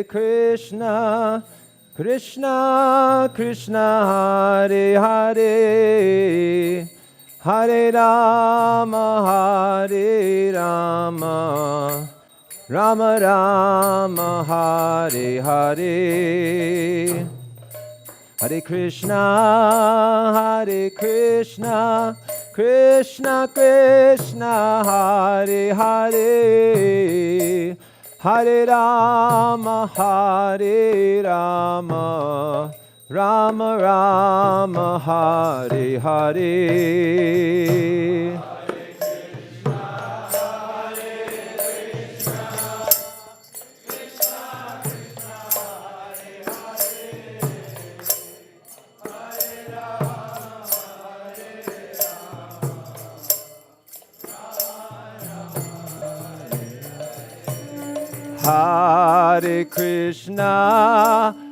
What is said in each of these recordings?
Krishna, Krishna Krishna, Hare Hare, Hare Rama, Hare Rama, Rama Rama, Hare Hare. Hare Krishna, Krishna Krishna, Hare Hare, Hare Rama, Hare Rama, Rama Rama, Hare Hare.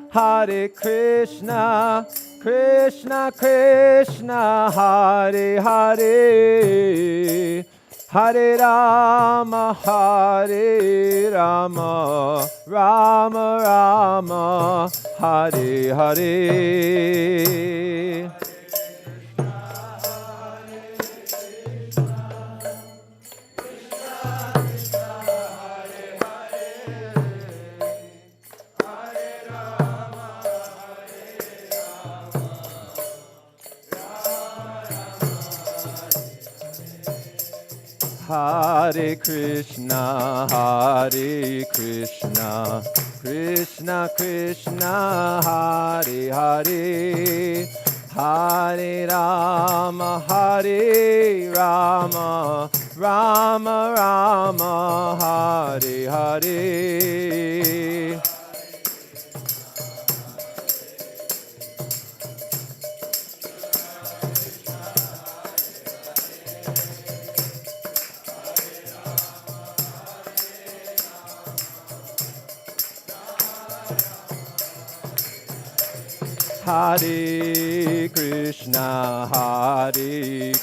Hare Krishna, Krishna Krishna, Hare Hare, Hare Rama, Hare Rama, Rama Rama, Hare Hare. Hare Krishna, Krishna Krishna, Hare Hare, Hare Rama, Hare Rama, Rama Rama, Hare Hare. Hare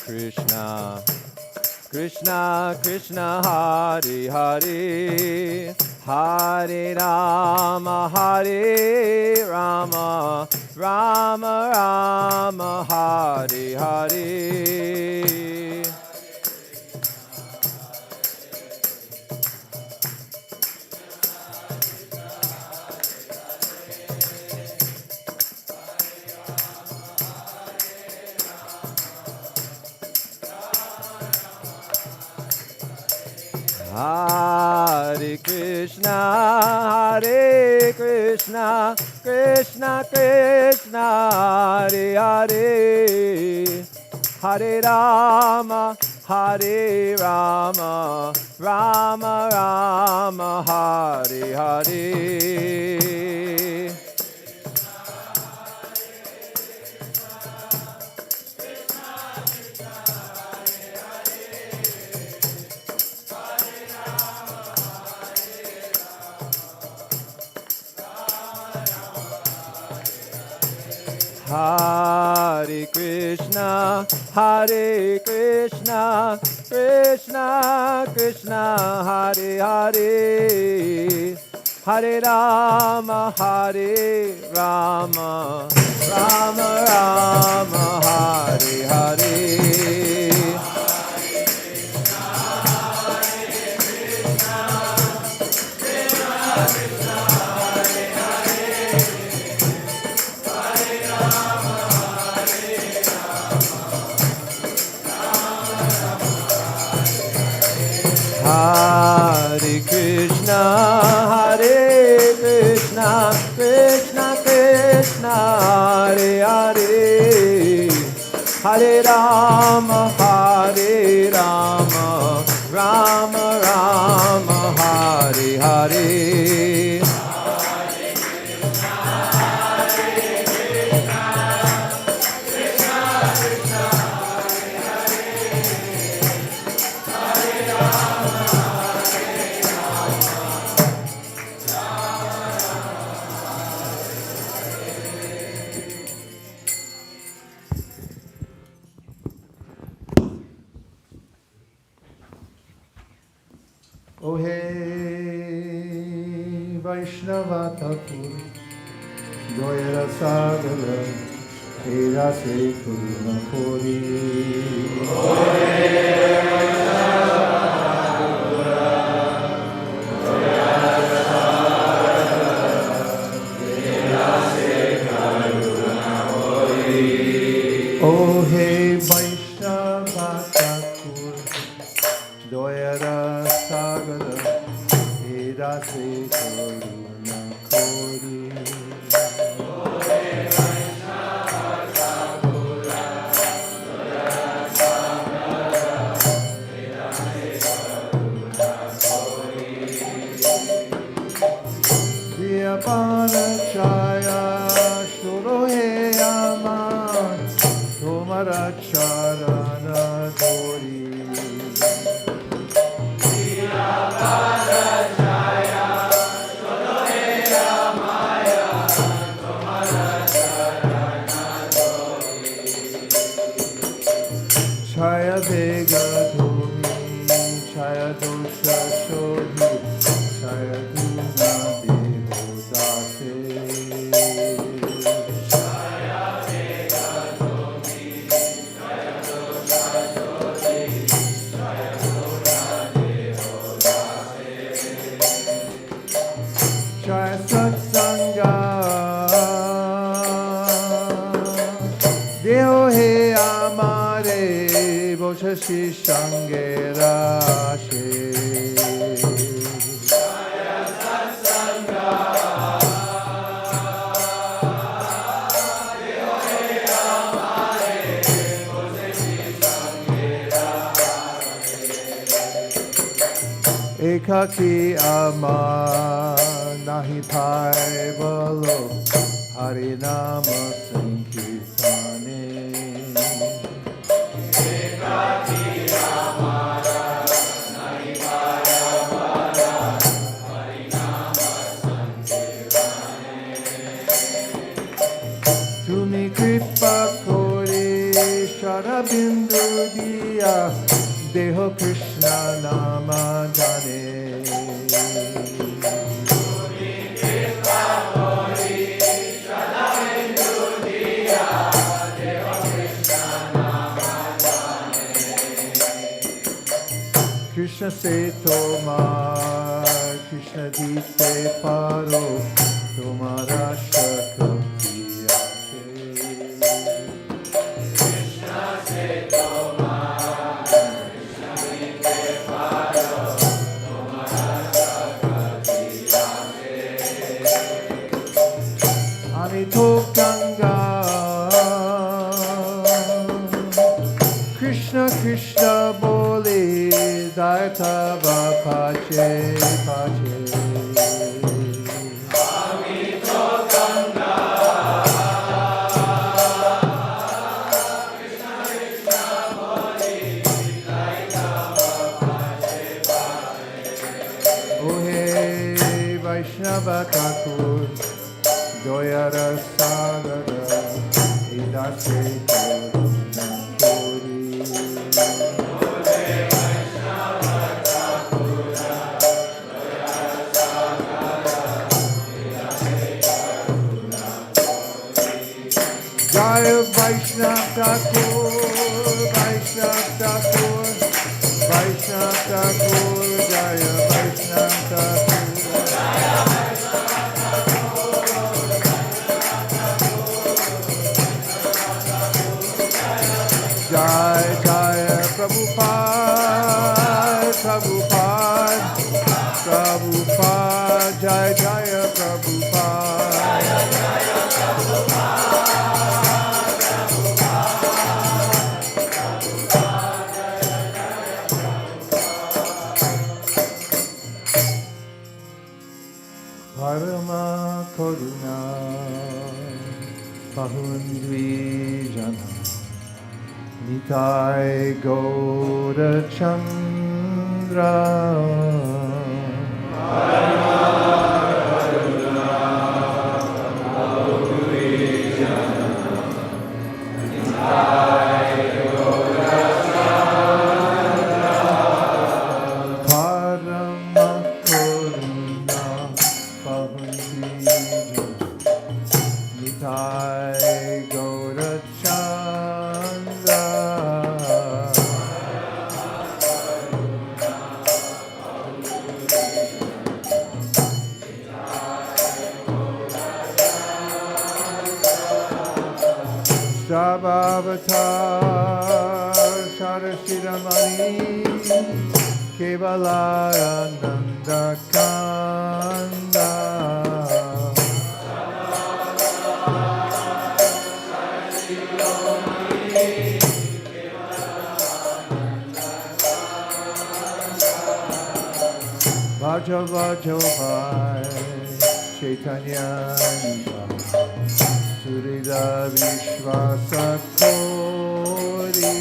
Krishna, Krishna Krishna, Hare Hare, Hare Rama, Hare Rama, Rama Rama, Hare Hare. Hare Krishna, Krishna Krishna, Hare Hare, Hare Rama, Hare Rama, Rama Rama, Hare Hare. Hare Krishna, Krishna Krishna, Hare Hare, Hare Rama, Hare Rama, Rama Rama, Hare Hare. Hare Krishna, Krishna Krishna, Hare Hare, Hare Rama, Hare Rama, Rama Rama, Hare Hare. Vaishnava Thakur Doyara Sagara Hera Se Kuruna Kori Oh hey Vaishnava Thakur Doyara Sagara Hera Se Kuruna Kori Panachaya Shurohe Aman Tomara Charana Dori Panachaya Shurohe Amaya Tomara Charana Dori Chaya Vega Dhumi Chaya Dosha Shodhi Chaya Duna Shashi Shangera She Jaya Satsanga Deohe Amare Shashi Shangera Ekaki Amar Nahi Pai Balo Harinama Sankirtane Tumi kripa kori sharabindu diya deho Krishna nama jane Tumi kripa kori sharabindu diya deho Krishna nama jane Krishna se tomar Krishna dite paro tomara shakra Krishna Krishna bole daita va pache pache Amito Ganga Krishna Krishna bole daita va pache pache Oh hey Vaishnava Thakur Doyara Sagara Idase Kuruna Kori Jaya Vaishnava Thakur Vaishnava Thakur Vaishnava Thakur Jaya Vaishnava Thakur Jai Jaya Prabhupada Prabhupada Prabhupada Jai Jaya Prabhupada Parama Karuna Bahundri Jana Nitai Gaura Chandra Parama Karuna Bahundri Nitai Gaurachandra Sabhavatar Sarashiramani Kevalananda Kanda Vajo Vajo Vai Chaitanya Nita Surila Vishvasa Kori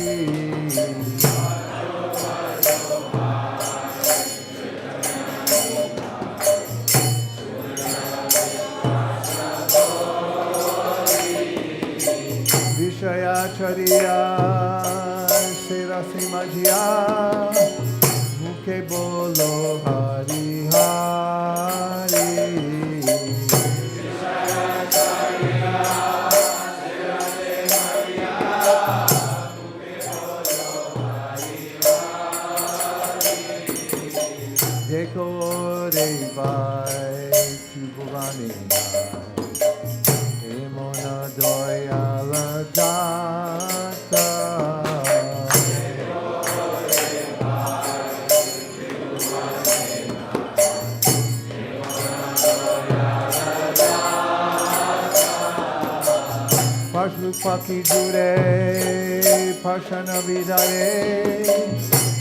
Vishayacharya Serasi Majya Mukhe Bolo Hari Hari Deko Revai Chubuvane Emona Doyala Data Pashupaki Dure Pashana Vidare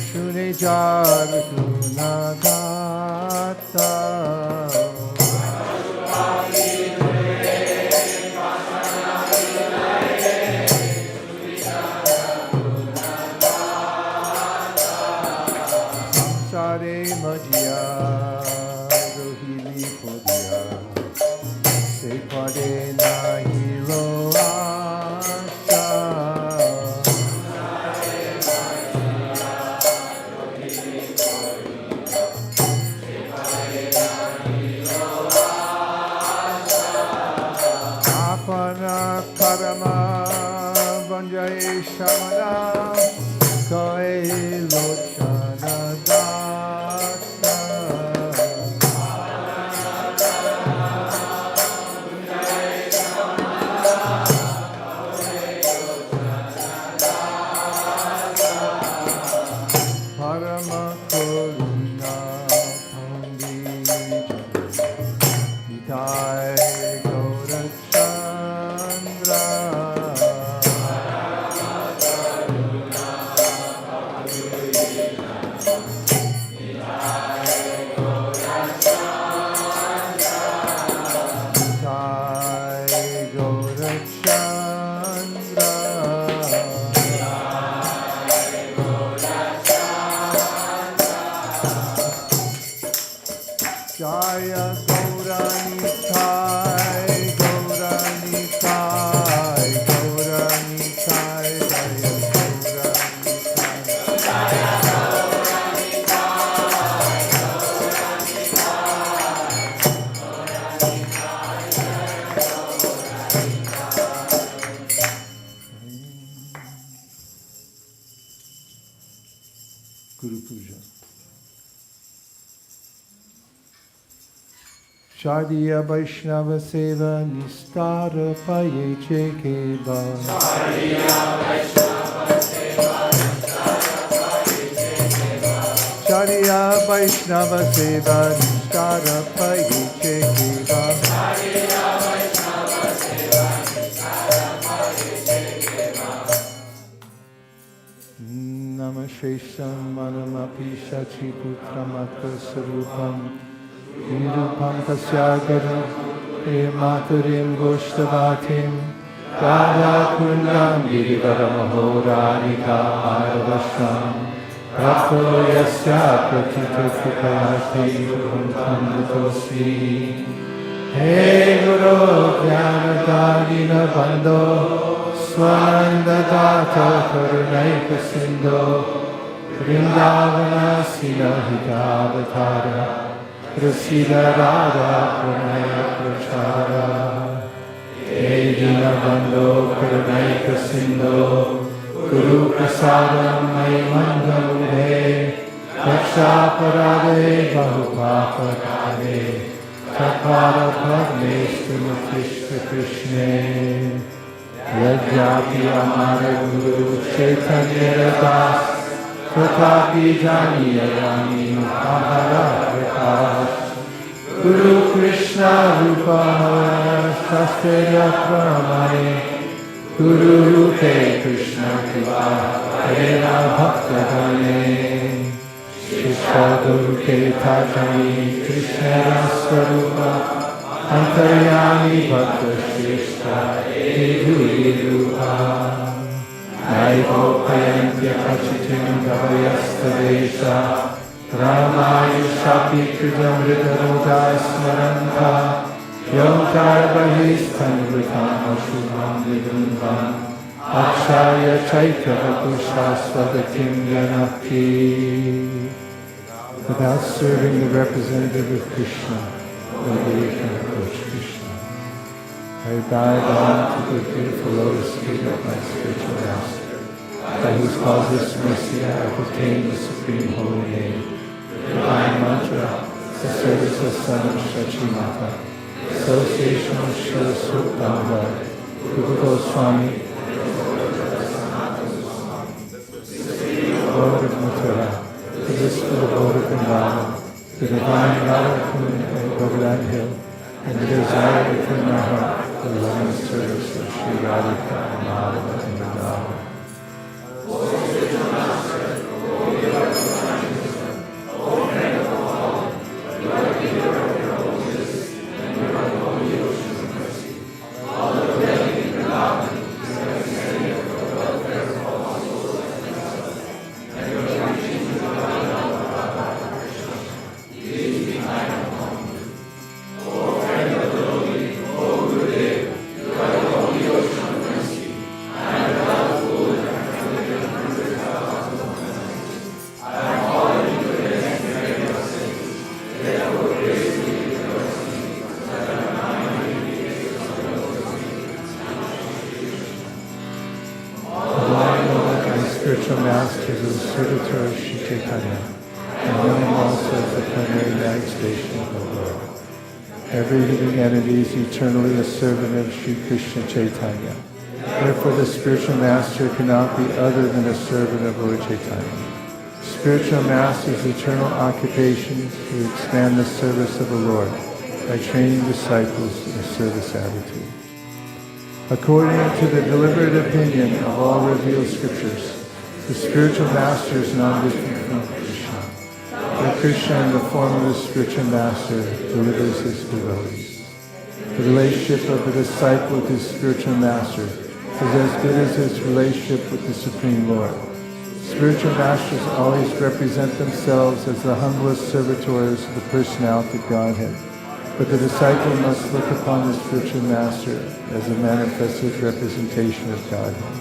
Shune Jar Gunagata Samsare Majya Rohili Podya Sepade Nahilo Asha Apana Karama Vanjay Shamana Koe Lochana Dasa Parama Koruna Pandita Nitai Gaurachandra Nitai Gaurachandra Jaya Gauranitai Gauranitai Gauranitai Jaya Guru Puja. Shadiya Vaishnava Seva Nistara Paye Chekeba Shadiya Vaishnava Seva Nistara Paye Chekeba Namashesham Manamapi Shachiputramaka Sarupam Nirupam Tasyagaru Maturim Goshtavatim Radha Kundam Girivaramahorānika Aravasham Ratho Yasya Pratita Kripayati Kuntam Natosmi He Guru Jnanadadina Bandho Swananda Data Karunaika Sindho Vrindavana Sila Hitavatara Prasida Radha Pranaya Prachara He Sindo Guru Prasadam Maimandam Mudhe Rakshaparade Bahupaparade Tapada Padmestu Matishta Krishne Yajyapi Amara Guru Chaitanya Das Tatapi Janiyayami Mahara Prakash Guru Krishna Rupa Shastra Pramane Guru Rupe Krishna Kripa Harena Bhakta Gane Shishra Guru Ke Tajani Krishna Swarupa Antaryami Bhakta Shrishta Edu Rupa Naivo Payantya Kachitim Gavayastadesha Ramayushapi Kridam Ridarodai Smaranta Yom Karbahis Tanvritam Ashubham Vidunvam Akshaya Chaita Vakusha Swagatim Ganaki. Without serving the representative of Krishna, nobody can approach Krishna. I bow down to the beautiful lotus feet of my spiritual master, by whose causeless mercy I have obtained the supreme holy name, the divine mantra, the service of Son of Shachi Mata, association of Srila Prabhupada, Prabhupada Swami, Lord of Mathura, the blissful abode of Vrindavan, the divine Radha Kund and Govardhan Hill, and the desire within my heart for the loving service of Sri Radhika and Madhava and Vrindavan. Every living entity is eternally a servant of Sri Krishna Chaitanya. Therefore the spiritual master cannot be other than a servant of Lord Chaitanya. Spiritual master's eternal occupation is to expand the service of the Lord by training disciples in a service attitude. According to the deliberate opinion of all revealed scriptures, the spiritual master is non-different from Krishna. For Krishna, in the form of the spiritual master, delivers his devotees. The relationship of the disciple with his spiritual master is as good as his relationship with the Supreme Lord. Spiritual masters always represent themselves as the humblest servitors of the personality of Godhead, but the disciple must look upon the spiritual master as a manifested representation of Godhead.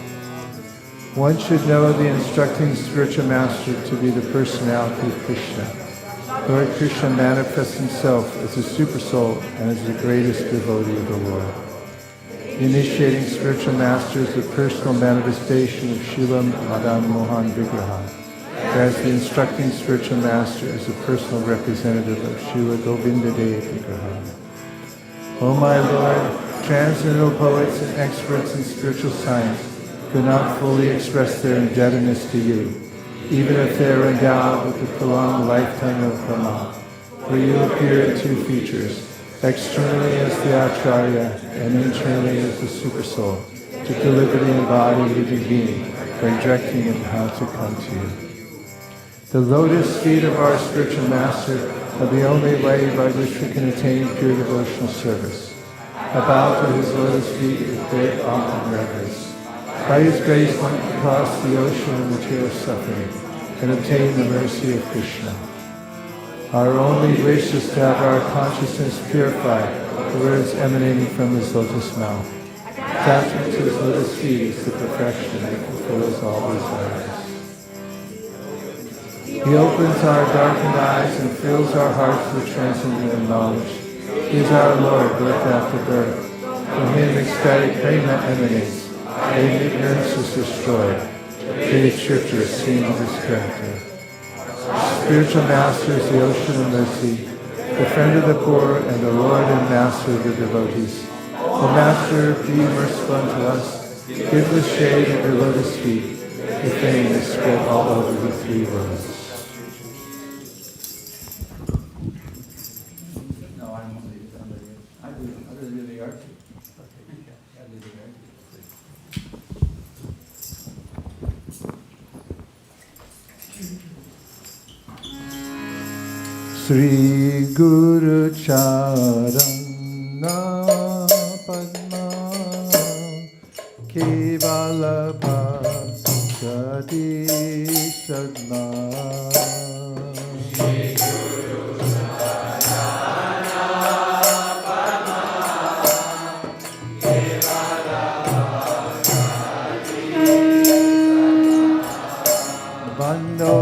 One should know the instructing spiritual master to be the personality of Krishna. Lord Krishna manifests himself as the supersoul and as the greatest devotee of the Lord. The initiating spiritual master is the personal manifestation of Srila Madan Mohan Vigraha, whereas the instructing spiritual master is the personal representative of Srila Govinda Dev Vigraha. O my Lord, transcendental poets and experts in spiritual science could not fully express their indebtedness to you, even if they are endowed with the prolonged lifetime of Brahma. For you appear in two features, externally as the Acharya and internally as the Supersoul, to deliver the embodied living being by directing him how to come to you. The lotus feet of our spiritual master are the only way by which we can attain pure devotional service. I bow to his lotus feet with great awe and reverence. By his grace one can cross the ocean of material suffering and obtain the mercy of Krishna. Our only wish is to have our consciousness purified by the words emanating from his lotus mouth. Attachment to his lotus feet is the perfection that fulfills all desires. He opens our darkened eyes and fills our hearts with transcendental knowledge. He is our Lord, birth after birth. From him ecstatic prema emanates. and ignorance is destroyed. Great scriptures seem to this character. Spiritual Master is the ocean of mercy, the friend of the poor, and the Lord and Master of the devotees. O Master, be merciful unto us. Give the shade of your lotus feet. Your fame is spread all over the three worlds. Sri Guru Charana Padma Kevala Bhakti Sadma Sri Guru Charana Padma Kevala Bhakti Sadma Bando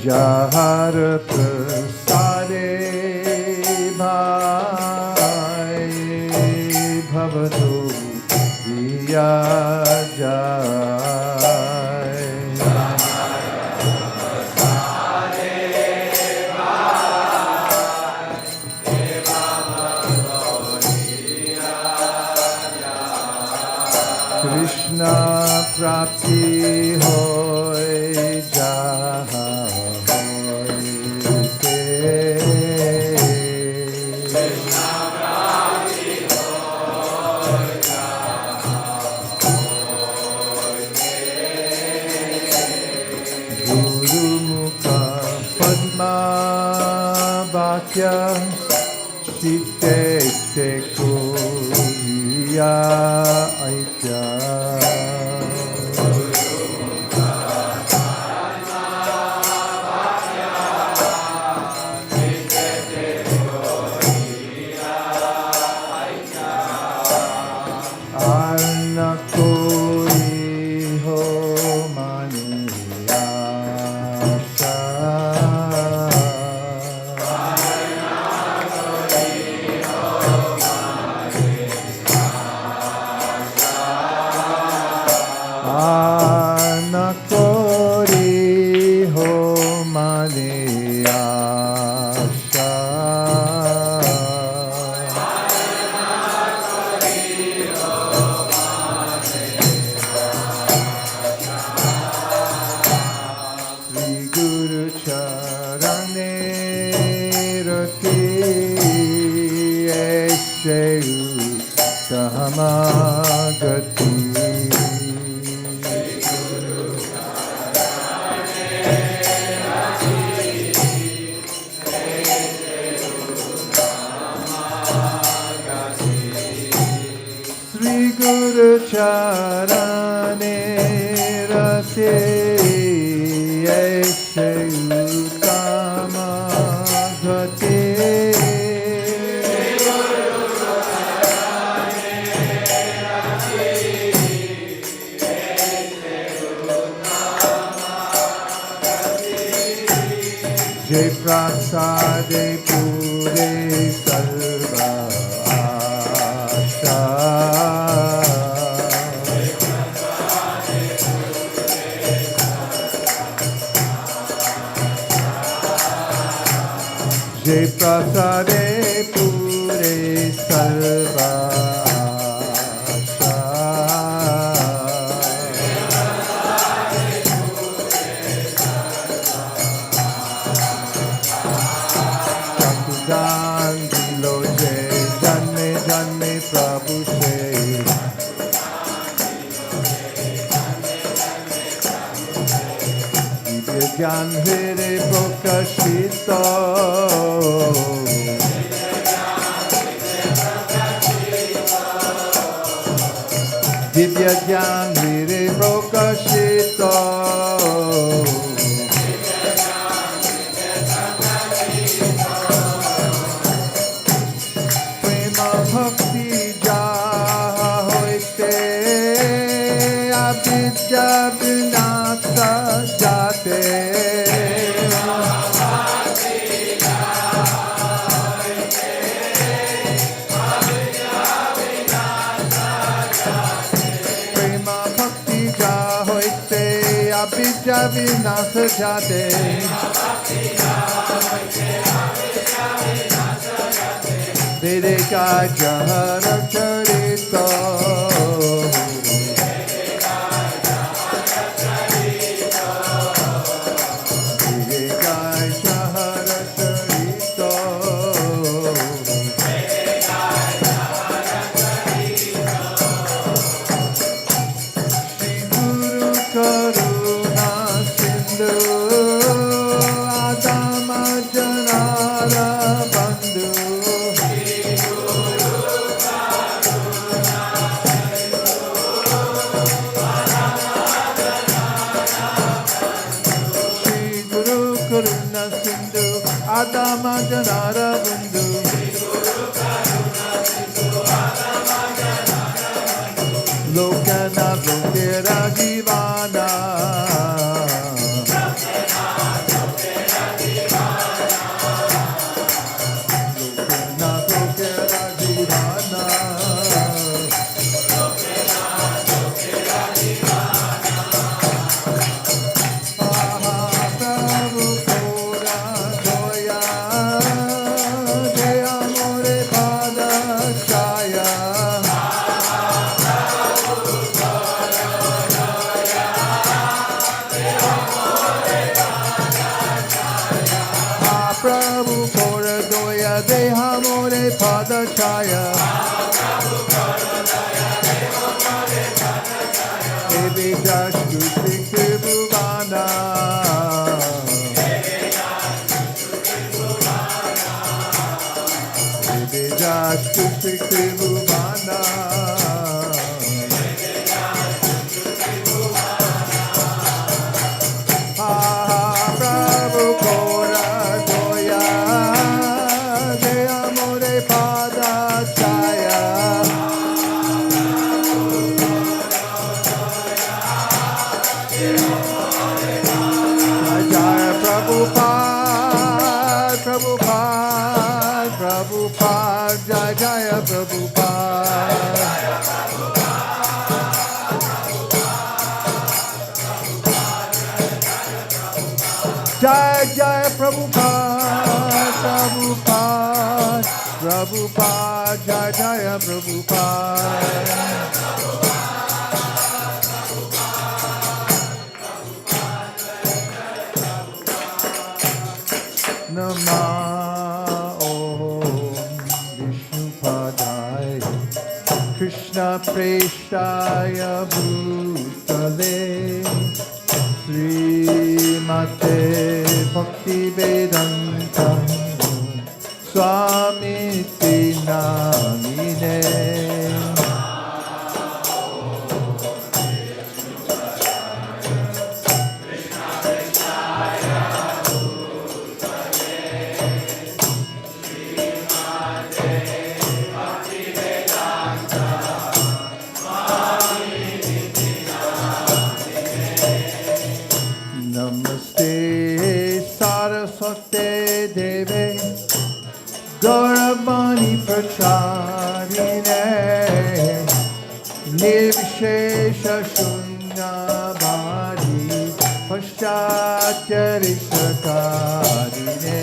Jahar prasade bhai bhavatu diya jai. Krishna prapti hoy jaha Chitte te kuriya aikya. Arna koi ho maniya. Jai prasade pure sarva asha. Jai prasade pure sarva Gyan Hire Prokashita Divya Gyan Hire Prokashita Prema Bhakti Jaya vinasa jate. Vedeka jahara charito. Adama Janara Bundu Lokana Lokera Divana Lokana Lokera Divana Chaya Devi Dastu Sikhi Bhuvana Devi Dastu Sikhi Bhuvana Prabhu Kora Doya Deya More Pada Chaya Jaya Prabhupada Prabhupada Prabhupada Jaya Jaya Prabhupada Jai Jai Prabhupada, Prabhupada, Prabhupada, Jai Jai Prabhupada. Nama Om Vishnupadaya Krishna Preshaya Bhutale Srimate Bhaktivedanta Swami Namine Namaste Saraswate Deve Gauravani Pracharine Nirvishesha Shunyabhari Paschatyarishakarine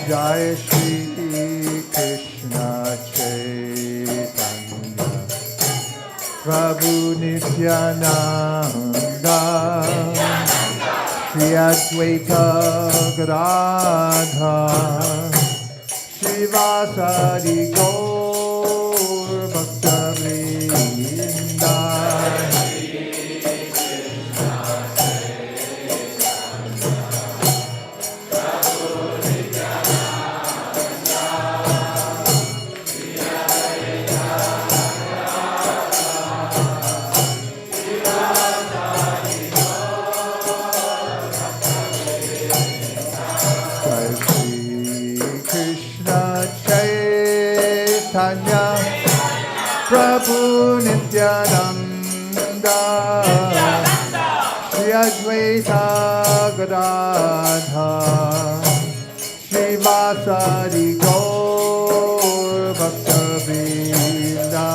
Jai Shri Krishna Chaitanya Prabhu Nityananda Jayadvaita Gadadhar Shivasari Gaur Bhaktavrinda Prabhu Nityananda Nityananda Jayadvaita Gadadhar Srivasadi Gaur Bhakta-vrinda.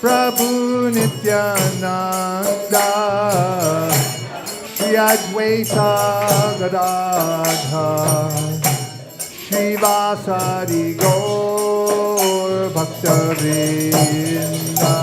Prabhu Nityananda Shri Advaita Gadadhar Srivasadi Gaur Bhakta-vrinda.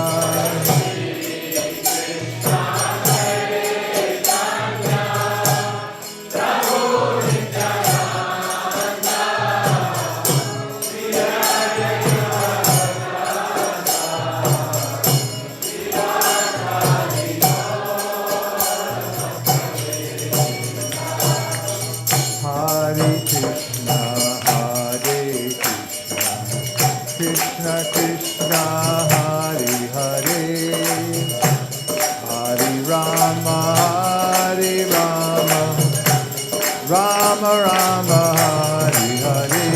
Rama Rama Hare Hare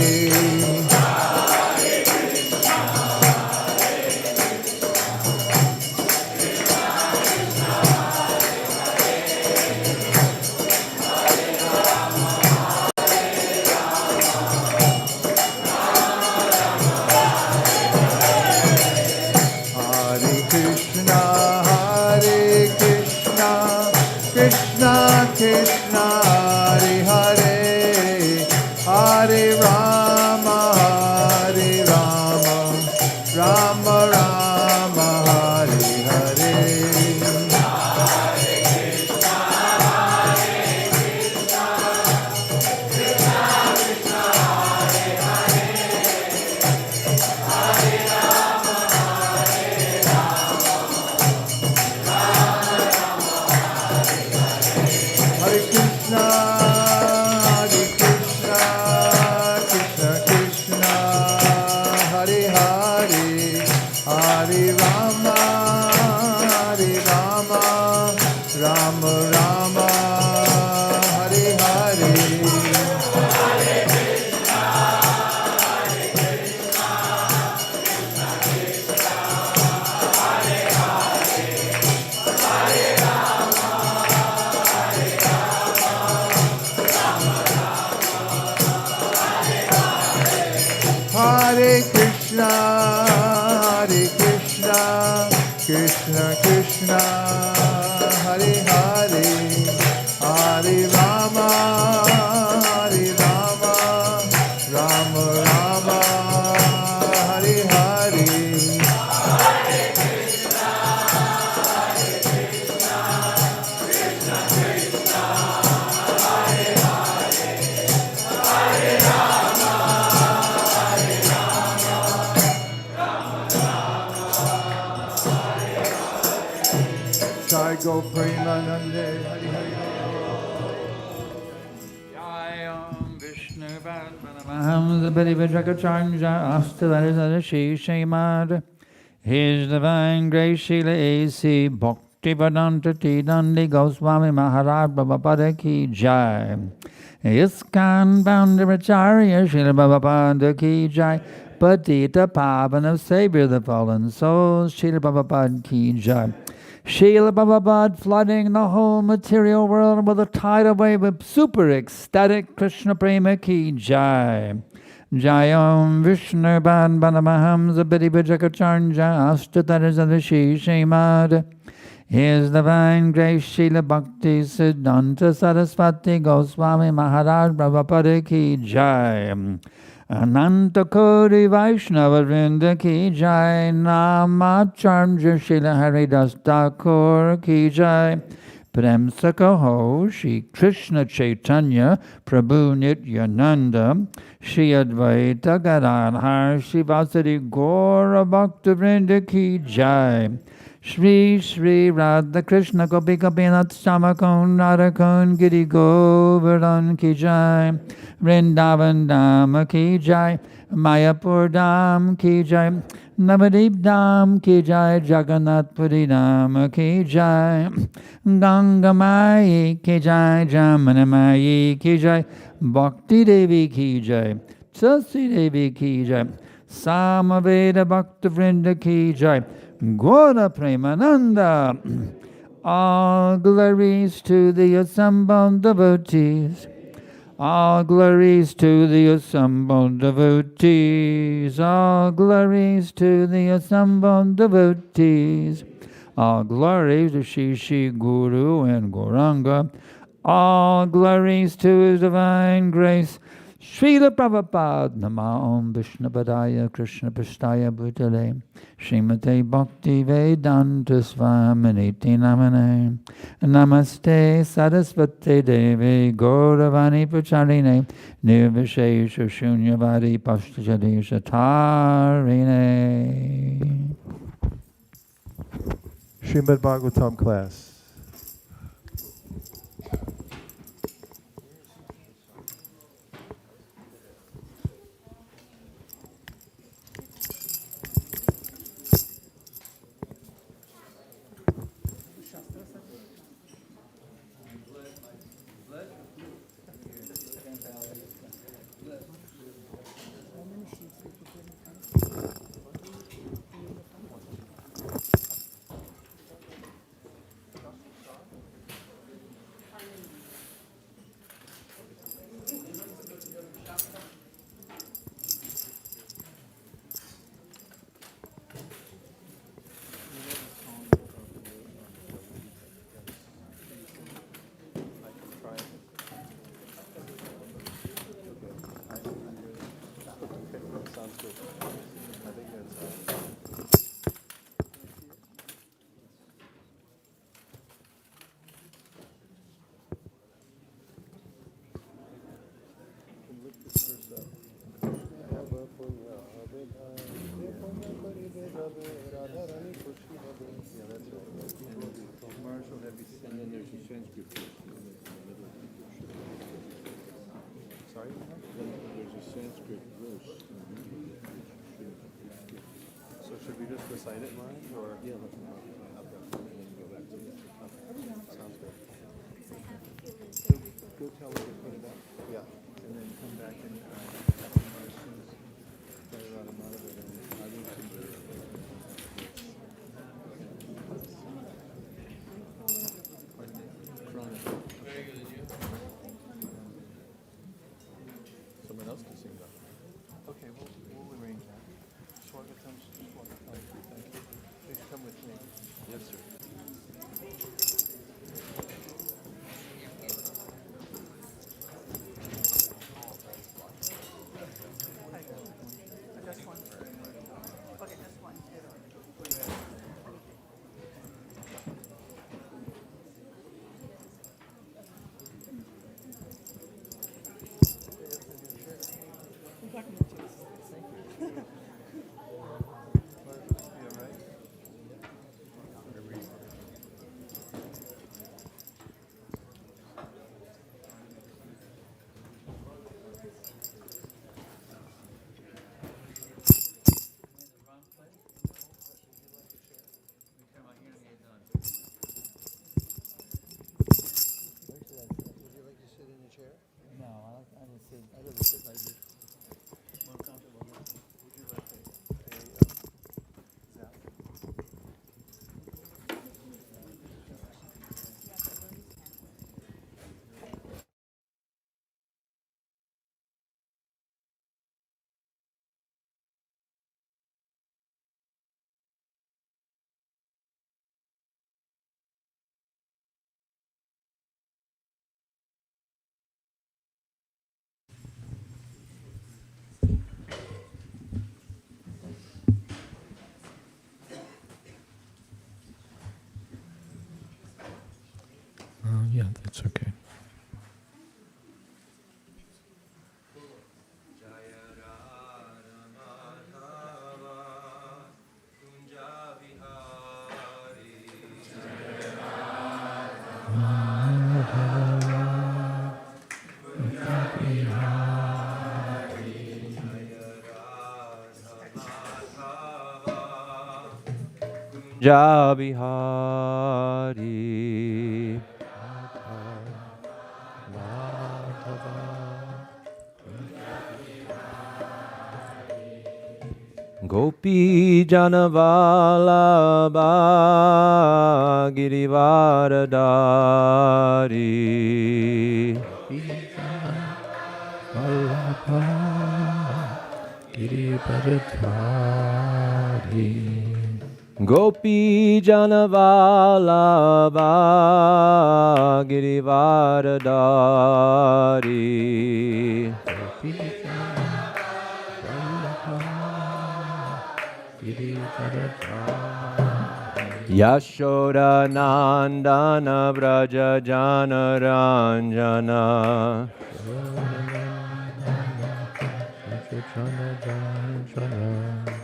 Krishna Krishna Hare Hare Hare Rama Rama Rama Hare Hare. Hare Krishna, Krishna Krishna, Hare Hare, Hare Rama, Rama Rama, Hare Hare. Jai Go Premanande Hari Hari. Jayam Vishnu Padmanabham Zabari Vajrakacharya Astavarasada Shishimad. His Divine Grace Srila A.C. Bhaktivedanta Tidandi Goswami Maharaj Prabhupada Ki Jai. ISKCON Founder Acharya Srila Prabhupada Ki Jai. Patita Pavana Savior of the Fallen Souls Srila Prabhupada Ki Jai. Srila Prabhupada flooding the whole material world with a tidal wave of super ecstatic Krishna Prema Ki Jai. Jayam Vishnu Padmanabham Zabidi Vajrakacharya Astatarasada Shishimad. His Divine Grace Srila Bhakti Siddhanta Saraswati Goswami Maharaj Prabhupada Ki Jai. Ananta Koti Vaishnava Vrinda Ki Jai. Namacharya Srila Haridas Thakur Ki Jai. Prem Sakaho Shri Krishna Chaitanya Prabhu Nityananda Shri Advaita Gadadhar Shri Vasadi Gaura Bhakta Vrinda Ki Jai. Shri Shri Radha Krishna Gopi Gopinath Samakon Radhakon Giri Govardhan Ki Jai, Vrindavan Dham Ki Jai, Mayapur Dham Ki Jai, Navadip Dham Ki Jai, Jagannath Puri Dham Ki Jai, Ganga Mai Ki Jai, Jamana Mai Ki Jai, Bhakti Devi Ki Jai, Tulsi Devi Ki Jai, Samaveda Bhakta Vrinda Ki Jai, Gaura Premananda. All glories to the assembled devotees. All glories to the assembled devotees. All glories to the assembled devotees. All glories to Shri Shri Guru and Gauranga. All glories to His divine grace. Srila Prabhupada, Nama Om Vishnu Padaya Krishna Prasthaya Bhutale Srimate Bhakti Vedanta Swaminiti Namane Namaste Sarasvate Devi Gauravani Pacharine Nirvishesha Shunyavadi Pastajadesha Tarine. Srimad Bhagavatam class. Sorry? There's a Sanskrit verse. So should we just recite it live, or? Yeah, let's go back to it. Okay. Sounds good. Go tell her to put it up. Yeah. And then come back and someone else can sing that. Okay, we'll arrange that. Swagatam, Swagatam. Thank you. Please come with me. Yes, sir. No, I'd rather sit like this. More comfortable. Would you like Jabihari. Gopi Janavalabha Girivaradari. Gopi Janavalabha Girivaradari. Yashoda Nandana Vraja Jana Ranjana.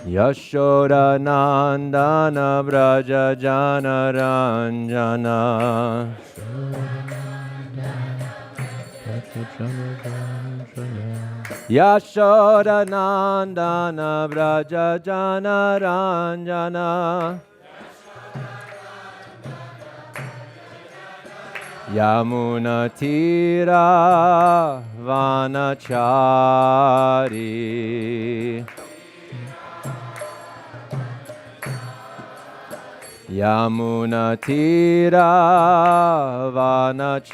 Yashoda Nandana Vraja Jana Ranjana. Yashoda Nandana Vraja Jana Ranjana. Yamuna Tira Vanachari. Yamuna Tira Vanachari.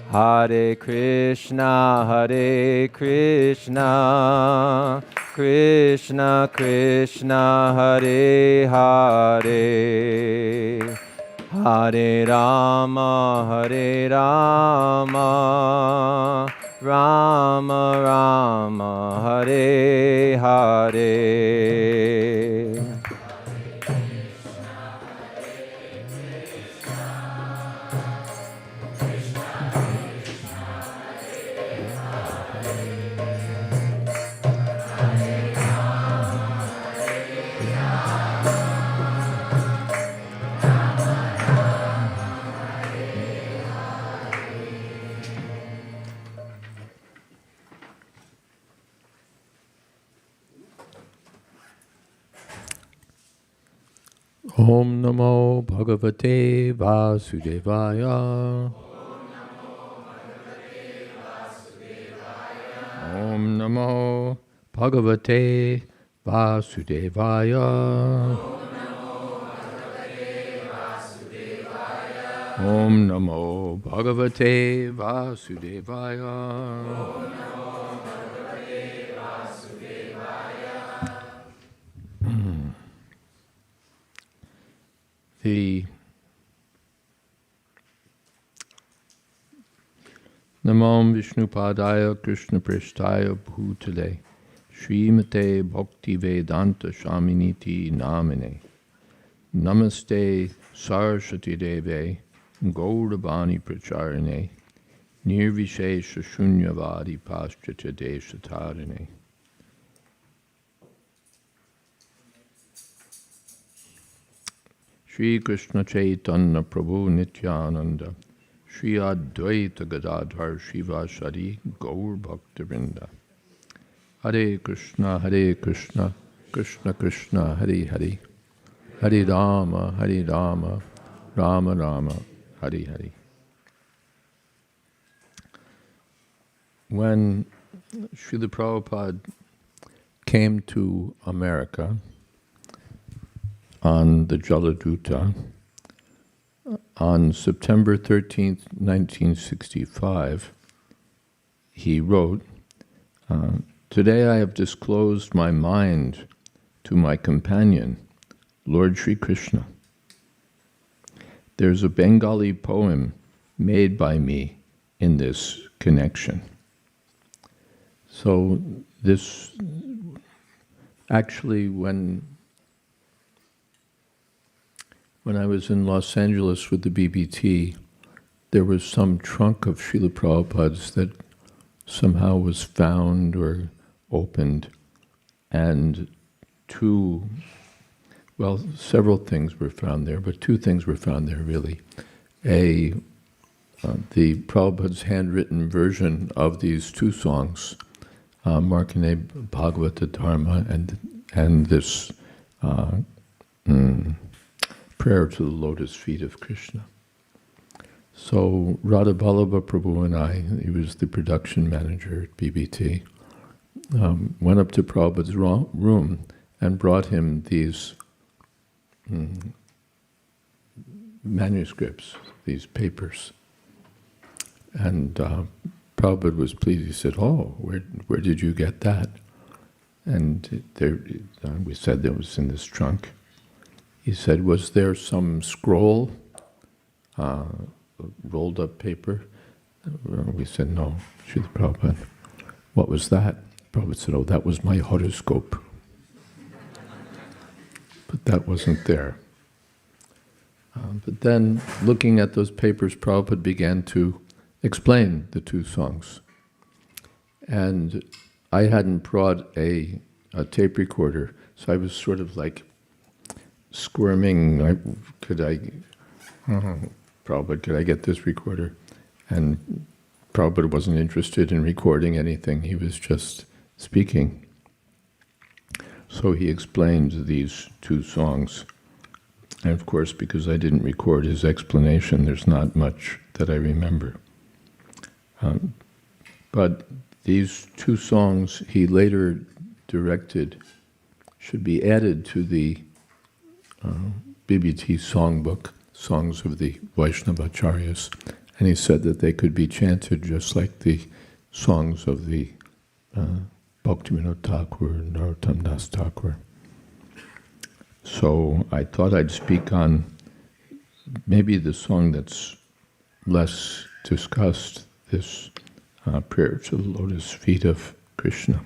Hare Krishna, Hare Krishna, Krishna Krishna, Hare Hare, Hare Rama, Hare Rama, Rama Rama, Hare Hare. Om Namo Bhagavate Vasudevaya. Om Namo Bhagavate Vasudevaya. Om Namo Bhagavate Vasudevaya. The Namam Vishnupadaya Krishna Prishtaya Bhutale Srimate Bhakti Vedanta Shaminiti Namine Namaste Saraswati Deve Gauravani Pracharine Nirvishesha Shunyavadi Paschata Deshatarine. Shri Krishna Chaitanya Prabhu Nityananda Shri Advaita Gadadhar Shivasari Gaur Bhaktivinoda. Hare Krishna, Krishna Krishna, Hare Hare, Hare Rama, Rama Rama, Hare Hare. When Srila Prabhupada came to America on the Jayadvaita on September 13th, 1965, he wrote, "Today I have disclosed my mind to my companion, Lord Sri Krishna. There's a Bengali poem made by me in this connection." So this, actually, when I was in Los Angeles with the BBT, there was some trunk of Srila Prabhupada's that somehow was found or opened, and several things were found there, but two things were found there really. the Prabhupada's handwritten version of these two songs, Markandeya Bhagavata Dharma and this prayer to the lotus feet of Krishna. So Radha Vallabha Prabhu and I, he was the production manager at BBT, went up to Prabhupada's room and brought him these manuscripts, these papers. And Prabhupada was pleased. He said, "Oh, where did you get that?" And we said that it was in this trunk. He said, "Was there some scroll, rolled up paper?" We said, "No, Srila Prabhupada." "What was that?" Prabhupada said, "Oh, that was my horoscope." But that wasn't there. But then, looking at those papers, Prabhupada began to explain the two songs. And I hadn't brought a tape recorder, so I was sort of like squirming. Prabhupada, could I get this recorder? And Prabhupada wasn't interested in recording anything, he was just speaking. So he explained these two songs. And of course, because I didn't record his explanation, there's not much that I remember. But these two songs he later directed should be added to the BBT songbook, Songs of the Vaishnavacharyas, and he said that they could be chanted just like the songs of the Bhaktivinoda Thakur and Narottam Das Thakur. So I thought I'd speak on maybe the song that's less discussed, this prayer to the lotus feet of Krishna.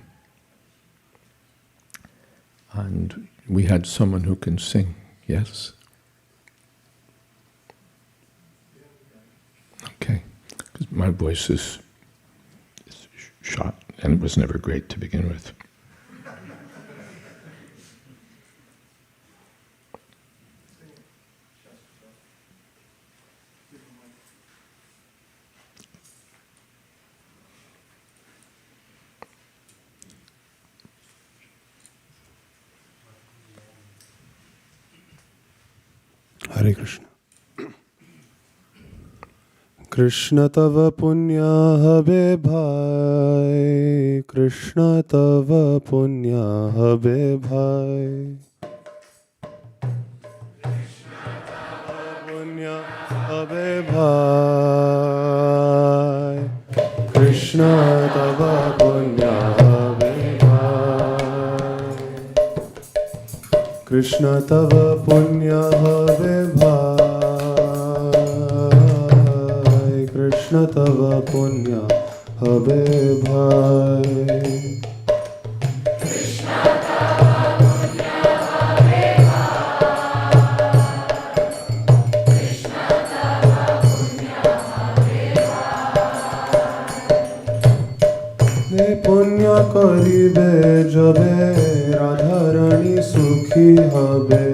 And we had someone who can sing, yes? Okay, because my voice is shot, and it was never great to begin with. Hare Krishna. Krishna tava punya habe bhai, Krishna tava punya habe bhai. Krishna tava punya habe bhai, Krishna tava punya habe bhai. Krishna tava punya habe bhai, Krishna tava punya habe bhai. Krishna tava punya habe bhai, Krishna tava punya habe bhai. Ne punya karibe jabe Radharani sukhi habe,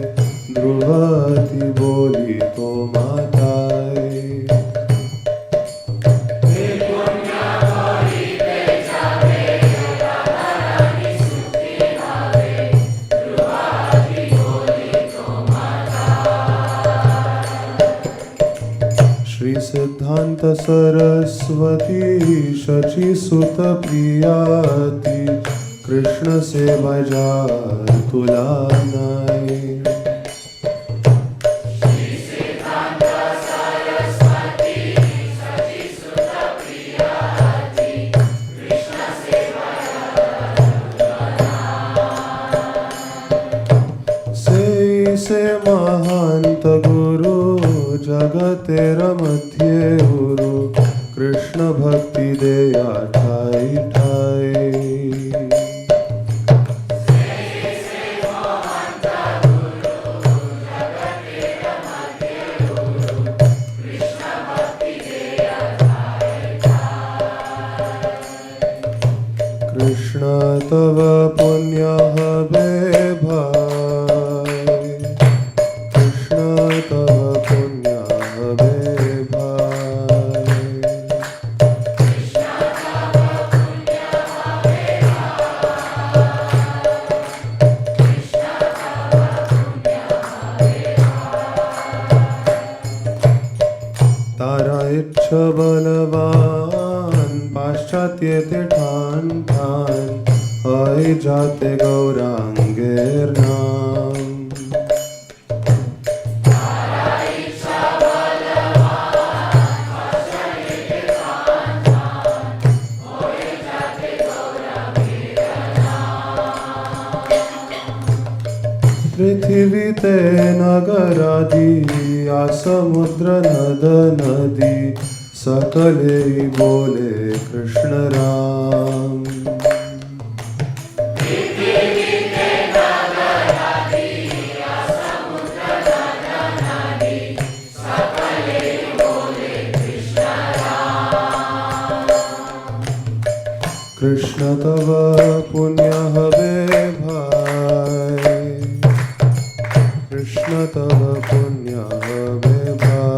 Dhruvati boli to matai. Siddhanta Saraswati Shachi Sutta Priyati Krishna se bajar tulanai. Shri Siddhanta Saraswati Shachi Sutta Priyati Krishna se bajar tulanai. Se Mahanta Guru Jagatera Madhye Guru Krishna Bhakti Deya Thai Thai. Se Mahanta Guru Jagatera Madhye Guru Krishna Bhakti Deya Thai Thai. Krishna Tava Punya Habe Bhai, Krishna Tava Punya habe bhai. तारा इच्छ बलवान पाश्चात्य ते ठान ठान हय जाते गौरांगेर नाम पृथ्वी ते नगरादि समुद्र नद नदी सकले बोले कृष्ण राम कृष्ण तव पुण्य हवे भाई कृष्ण तव पुण्य हवे भाई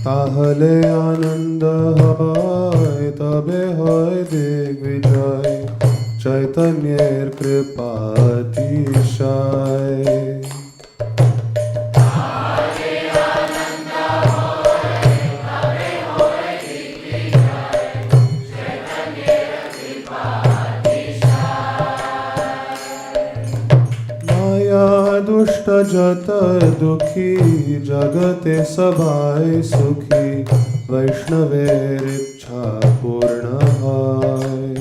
ताहले आनंद होय तबे होय दिग्विजय चैतन्येर कृपातिशय दुष्ट जत दुखी जगते सभाय सुखी वैष्णवेर इच्छा पूर्ण है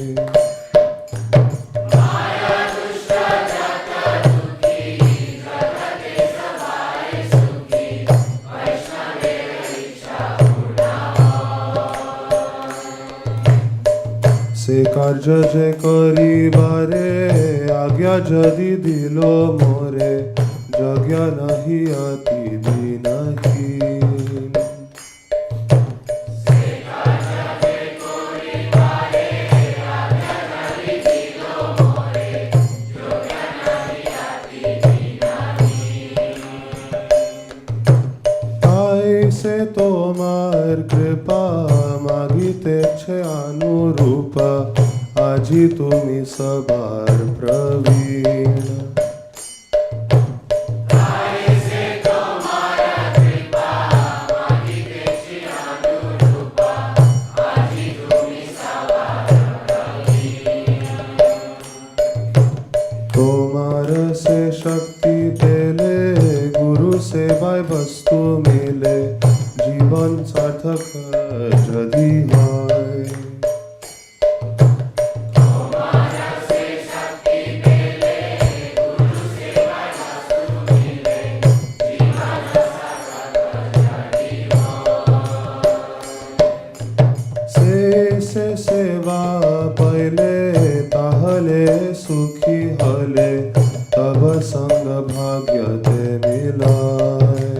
से कार्य जे करिबारे आज्ञा जदि दिलो मोरे जग्या नहीं अति दीनहीन आई से तोमार कृपा मागिते छे अनुरूप आजी तुमी सबार प्रवीण तोमार से शक्ति पेले गुरु से बाय वस्तु मिले जीवन सार्थक जदि है से सेवा पहले ताहले सुखी हले तब संग भाग्य ते मिलाए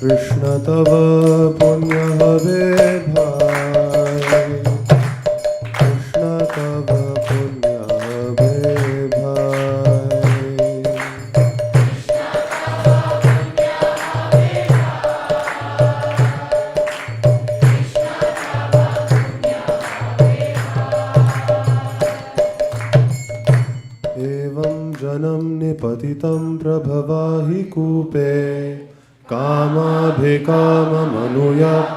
कृष्ण तव पुण्य हवे भाई कृष्ण तव पुण्य हवे भाई एवं जनं निपतितं प्रभवाहि कूपे कामाभिकाममनुया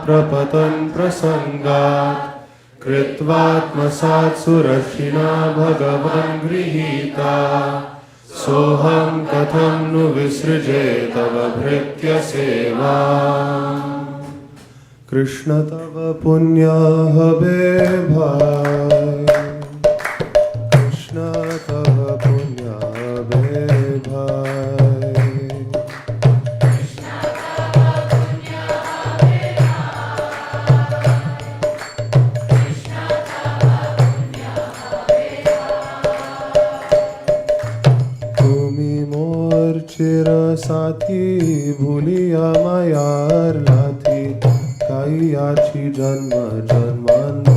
प्रपतन् प्रसङ्गात् कृत्वात्मसात् सुरक्षिणा भगवन् गृहीता सोऽहं कथं नु विसृजे तव भृत्य सेवा कृष्ण तव पुण्य हवे भाई कृष्ण तव पुण्य हवे भाई चिर साथी भूलिया मायार लाथी काई आछी जन्म जन्मांतर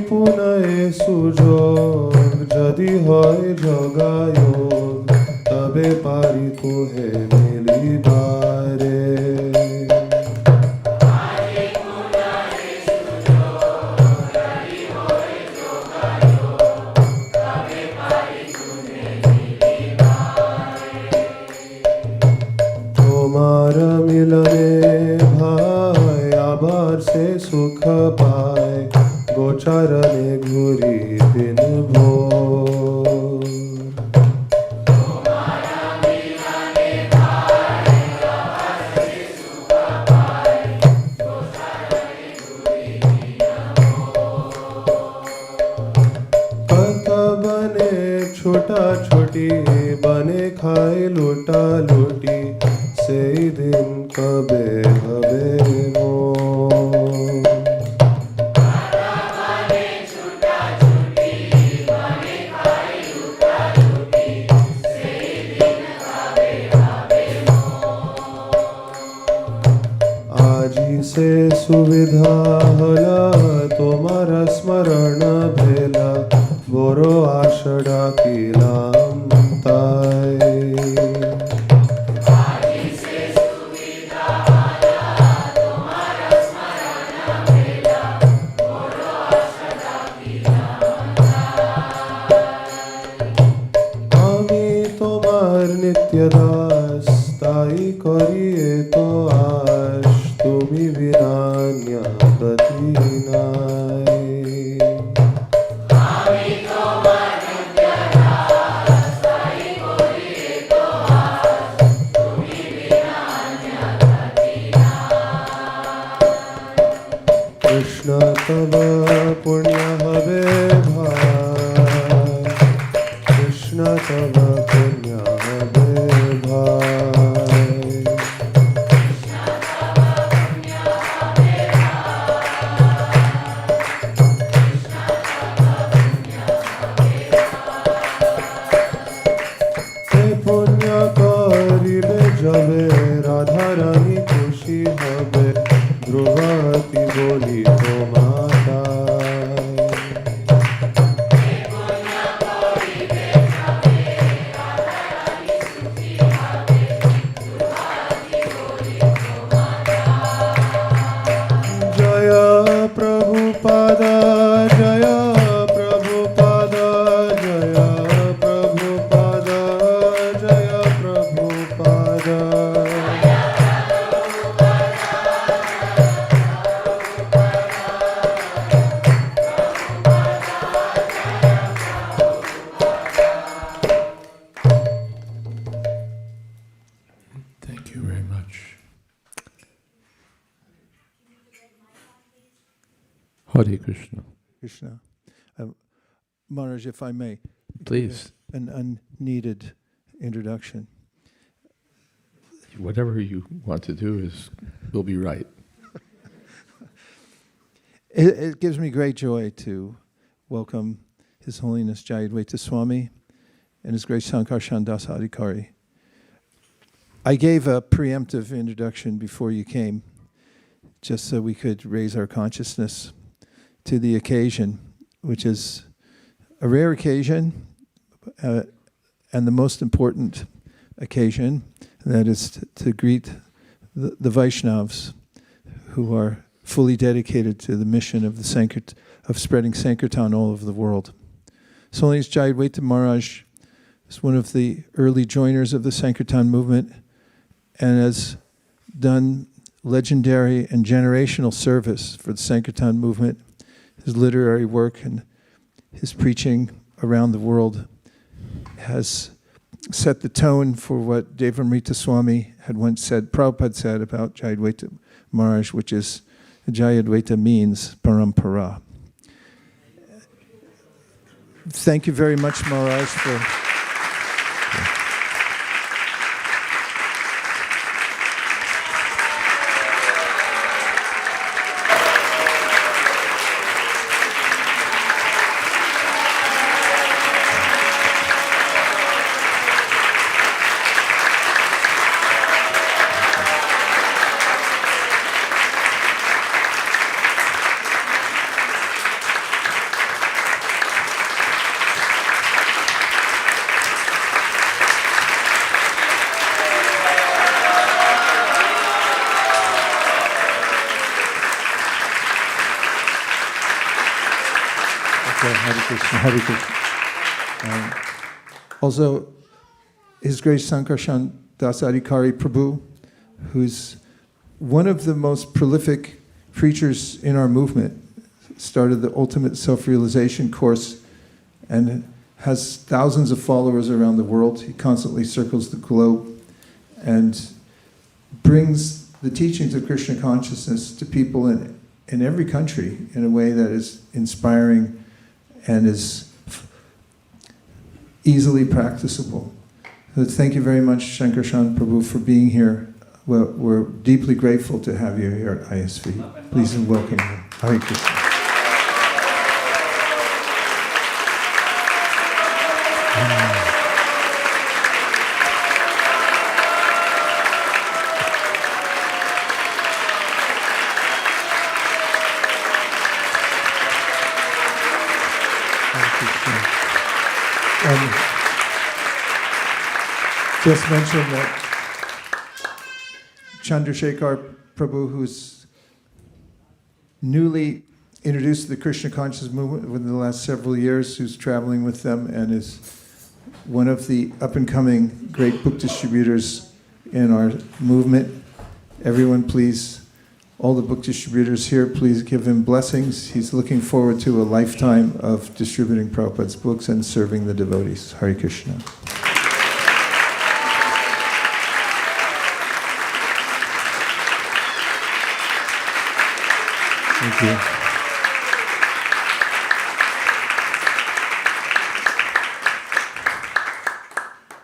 পুনয়ে সুযোগ যদি হয় যোগায়োগ তবে পারি তোহে মিলিবারে তোমার মিলনে ভাই আবার সে সুখ পায় গোচারণে ঘুরি দিন ভোর कथा बने छोटा छोटी बने खाए लोटा लोटी সেই দিন কবে হবে মোর আজি সে সুবিধা হলা তোমার স্মরণ ভেলা বড় আশা ডাকিলাম তাই আমি তোমার নিত্য দাস তাই করিয়ে তো আস তুমি বিনা গতি নাই কৃষ্ণ তব পুণ্য হবে ভাই কৃষ্ণ তব পুণ্য হবে ভাই হে পুণ্য করিবে যাবে রাধা রানী খুশি হবে ধ্রুবতী বলি তোমাতা জয় প্রভুপাদ জয় প্রভুপাদ জয় প্রভুপাদ জয় Prabhupada Thank you very much. Hare Krishna. Krishna. Maharaj, if I may, Please, an unneeded introduction. whatever you want to do will be right. It gives me great joy to welcome His Holiness Jayadvaita Swami and His Grace Sankarshan Das Adhikari. I gave a preemptive introduction before you came, just so we could raise our consciousness to the occasion, which is a rare occasion and the most important occasion, and that is to greet the Vaishnavas who are fully dedicated to the mission of of spreading Sankirtan all over the world. His Holiness Jayadvaita Maharaj is one of the early joiners of the Sankirtan movement and has done legendary and generational service for the Sankirtan movement. His literary work and his preaching around the world has set the tone for what Devamrita Swami had once said, Prabhupada said about Jayadvaita Maharaj, which is Jayadvaita means parampara. Thank you very much, Maharaj, for Hare Krishna, Hare Krishna. Also, His Grace Sankarshan Das Adhikari Prabhu, who's one of the most prolific preachers in our movement, started the Ultimate Self-Realization course and has thousands of followers around the world. He constantly circles the globe and brings the teachings of Krishna consciousness to people in every country in a way that is inspiring and is easily practicable. So thank you very much, Shankarshan Prabhu, for being here. We're deeply grateful to have you here at ISV. Please and welcome you. Hare Krishna. Just mention that Chandrasekhar Prabhu, who's newly introduced to the Krishna consciousness movement within the last several years, who's traveling with them and is one of the up-and-coming great book distributors in our movement. Everyone, please, all the book distributors here, please give him blessings. He's looking forward to a lifetime of distributing Prabhupada's books and serving the devotees. Hare Krishna. Thank you.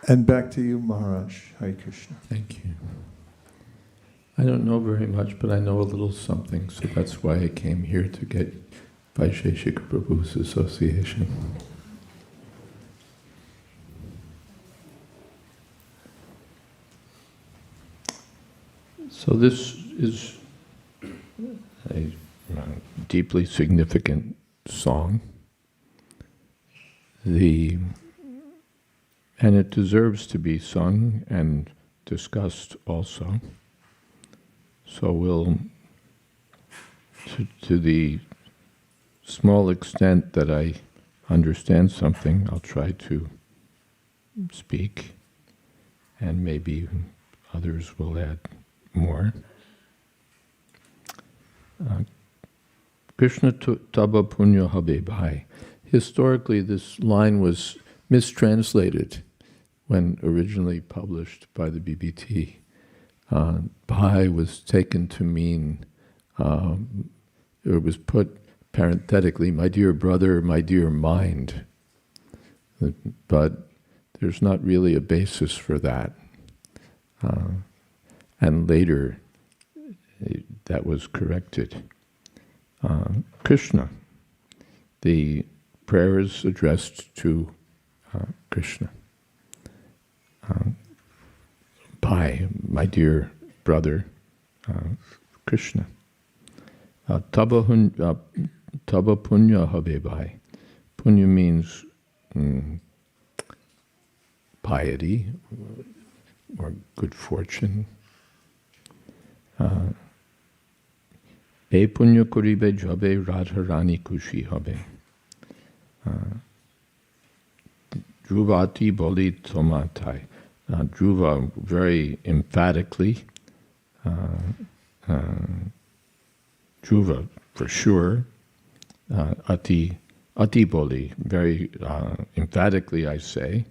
And back to you, Maharaj. Hare Krishna. Thank you. I don't know very much, but I know a little something, so that's why I came here to get Vaisheshika Prabhu's association. So this is a deeply significant song. And it deserves to be sung and discussed also. So we'll, to the small extent that I understand something, I'll try to speak, and maybe others will add more. Krishna taba punya habe bhai. Historically, this line was mistranslated when originally published by the BBT. Bhai was taken to mean, it was put parenthetically, my dear brother, my dear mind. But there's not really a basis for that. And later, that was corrected. Krishna, the prayer is addressed to Krishna. Bhai, my dear brother, Krishna. Taba punya habe bhai. Punya means piety or good fortune. E punya koribe jabe radharani kushi habe. Dhruvati boli tomatai. Dhruva very emphatically. Dhruva for sure. Ati boli, very emphatically I say.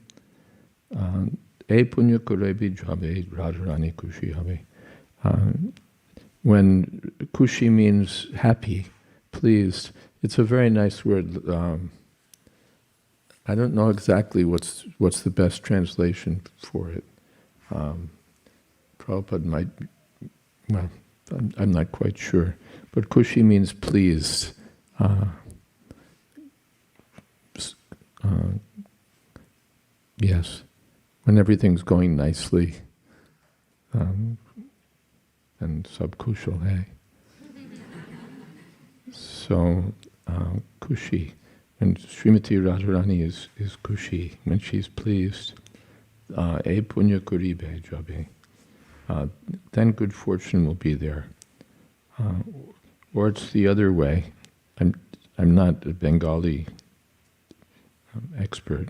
E punya koribe jabe radharani kushi habe. When kushi means happy, pleased, it's a very nice word. I don't know exactly what's the best translation for it. Prabhupada might, well, I'm not quite sure. But kushi means pleased. Yes, when everything's going nicely. And sab kushal hai. So, kushi. And Srimati Radharani is kushi, when she's pleased. E punya kuribe jabe. Then good fortune will be there. Or it's the other way. I'm not a Bengali expert.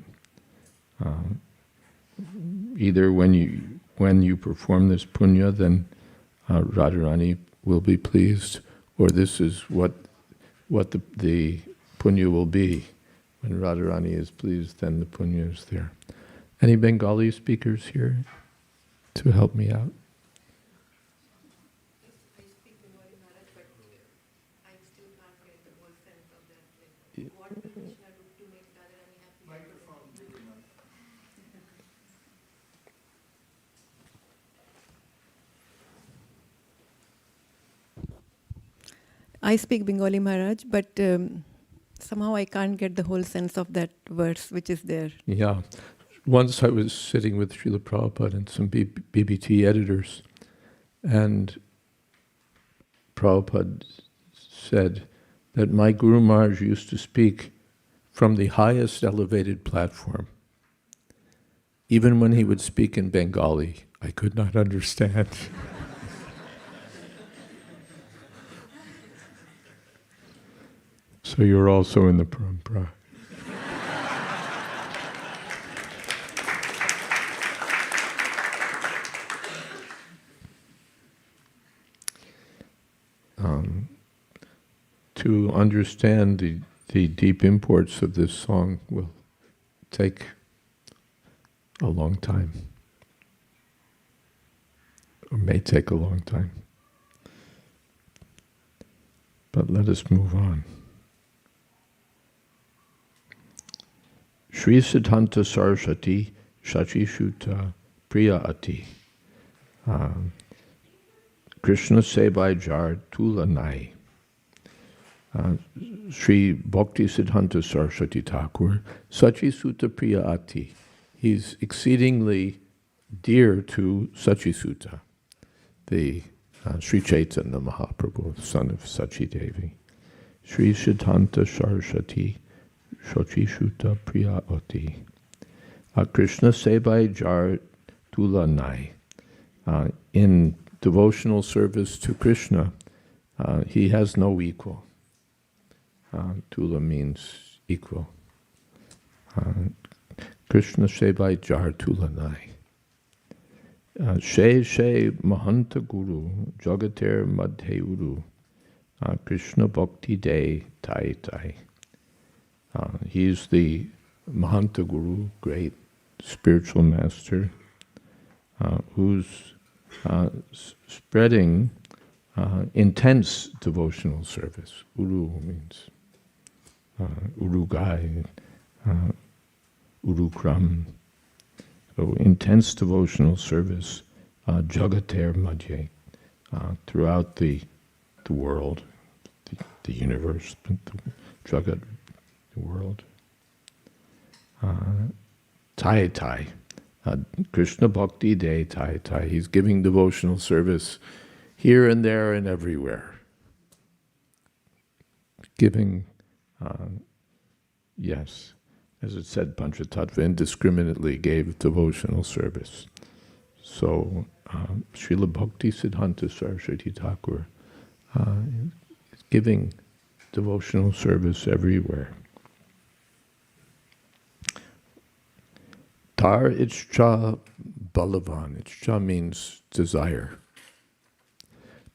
Either when you perform this punya, then Radharani will be pleased, or this is what the punya will be. When Radharani is pleased, then the punya is there. Any Bengali speakers here to help me out? I speak Bengali Maharaj, but I still can't get the whole sense of that. Like, what will Krishna do to make Radharani happy? Microphone. I speak Bengali Maharaj, but somehow I can't get the whole sense of that verse which is there. Yeah. Once I was sitting with Srila Prabhupada and some BBT editors, and Prabhupada said that my Guru Maharaj used to speak from the highest elevated platform. Even when he would speak in Bengali, I could not understand. So you're also in the parampara. To understand the deep imports of this song will take a long time, or may take a long time. But let us move on. Sri Siddhanta Saraswati Shachi Shuta Priya Ati Krishna Sebai Jar Tula Nai. Sri Bhakti Siddhanta Saraswati Thakur Sachi Sutta Priya Ati. He's exceedingly dear to Sachi Sutta, the Sri Chaitanya Mahaprabhu, son of Sachi Devi. Sri Siddhanta Saraswati Sachi Sutta Priya Ati. Krishna Sebai Jar Tula Nai. In devotional service to Krishna, he has no equal. Tula means equal. Krishna Sebai Jar Tula Nai. She Mahanta Guru Jagater Madhe Uru. Krishna Bhakti De Tai Tai. He's the Mahanta Guru, great spiritual master, who's spreading intense devotional service. Uru means Urugai, Urukram. So intense devotional service, Jagater Madhye, throughout the world, the universe, the Jagat, the world. Tai Tai, Krishna Bhakti De Tai Tai. He's giving devotional service here and there and everywhere. Giving, yes, as it said, Panchatattva indiscriminately gave devotional service. So, Srila Bhakti Siddhanta Saraswati Thakur is giving devotional service everywhere. Tar Ichcha Balavan. Ichcha means desire.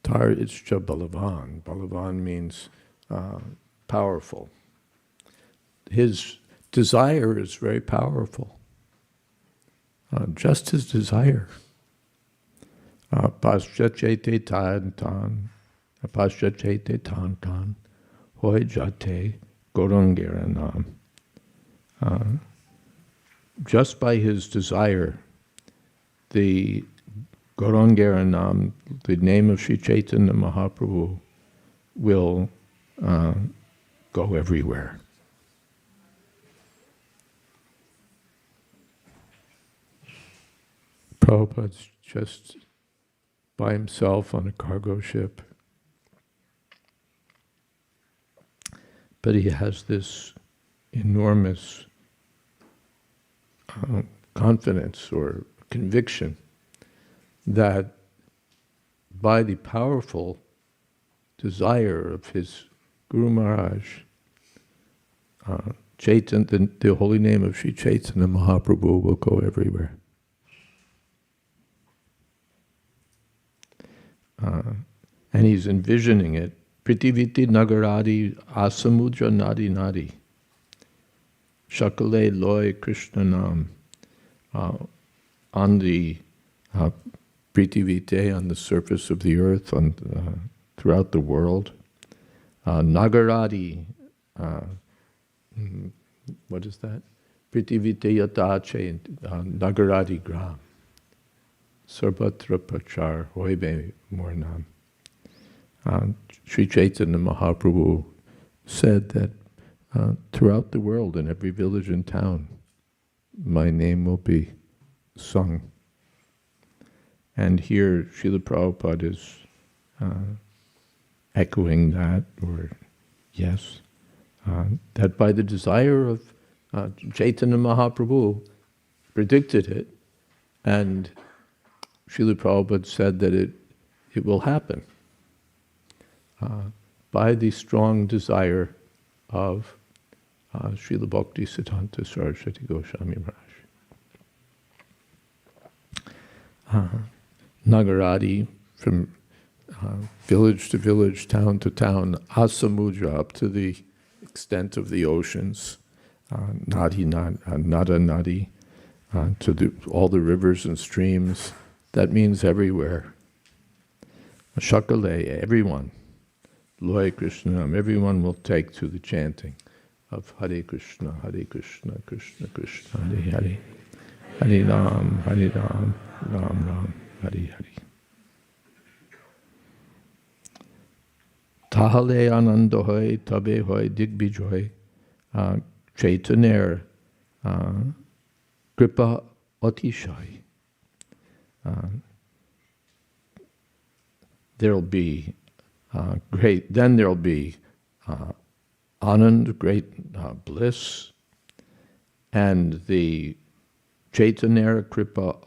Tar Ichcha Balavan. Balavan means powerful. His desire is very powerful. Just his desire. Paschachete tan tan. Paschachete tan tan. Hoi jate gorangeranam. Just by his desire, the Gaurangaranam, the name of Sri Chaitanya Mahaprabhu, will go everywhere. Prabhupada's just by himself on a cargo ship, but he has this enormous confidence or conviction that by the powerful desire of his Guru Maharaj, Chaitanya, the holy name of Sri Chaitanya Mahaprabhu will go everywhere. And he's envisioning it. Pritiviti Nagaradi Asamudra Nadi Nadi. Shakale Loy Krishna Nam. On the Pritivite, on the surface of the earth, throughout the world. Nagaradi, what is that? Pritivite Yatache Nagaradi Gram. Sarvatra Prachar Hoibe Mornam. Sri Chaitanya Mahaprabhu said that throughout the world, in every village and town, my name will be sung. And here Srila Prabhupada is echoing that, or yes, that by the desire of Chaitanya Mahaprabhu predicted it, and Srila Prabhupada said that it will happen by the strong desire of Srila Bhakti Siddhanta Saraswati Goswami Maharaj. Nagaradi, from village to village, town to town, Asamudra, up to the extent of the oceans, Nada Nadi, to all the rivers and streams. That means everywhere. Shakale, everyone. Loy Krishna, everyone will take to the chanting of Hare Krishna, Krishna Krishna, Hare Hare, Hare Ram, Ram Ram, Hare Hare. Tahale Ananda Hoy, Tabe Hoy, Digbijoy, Chaitanya, Kripa Atishay. There'll be then there'll be Anand, great bliss, and the Chaitanya Kripa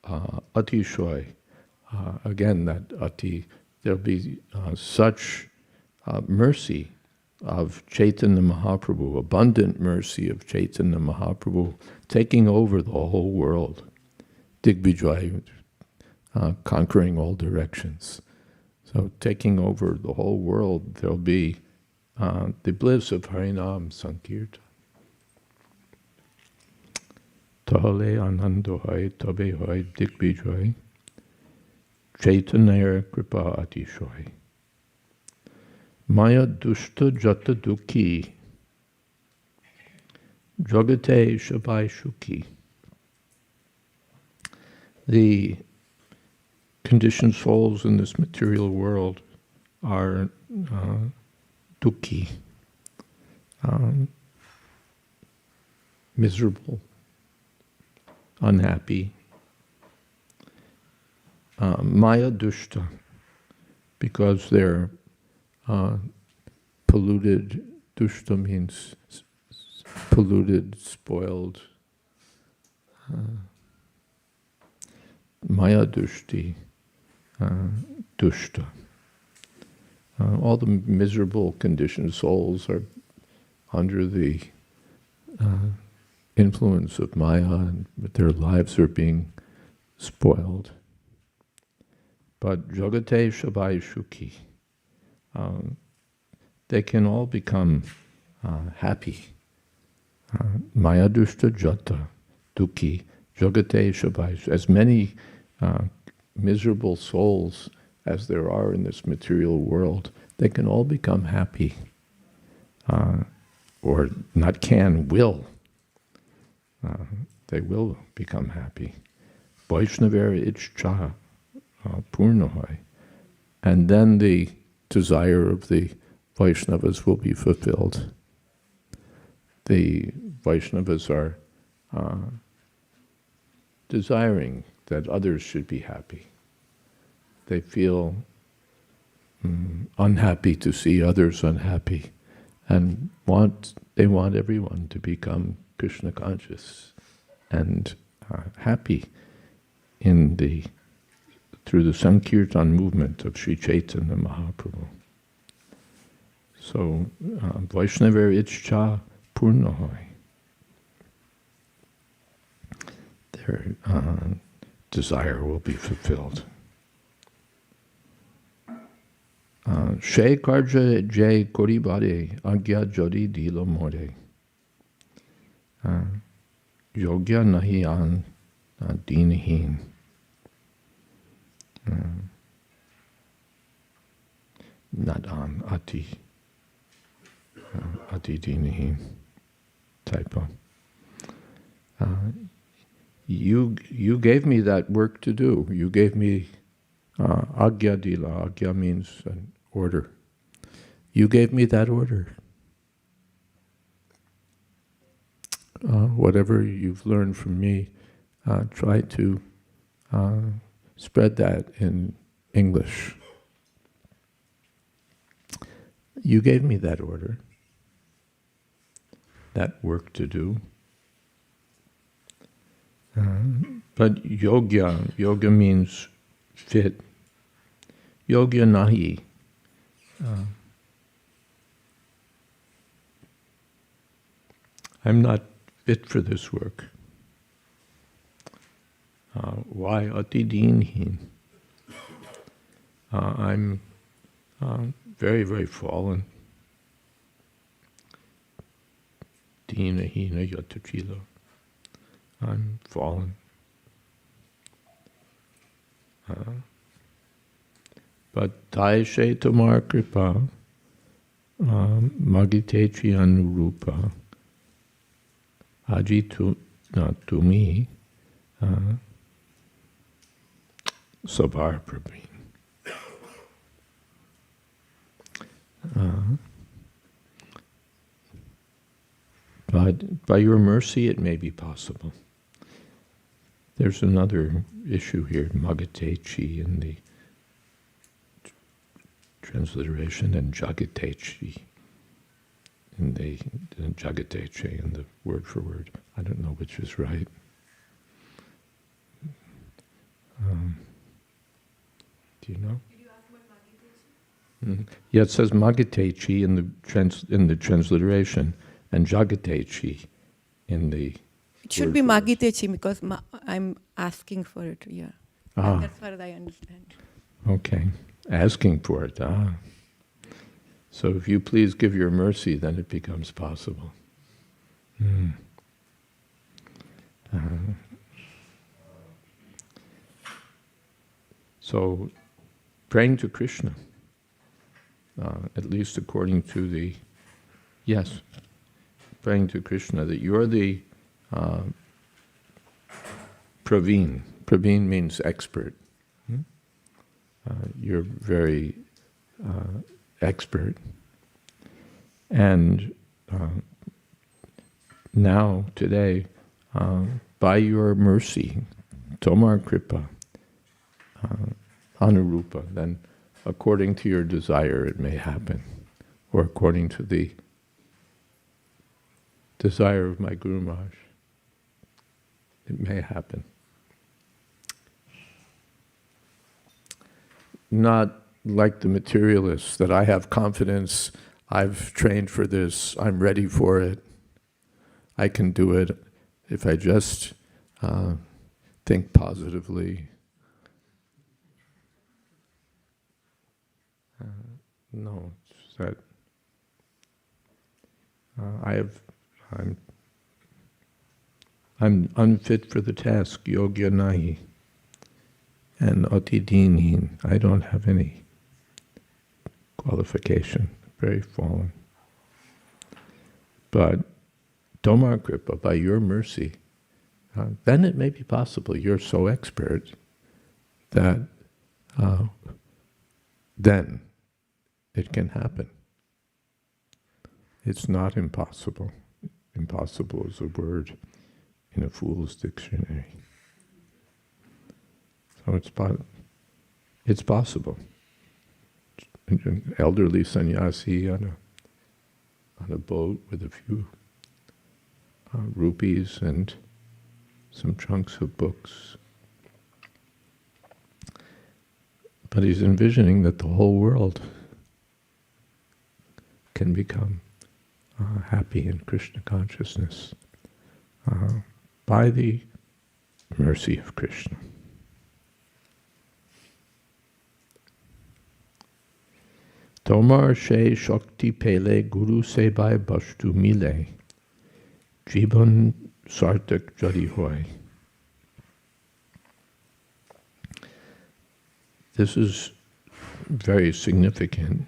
Atishoy, again that Ati, there'll be such mercy of Chaitanya Mahaprabhu, abundant mercy of Chaitanya Mahaprabhu, taking over the whole world. Digvijay, conquering all directions. So taking over the whole world, there'll be the bliss of Harinam Sankirtan. Tahale Ananda Hoy, Tabe Hoy, Digvijay, Chaitanya Kripa Atishoy. Maya Dushta Jata Dukhi, Jagate Shabai Shuki. The conditioned souls in this material world are dukkhi, miserable, unhappy. Maya dushta, because they're polluted. Dushta means polluted, spoiled. Maya dushti, dushta. All the miserable conditioned souls are under the influence of Maya, and their lives are being spoiled. But Jagate Shabai Shuki, they can all become happy. Maya dushta jata dukkhi Jagate Shabai. As many miserable souls as there are in this material world, they can all become happy. Or not can, will. They will become happy. Vaishnavera Ichcha Purnahoy. And then the desire of the Vaishnavas will be fulfilled. The Vaishnavas are desiring that others should be happy. They feel unhappy to see others unhappy, and they want everyone to become Krishna conscious and happy through the Sankirtan movement of Sri Chaitanya Mahaprabhu. So Vaishnava Ichcha purna hoy. Their desire will be fulfilled. She karja jay koribare agya jodi dilo more. Yogya nahi an dinahin. Nadan ati. Ati dinahin. Typo. You gave me that work to do. You gave me agya dila. Agya means an order. You gave me that order. Whatever you've learned from me, try to spread that in English. You gave me that order, that work to do. But yoga means fit. Yogya nahi. I'm not fit for this work. Why ati dinhin? I'm very, very fallen. Dina hina yatachila. I'm fallen. But taishe tamar kripa magitechi anurupa aji to me sabar prabhin. But by your mercy it may be possible. There's another issue here, magatechi in the transliteration and jagatechi in the jagatechi in the word for word. I don't know which is right. Do you know? Did you ask about Magitechi? Yeah, it says magatechi in the transliteration and jagatechi in the. It should be Magitechi because I'm asking for it, yeah. As far as I understand. Okay, asking for it. So if you please give your mercy, then it becomes possible. So praying to Krishna, at least according to the, yes, praying to Krishna that you're the praveen. Praveen means expert. You're very expert. And now, today, by your mercy, Tomar Kripa, Anurupa, then according to your desire it may happen, or according to the desire of my Guru Maharaj, it may happen. Not like the materialists, that I have confidence, I've trained for this, I'm ready for it, I can do it if I just think positively. No, it's that I'm unfit for the task, yogya nahi, and ati dinhin. I don't have any qualification, very fallen. But Tomar Kripa, by your mercy, then it may be possible. You're so expert that then it can happen. It's not impossible. Impossible is a word in a fool's dictionary. So it's possible. An elderly sannyasi on a boat with a few rupees and some chunks of books. But he's envisioning that the whole world can become happy in Krishna consciousness by the mercy of Krishna. Tomar she shakti pele guru se bai bashtu mile jiban sartak jadi hoy. This is very significant.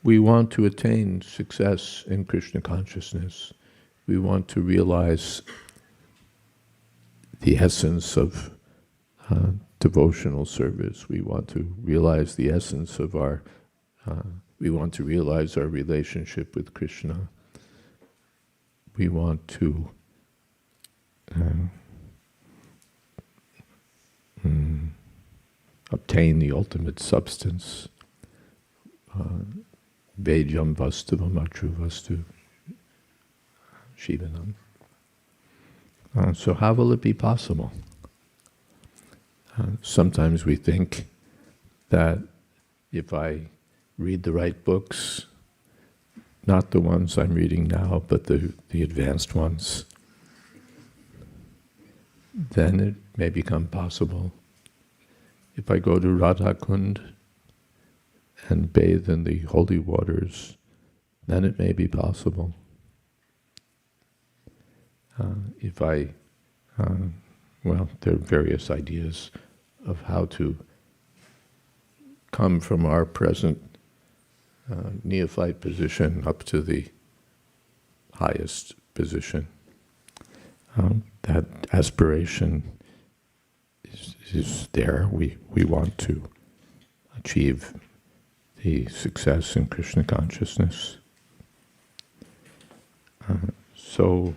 We want to attain success in Krishna consciousness. We want to realize the essence of devotional service. We want to realize the essence of we want to realize our relationship with Krishna. We want to obtain the ultimate substance. Vejam vastavam atru vastu shivanam. So how will it be possible? Sometimes we think that if I read the right books, not the ones I'm reading now, but the advanced ones, then it may become possible. If I go to Radha Kund and bathe in the holy waters, then it may be possible. There are various ideas of how to come from our present neophyte position up to the highest position. That aspiration is there. We want to achieve the success in Krishna consciousness. So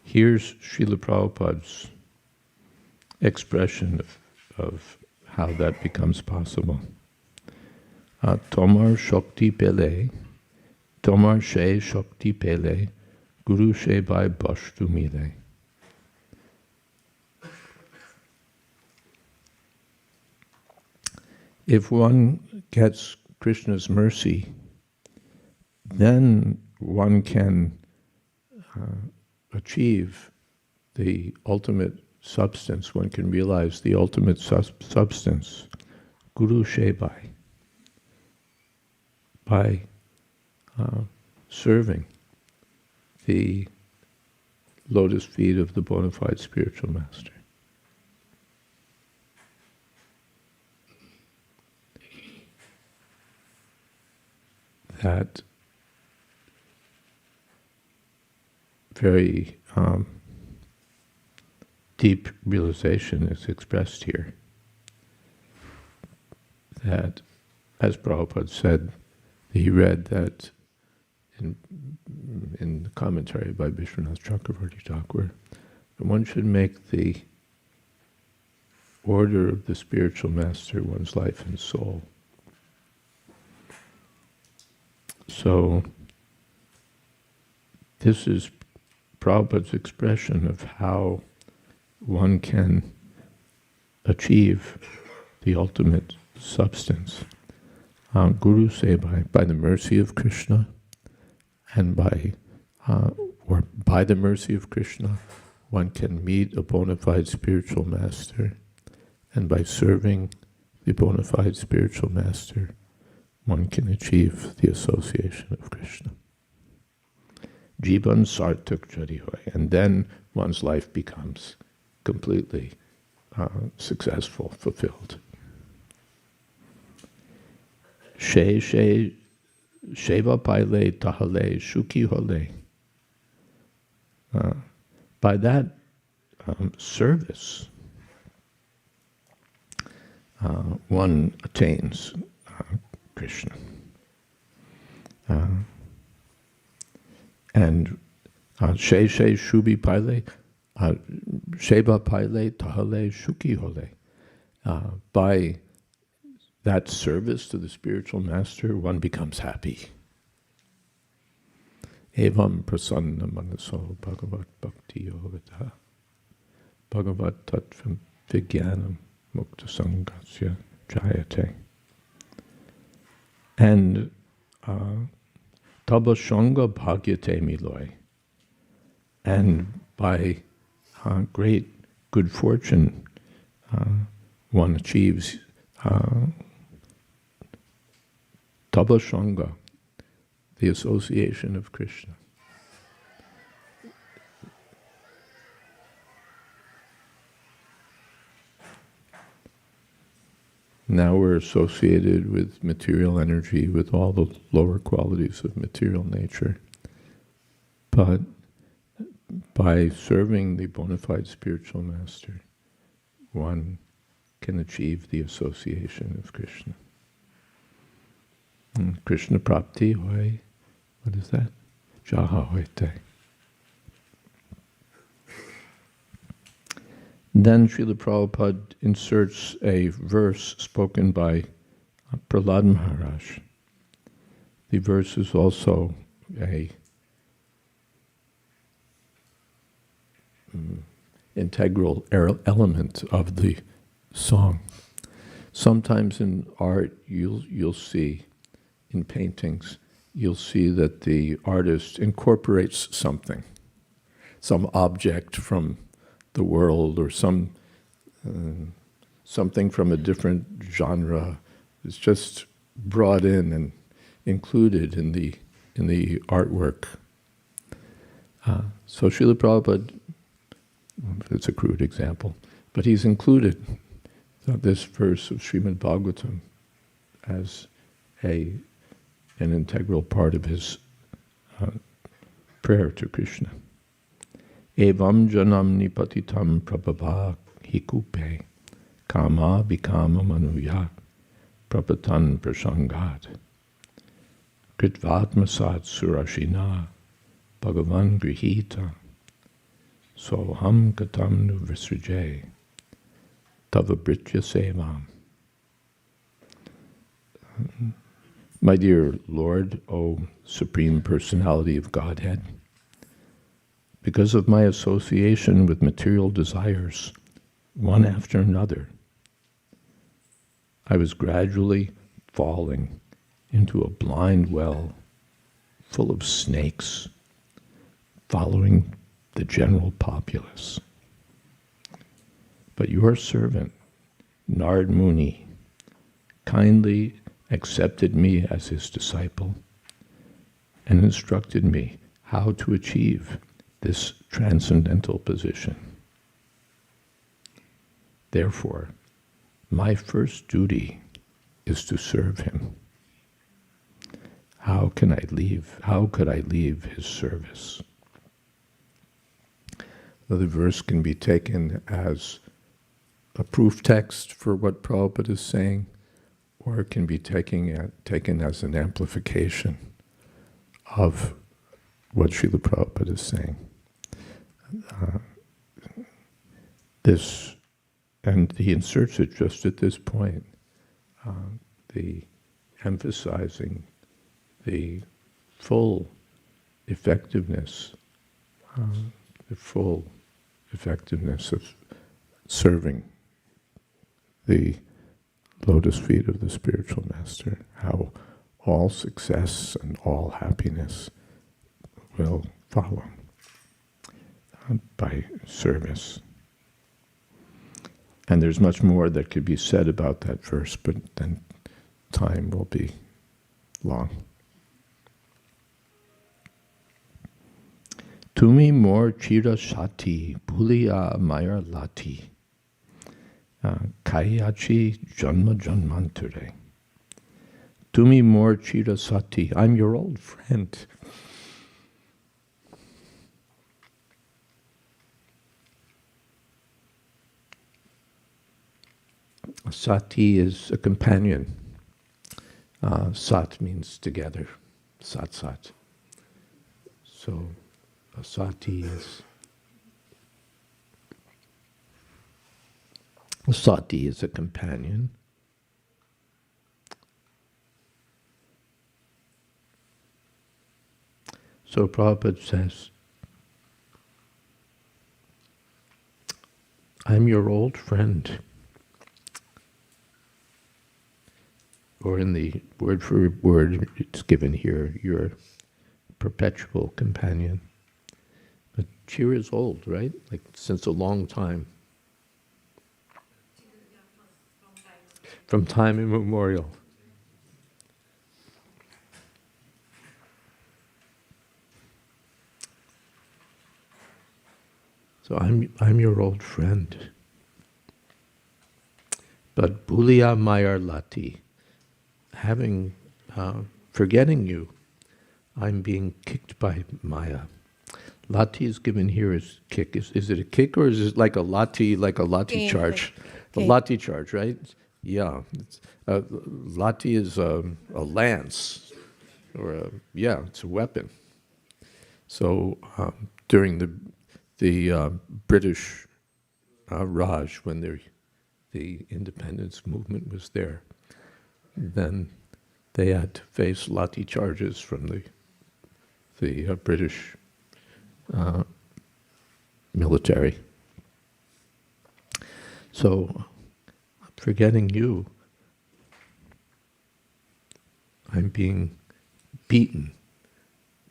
here's Srila Prabhupada's expression of how that becomes possible. Tomar Shakti Pele, Tomar She Shakti Pele, Guru She Bai Bashtu Mile. If one gets Krishna's mercy, then one can achieve the ultimate substance, one can realize the ultimate substance, Guru Shebai, by serving the lotus feet of the bona fide spiritual master. That very deep realization is expressed here. That, as Prabhupada said, he read that in the commentary by Vishwanath Chakravarti Thakur, that one should make the order of the spiritual master one's life and soul. So, this is Prabhupada's expression of how one can achieve the ultimate substance. Guru Sebai, by the mercy of Krishna, and by the mercy of Krishna, one can meet a bona fide spiritual master, and by serving the bona fide spiritual master, one can achieve the association of Krishna. Jiban sartak jadihoy, and then one's life becomes completely successful, fulfilled. Sheva paile tahale shuki hole. By that service, one attains Krishna. And She Shubi Paile, Sheba Paile Tahale Shuki Hole. By that service to the spiritual master, one becomes happy. Evam prasanna manaso bhagavat bhakti yogata bhagavat tattvam vijnanam mukta sangasya jayate. And Taba Shanga Bhagyate Miloy. And by great good fortune, one achieves Taba Shanga, the association of Krishna. Now we're associated with material energy, with all the lower qualities of material nature. But by serving the bona fide spiritual master, one can achieve the association of Krishna. And Krishna Prapti hoy, what is that? Jaha hoite. Then Srila Prabhupada inserts a verse spoken by Prahlad Maharaj. The verse is also a integral element of the song. Sometimes in art you'll see, in paintings, you'll see that the artist incorporates something, some object from the world or something from a different genre is just brought in and included in the artwork. So Srila Prabhupada, it's a crude example, but he's included this verse of Srimad Bhagavatam as an integral part of his prayer to Krishna. Evam janam nipatitam prabhava hikupe kama vikama manuya prapatan prasangad kritvatmasat surashina bhagavan grihita soham katam nu visrije tava britya sevam. My dear Lord, O Supreme Personality of Godhead, because of my association with material desires, one after another, I was gradually falling into a blind well full of snakes, following the general populace. But your servant, Nard Muni, kindly accepted me as his disciple and instructed me how to achieve this transcendental position. Therefore, my first duty is to serve him. How could I leave his service? Well, the verse can be taken as a proof text for what Prabhupada is saying, or it can be taken as an amplification of what Srila Prabhupada is saying. And he inserts it just at this point, the emphasizing the full effectiveness of serving the lotus feet of the spiritual master, how all success and all happiness will follow by service. And there's much more that could be said about that verse, but then time will be long. Tumi mor chira shati bhuliya mayar lati kayachi janma janmanture. Tumi mor chira sati. I'm your old friend. Sati is a companion. Sat means together. Sat sat. So a sati is a companion. So Prabhupada says, I'm your old friend or in the word for word it's given here, your perpetual companion. But Chira is old, right? Like since a long time. From time immemorial. So I'm your old friend. But Bulia Mayar Lati, forgetting you, I'm being kicked by Maya. Lati is given here as kick. Is it a kick or is it like a lati Cane, charge? A cane. lati charge, right? Yeah. Lati is a lance, or it's a weapon. So during the British Raj, when the independence movement was there, then they had to face lati charges from the British military. So, forgetting you, I'm being beaten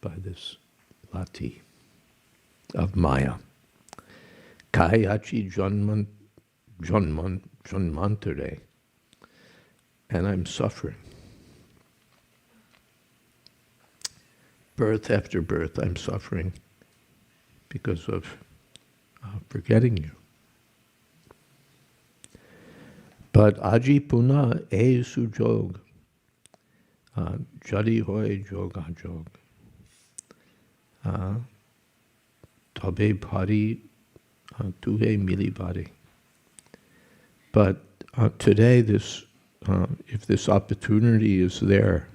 by this lati of Maya. Kayachi Janmantare. And I'm suffering. Birth after birth, I'm suffering because of forgetting you. But Aji Puna E Sujog, Jadi Hoy Joga Jog, Tabe Pari Tuhe Mili Bari. But today, if this opportunity is there,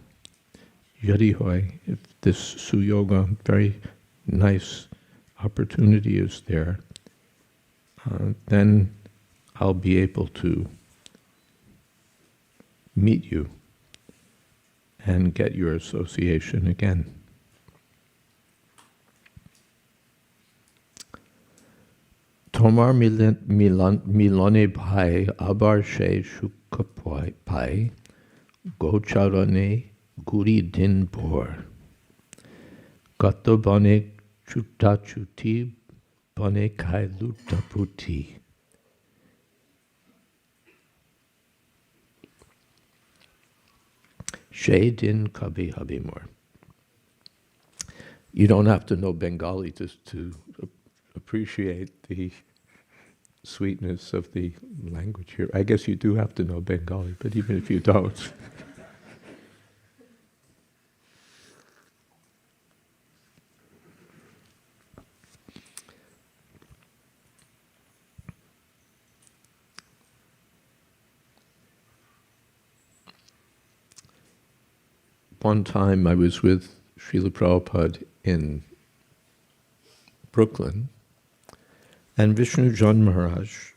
Yadihoy, if this suyoga, very nice opportunity is there, then I'll be able to meet you and get your association again. Tomar milone bhai abar she shukha pai gocharane guri din bor gato bane chuta chuti bane kai luta puti. She din kabi habimor. You don't have to know Bengali to appreciate the sweetness of the language here. I guess you do have to know Bengali, but even if you don't. One time I was with Srila Prabhupada in Brooklyn, and Vishnu Jan Maharaj,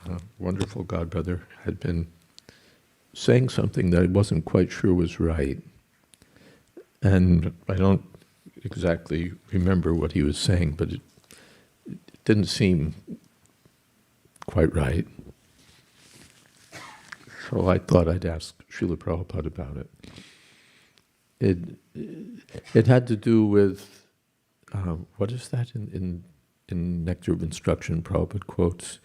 a wonderful godbrother, had been saying something that I wasn't quite sure was right. And I don't exactly remember what he was saying, but it didn't seem quite right. So I thought I'd ask Srila Prabhupada about it. It had to do with, what is that in Nectar of Instruction, Prabhupada quotes?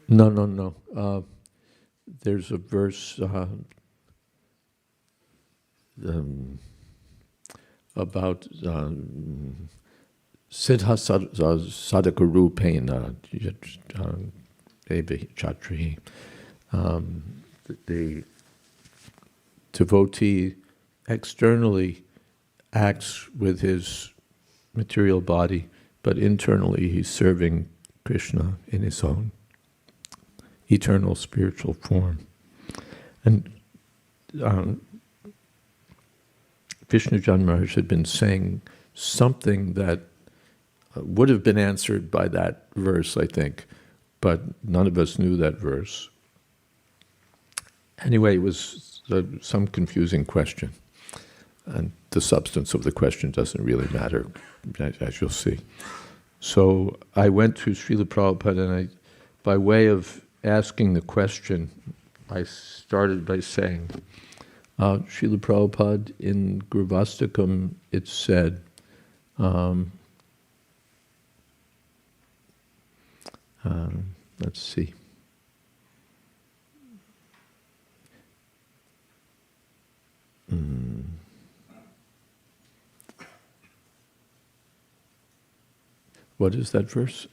No. There's a verse about Siddha Sadhaka Rupena Devi Chatri. The devotee externally acts with his material body, but internally he's serving Krishna in his own eternal spiritual form. And Vishnu Jan Maharaj had been saying something that would have been answered by that verse, I think, but none of us knew that verse. Anyway, it was some confusing question. And the substance of the question doesn't really matter, as you'll see. So I went to Srila Prabhupada, and by way of asking the question, I started by saying, Srila Prabhupada, in Grivastakam, it said, let's see. What is that verse?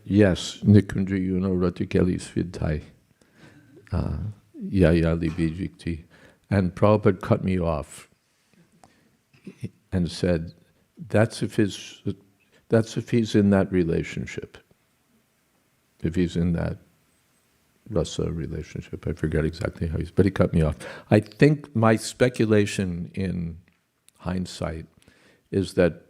Yes, Nikunja Yuno Ratikeli Svidhai. Yayali Bijikti. And Prabhupada cut me off and said, that's if he's in that relationship. If he's in that rasa relationship. I forget exactly how but he cut me off. I think my speculation in hindsight is that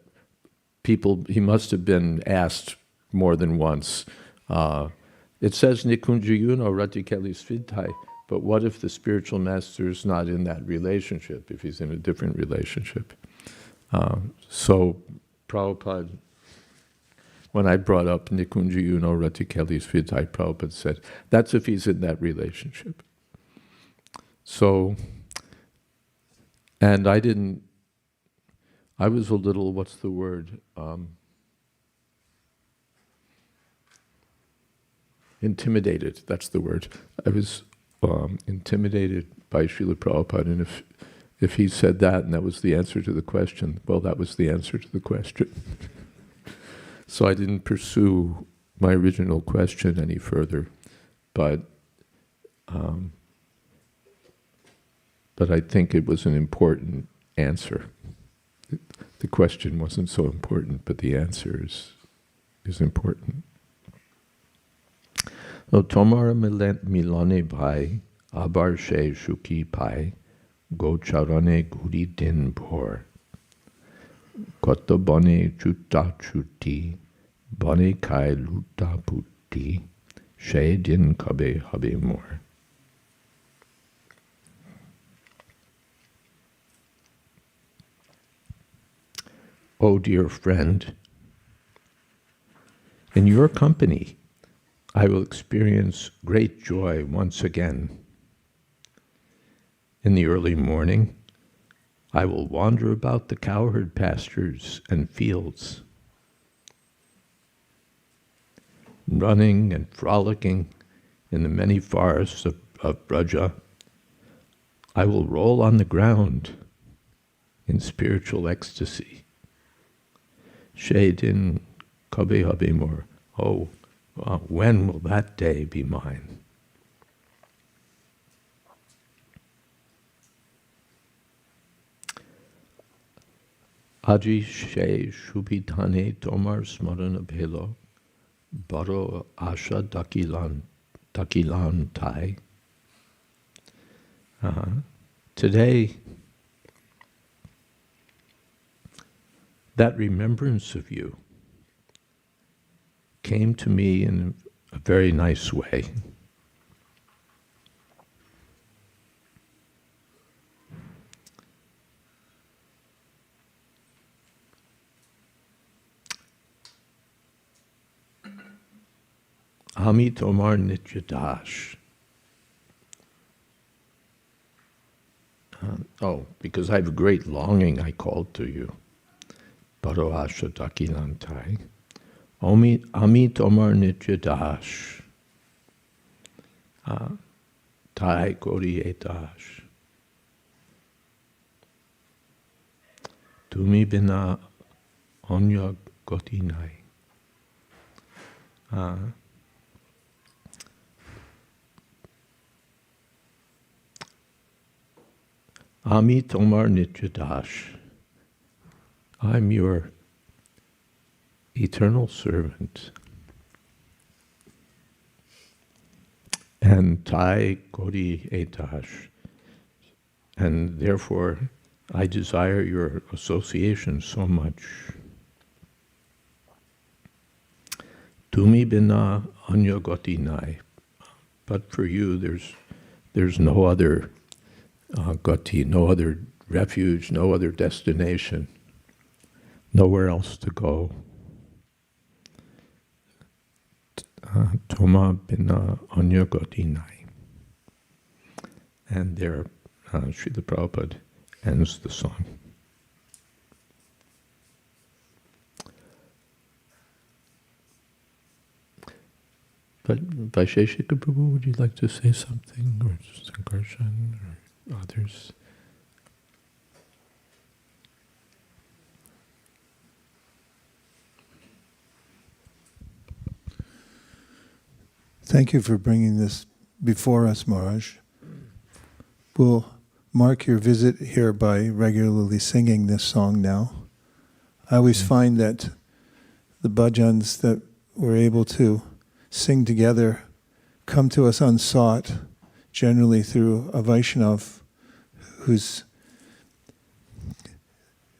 he must have been asked more than once. It says Nikunjayuno Ratikeli Svidhai, but what if the spiritual master is not in that relationship, if he's in a different relationship? So Prabhupada, when I brought up Nikunjayuno Ratikeli Svidhai, Prabhupada said, that's if he's in that relationship. So, and I was a little, what's the word? Intimidated, that's the word. I was intimidated by Srila Prabhupada, and if he said that and that was the answer to the question, well, that was the answer to the question. So I didn't pursue my original question any further, but I think it was an important answer. The question wasn't so important, but the answer is important. Tomara milane bhai, abar she shuki pai, go charane guri din bhor. Kotta bane chutta chutti, bane kai luta putti, she din kabe habe more. Oh dear friend, in your company, I will experience great joy once again. In the early morning, I will wander about the cowherd pastures and fields, running and frolicking in the many forests of Braja. I will roll on the ground in spiritual ecstasy. Shedin kabe habimor. Oh, when will that day be mine? Aji she shubhitane tomar smarana bhelo, baro asha dakilan tai. Today, that remembrance of you came to me in a very nice way. Ami tomar nitya dash. Because I have a great longing, I called to you. Baro asha dakilantai. Ami tomar nitya dash. Tai kori etash. Tumi bina anya goti nai. Ami tomar nitya dash. I'm your eternal servant. And Tai Kodi Etash. And therefore, I desire your association so much. Tumi bina anya goti nai. But for you, there's no other gati, no other refuge, no other destination, nowhere else to go. Toma bina anya gati nai. And there, Srila Prabhupada ends the song. But Vaisheshika Prabhu, would you like to say something, or Sankarshan, or others? Thank you for bringing this before us, Maharaj. We'll mark your visit here by regularly singing this song now. I always find that the bhajans that we're able to sing together come to us unsought, generally through a Vaishnav who's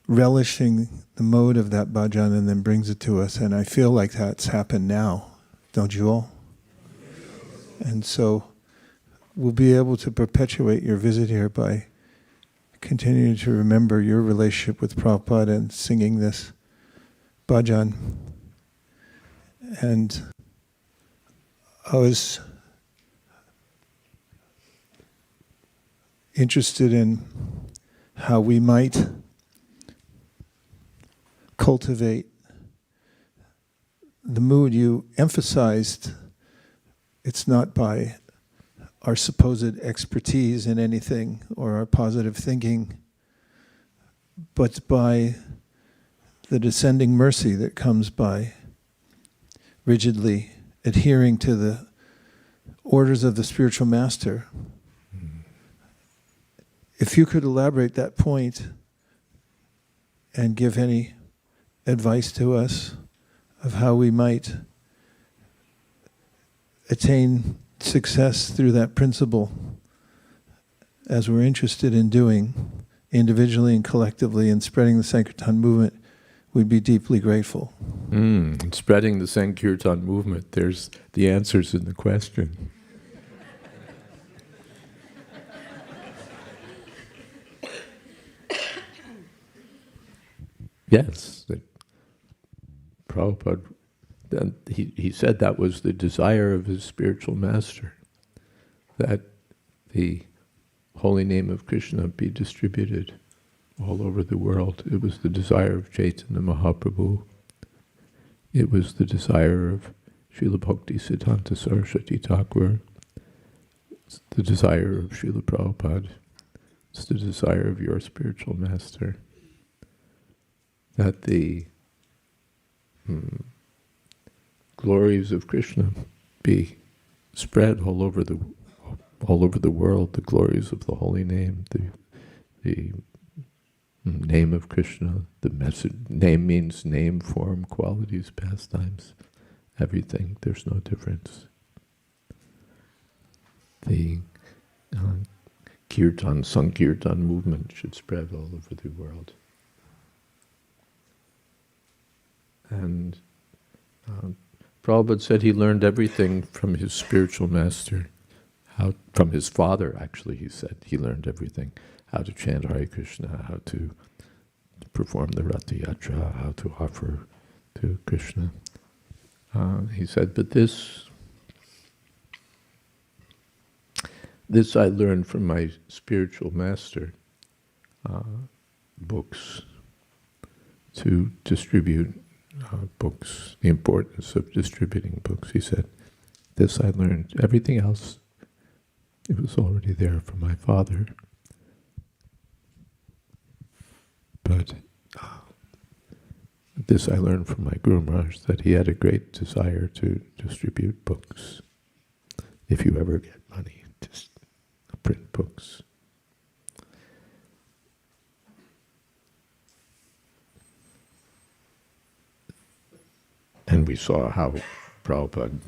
relishing the mode of that bhajan and then brings it to us. And I feel like that's happened now, don't you all? And so we'll be able to perpetuate your visit here by continuing to remember your relationship with Prabhupada and singing this bhajan. And I was interested in how we might cultivate the mood you emphasized. It's not by our supposed expertise in anything or our positive thinking, but by the descending mercy that comes by rigidly adhering to the orders of the spiritual master. If you could elaborate that point and give any advice to us of how we might attain success through that principle, as we're interested in doing individually and collectively in spreading the Sankirtan movement, we'd be deeply grateful. And spreading the Sankirtan movement, there's the answers in the question. Yes, that Prabhupada, he said that was the desire of his spiritual master, that the holy name of Krishna be distributed all over the world. It was the desire of Chaitanya Mahaprabhu. It was the desire of Srila Bhakti Siddhanta Saraswati Thakur. It's the desire of Srila Prabhupada. It's the desire of your spiritual master, that the glories of Krishna be spread all over the world. The glories of the holy name, the name of Krishna, the message. Name means name, form, qualities, pastimes, everything. There's no difference. The kirtan, Sankirtan movement should spread all over the world. And Prabhupada said he learned everything from his spiritual master, from his father, actually, he said. He learned everything. How to chant Hare Krishna, how to perform the Ratha Yatra, how to offer to Krishna. He said, but this I learned from my spiritual master, books, to distribute books, the importance of distributing books. He said, this I learned. Everything else, it was already there from my father. But this I learned from my Guru Maharaj, that he had a great desire to distribute books. If you ever get money, just print books. And we saw how Prabhupada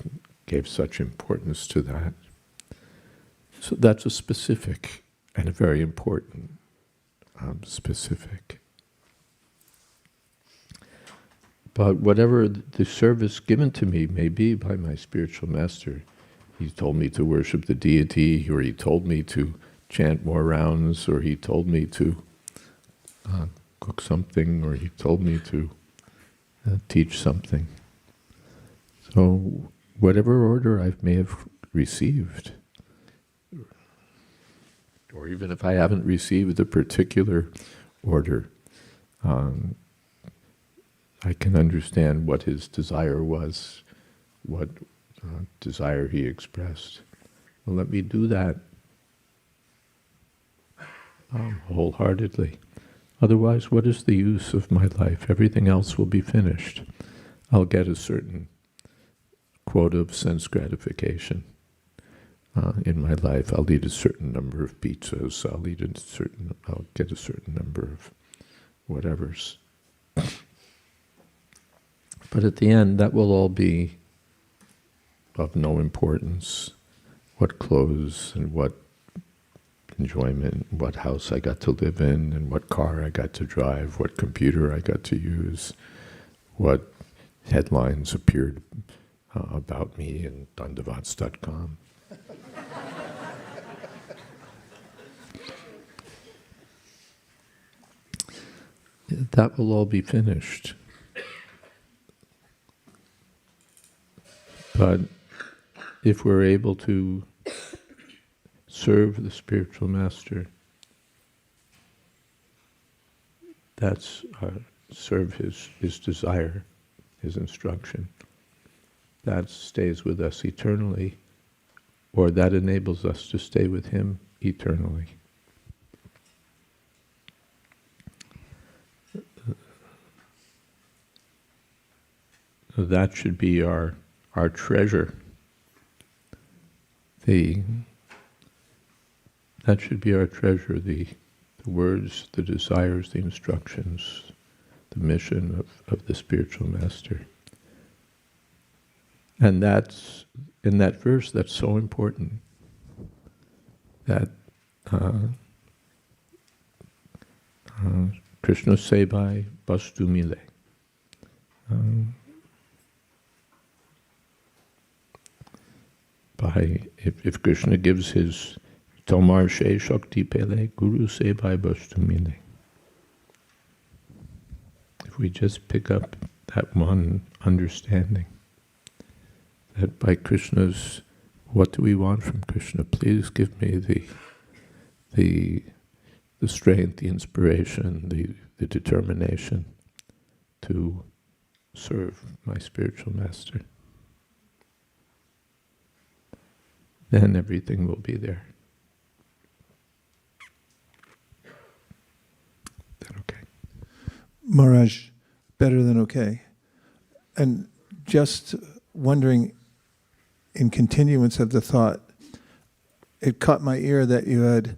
gave such importance to that. So that's a specific and a very important specific. But whatever the service given to me may be by my spiritual master, he told me to worship the deity, or he told me to chant more rounds, or he told me to cook something, or he told me to teach something. So whatever order I may have received, or even if I haven't received a particular order, I can understand what his desire was, what desire he expressed. Well, let me do that wholeheartedly. Otherwise, what is the use of my life? Everything else will be finished. I'll get a certain quota of sense gratification in my life. I'll eat a certain number of pizzas. I'll get a certain number of whatevers. But at the end, that will all be of no importance. What clothes and what enjoyment, what house I got to live in, and what car I got to drive, what computer I got to use, what headlines appeared about me in Dandavats.com. That will all be finished. But if we're able to serve the spiritual master, that's serve his desire, his instruction. That stays with us eternally, or that enables us to stay with him eternally. So that should be our treasure. That should be our treasure, the words, the desires, the instructions, the mission of the spiritual master. And that's, in that verse, that's so important, that Krishna Sebai Bastu Mile. If Krishna gives his Tomar She Shakti Pele, Guru Sebai Bastu Mile. If we just pick up that one understanding, that by Krishna's, what do we want from Krishna? Please give me the strength, the inspiration, the determination to serve my spiritual master. Then everything will be there. Is that okay? Maharaj, better than okay. And just wondering, in continuance of the thought, it caught my ear that you had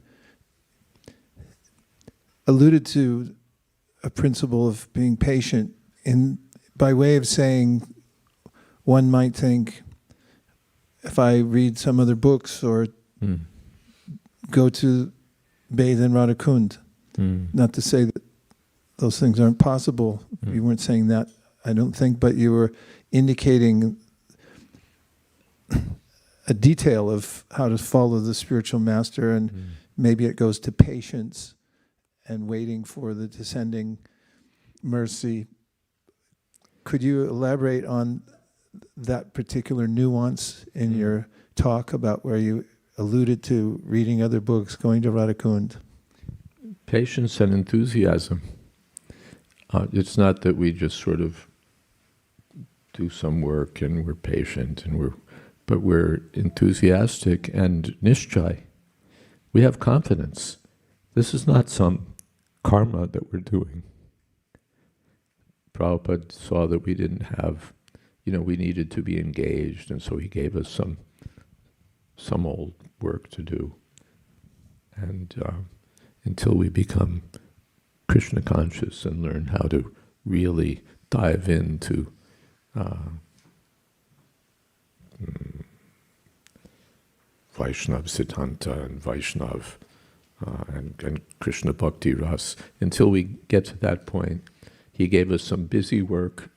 alluded to a principle of being patient by way of saying, one might think, if I read some other books or go to bathe in Radhakund, not to say that those things aren't possible. You weren't saying that, I don't think, but you were indicating a detail of how to follow the spiritual master, and maybe it goes to patience and waiting for the descending mercy. Could you elaborate on that particular nuance in your talk about where you alluded to reading other books, going to Radhakund? Patience and enthusiasm. It's not that we just sort of do some work and we're patient but we're enthusiastic and nishchay. We have confidence. This is not some karma that we're doing. Prabhupada saw that we didn't have, we needed to be engaged, and so he gave us some old work to do. And until we become Krishna conscious and learn how to really dive into Vaishnav Siddhanta and Vaishnav and Krishna Bhakti Ras, until we get to that point, he gave us some busy work,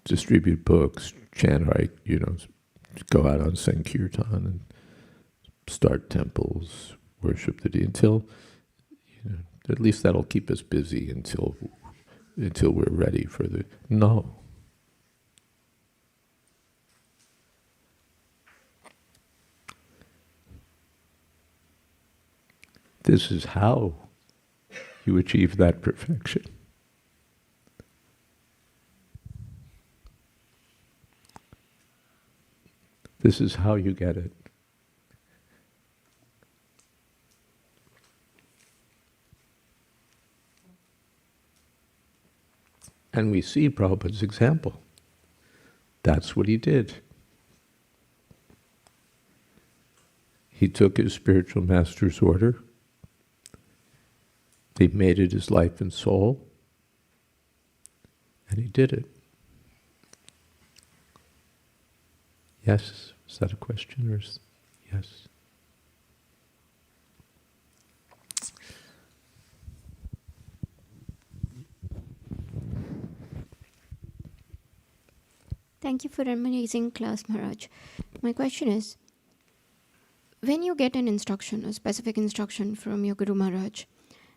distribute books, chant, go out on Sankirtan, and start temples, worship the deity, until, at least that'll keep us busy until we're ready for the... No. This is how you achieve that perfection. This is how you get it. And we see Prabhupada's example. That's what he did. He took his spiritual master's order. He made it his life and soul. And he did it. Yes? Is that a question or yes? Thank you for an amazing class, Maharaj. My question is, when you get an instruction, a specific instruction from your Guru Maharaj,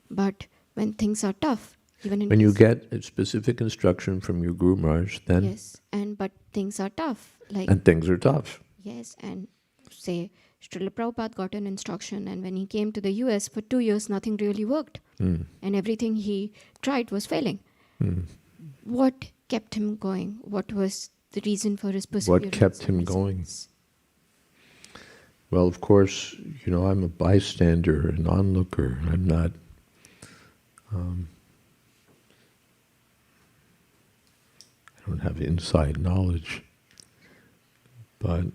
but when things are tough, even in when you get a specific instruction from your Guru Maharaj, then... Yes, but things are tough. And things are tough. Yes, and say, Srila Prabhupada got an instruction, and when he came to the US for 2 years, nothing really worked. And everything he tried was failing. What kept him going? What was the reason for his perseverance? What kept him going? Well, of course, I'm a bystander, an onlooker. I'm not... I don't have inside knowledge. But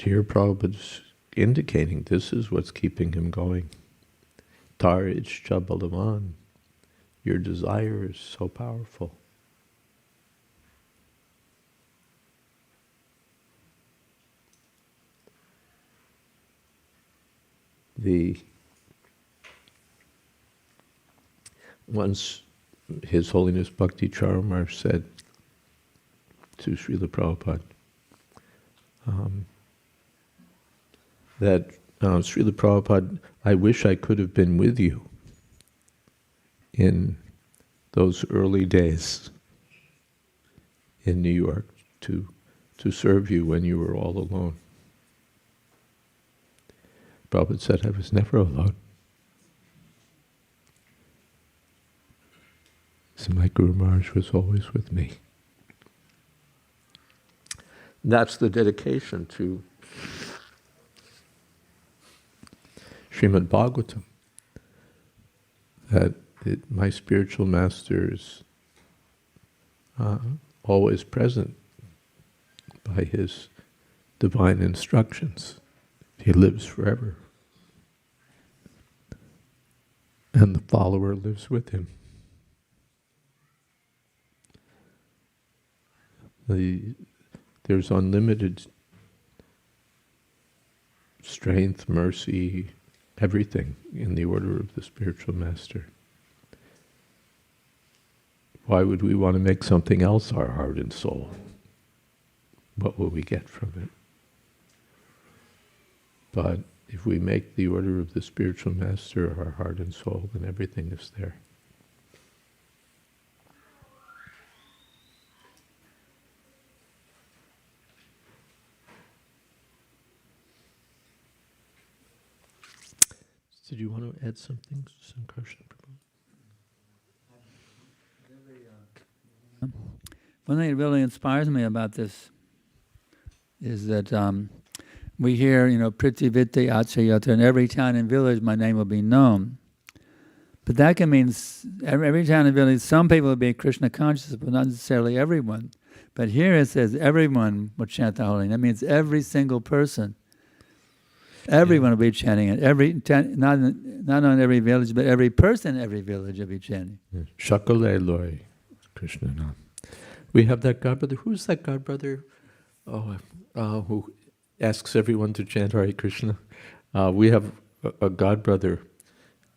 here Prabhupada's indicating this is what's keeping him going. Tar ichcha balavan. Your desire is so powerful. Once His Holiness Bhakti Charamar said to Srila Prabhupada that, Srila Prabhupada, I wish I could have been with you in those early days in New York to serve you when you were all alone. Prabhupada said, I was never alone. So my Guru Maharaj was always with me. That's the dedication to Srimad Bhagavatam, that my spiritual master is always present by his divine instructions. He lives forever. And the follower lives with him. There's unlimited strength, mercy, everything in the order of the spiritual master. Why would we want to make something else our heart and soul? What will we get from it? But if we make the order of the spiritual master our heart and soul, then everything is there. Did you want to add something, Sankarshan Prabhu? One thing that really inspires me about this is that we hear, Priti Vitti Achayata, in every town and village my name will be known. But that can mean every town and village, some people will be Krishna conscious, but not necessarily everyone. But here it says everyone will chant the holy name. That means every single person. Everyone will be chanting it. Not on every village, but every person in every village will be chanting. Shakale Loi, Krishna Nam. We have that godbrother. Who's that godbrother? Who asks everyone to chant Hare Krishna. We have a godbrother,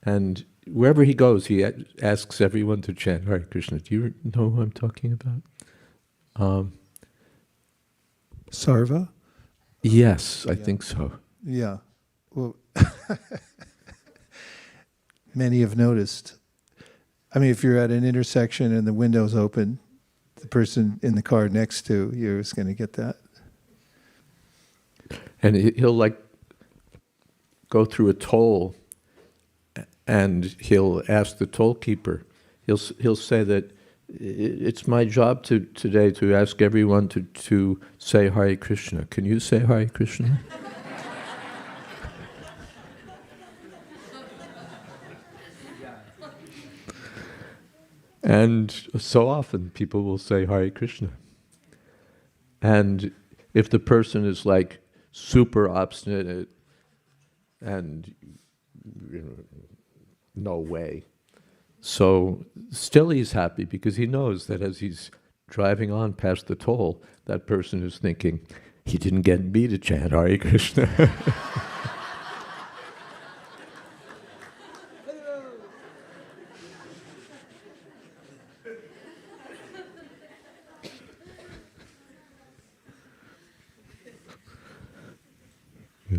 and wherever he goes, he asks everyone to chant Hare Krishna. Do you know who I'm talking about? Sarva? Yes, I think so. Yeah. Well, many have noticed. I mean, if you're at an intersection and the window's open, the person in the car next to you is going to get that. And he'll like go through a toll, and he'll ask the toll keeper. He'll say that it's my job today to ask everyone to say Hare Krishna. Can you say Hare Krishna? And so often people will say Hare Krishna. And if the person is like super obstinate and no way. So still he's happy because he knows that as he's driving on past the toll, that person is thinking, he didn't get me to chant Hare Krishna.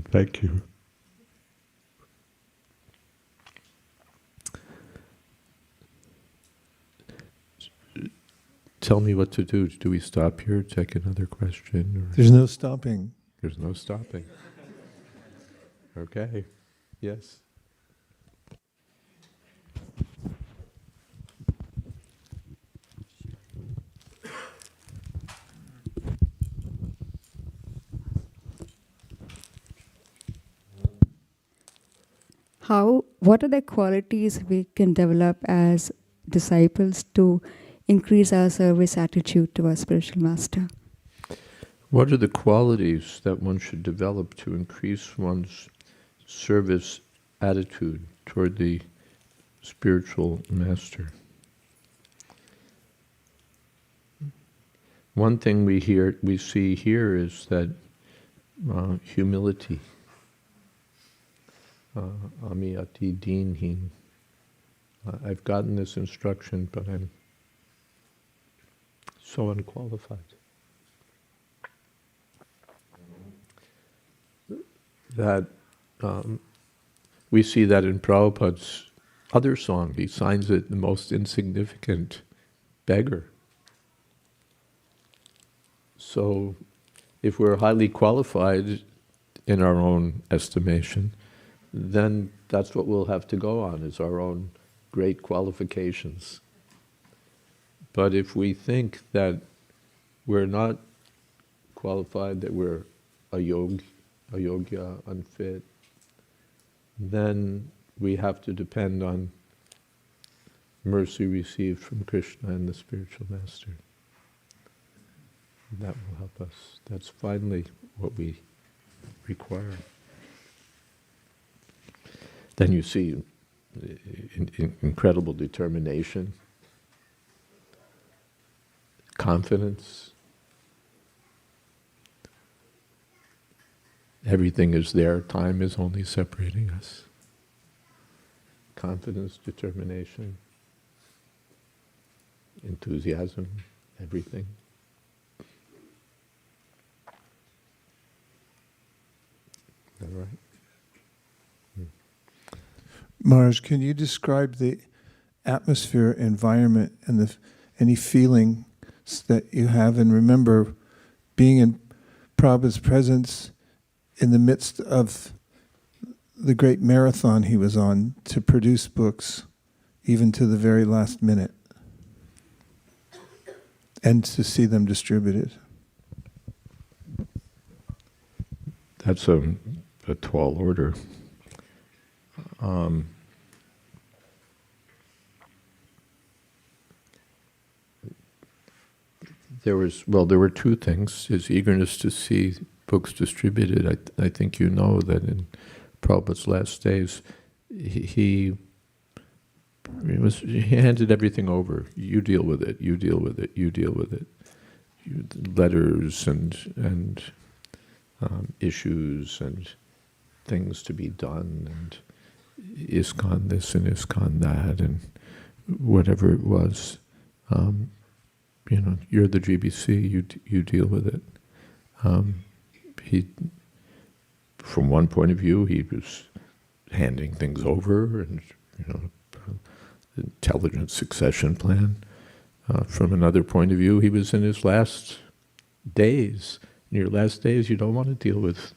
Thank you. Tell me what to do. Do we stop here, take another question? Or? There's no stopping. There's no stopping. Okay. Yes. What are the qualities we can develop as disciples to increase our service attitude to our spiritual master? What are the qualities that one should develop to increase one's service attitude toward the spiritual master? One thing we see here is that humility. Ami ati dinhin. I've gotten this instruction, but I'm so unqualified. That we see that in Prabhupada's other song. He signs it the most insignificant beggar. So if we're highly qualified in our own estimation, then that's what we'll have to go on, is our own great qualifications. But if we think that we're not qualified, that we're a yogya, unfit, then we have to depend on mercy received from Krishna and the spiritual master. That will help us. That's finally what we require. Then you see incredible determination, confidence. Everything is there, time is only separating us. Confidence, determination, enthusiasm, everything. Is that right? Maharaj, can you describe the atmosphere, environment, and any feelings that you have, and remember being in Prabhupada's presence in the midst of the great marathon he was on to produce books, even to the very last minute, and to see them distributed? That's a tall order. There were two things. His eagerness to see books distributed. I think you know that in Prabhupada's last days, he handed everything over. You deal with it. You deal with it. You deal with it. Letters and issues and things to be done, and ISKCON this and ISKCON that, and whatever it was. You're the GBC, you deal with it. from one point of view, he was handing things over and, intelligent succession plan. From another point of view, he was in his last days. In your last days, you don't want to deal with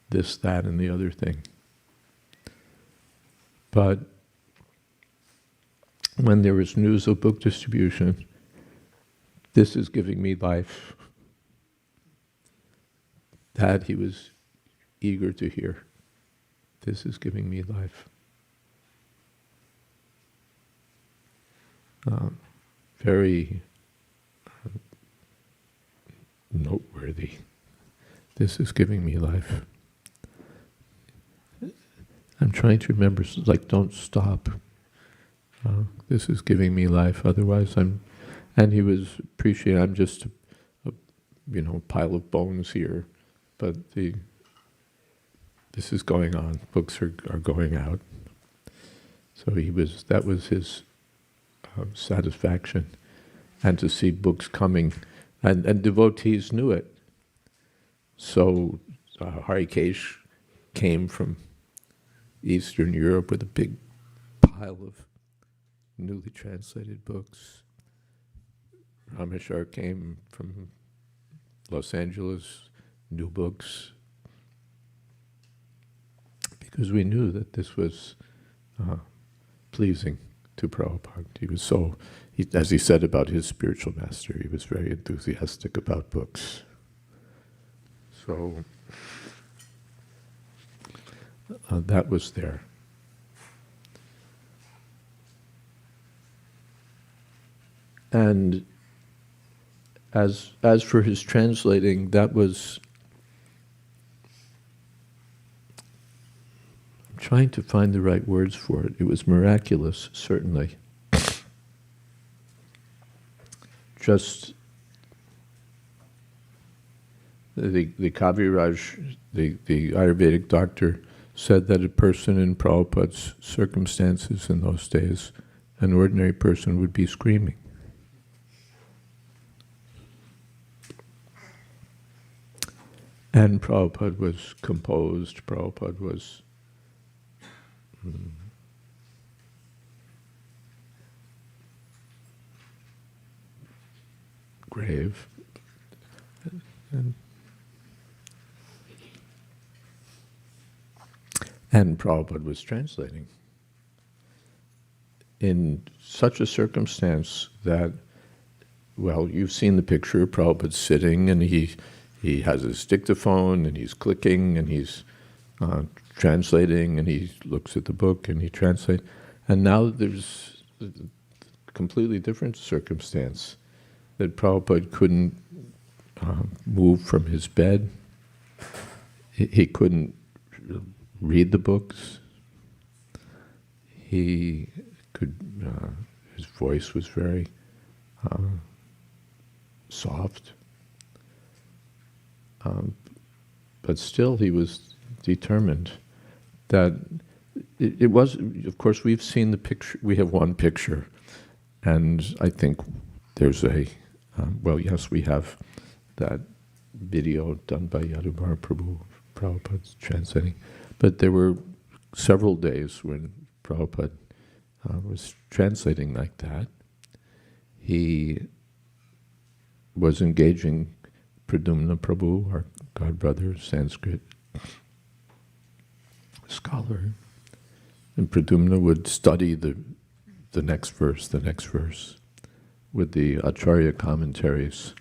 this, that, and the other thing. But when there was news of book distribution, this is giving me life, that he was eager to hear. This is giving me life. Very noteworthy. This is giving me life. I'm trying to remember, don't stop. This is giving me life. Otherwise, and he was appreciating. I'm just a pile of bones here, but this is going on. Books are going out. So that was his satisfaction, and to see books coming, and devotees knew it. So Harikesh came from Eastern Europe with a big pile of newly translated books. Rameshwar came from Los Angeles, new books, because we knew that this was pleasing to Prabhupada. He was as he said about his spiritual master, he was very enthusiastic about books. So that was there. And as for his translating, that was, I'm trying to find the right words for it. It was miraculous, certainly. Just the Kaviraj, the Ayurvedic doctor, said that a person in Prabhupada's circumstances in those days, an ordinary person would be screaming. And Prabhupada was composed, Prabhupada was grave. And Prabhupada was translating in such a circumstance that, well, you've seen the picture, Prabhupada sitting, and he has his dictaphone, and he's clicking, and he's translating, and he looks at the book, and he translates. And now there's a completely different circumstance, that Prabhupada couldn't move from his bed. He couldn't read the books. He could, his voice was very soft. But still he was determined that it was, of course, we've seen the picture, we have one picture, and I think there's well, yes, we have that video done by Yadubara Prabhupada's translating, but there were several days when Prabhupada was translating like that. He was engaging Pradumna Prabhu, our godbrother, Sanskrit scholar, and Pradumna would study the next verse with the Acharya commentaries,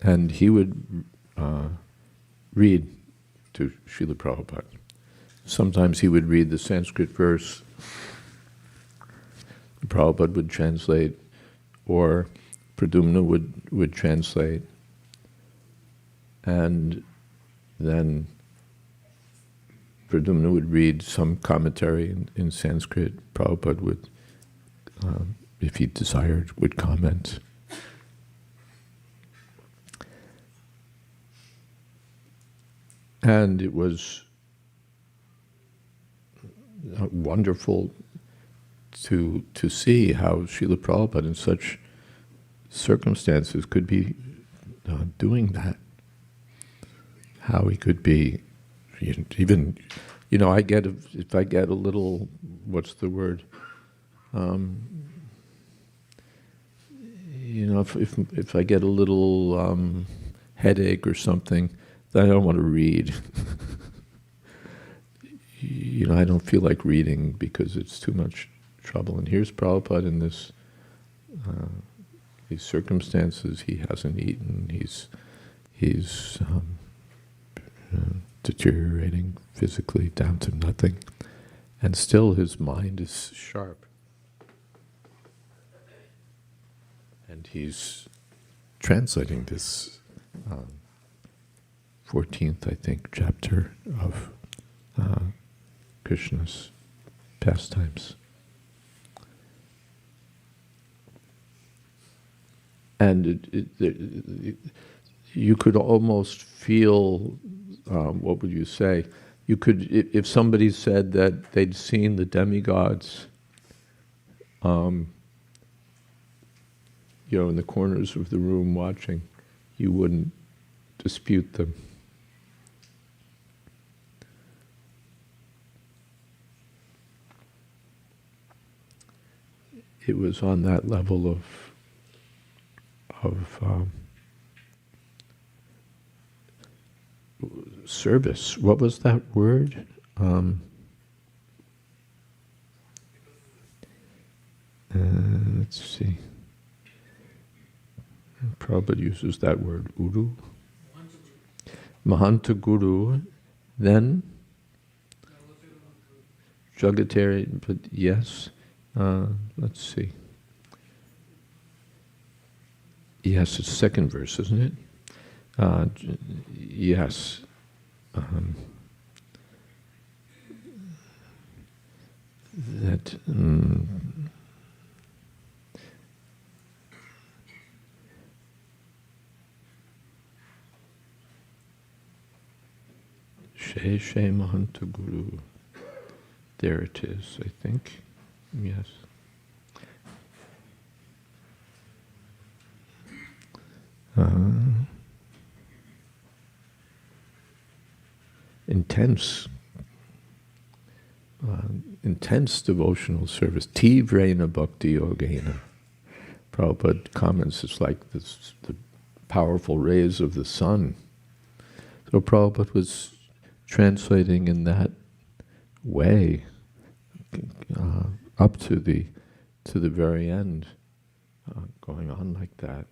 and he would read to Srila Prabhupada. Sometimes he would read the Sanskrit verse, Prabhupada would translate, or Pradumna would translate, and then Pradumna would read some commentary in Sanskrit. Prabhupada would, if he desired, would comment. And it was wonderful to see how Srila Prabhupada in such circumstances could be doing that. how he could be, even, I get, if I get a little, what's the word? If I get a little headache or something, then I don't want to read. I don't feel like reading because it's too much trouble. And here's Prabhupada in these circumstances. He hasn't eaten. He's deteriorating physically down to nothing, and still his mind is sharp. And he's translating this 14th, I think, chapter of Krishna's pastimes. And you could almost feel, what would you say? You could, if somebody said that they'd seen the demigods, in the corners of the room watching, you wouldn't dispute them. It was on that level of service. What was that word? Let's see. Prabhupada uses that word, Uru. Mahanta Guru. Then Jagatari, but yes. Let's see. Yes, it's the second verse, isn't it? Yes. That She Mahanta Guru. There it is, I think. Yes. Intense devotional service. Tivrena bhakti yogena. Prabhupada comments, it's like the powerful rays of the sun. So Prabhupada was translating in that way, up to the very end, going on like that.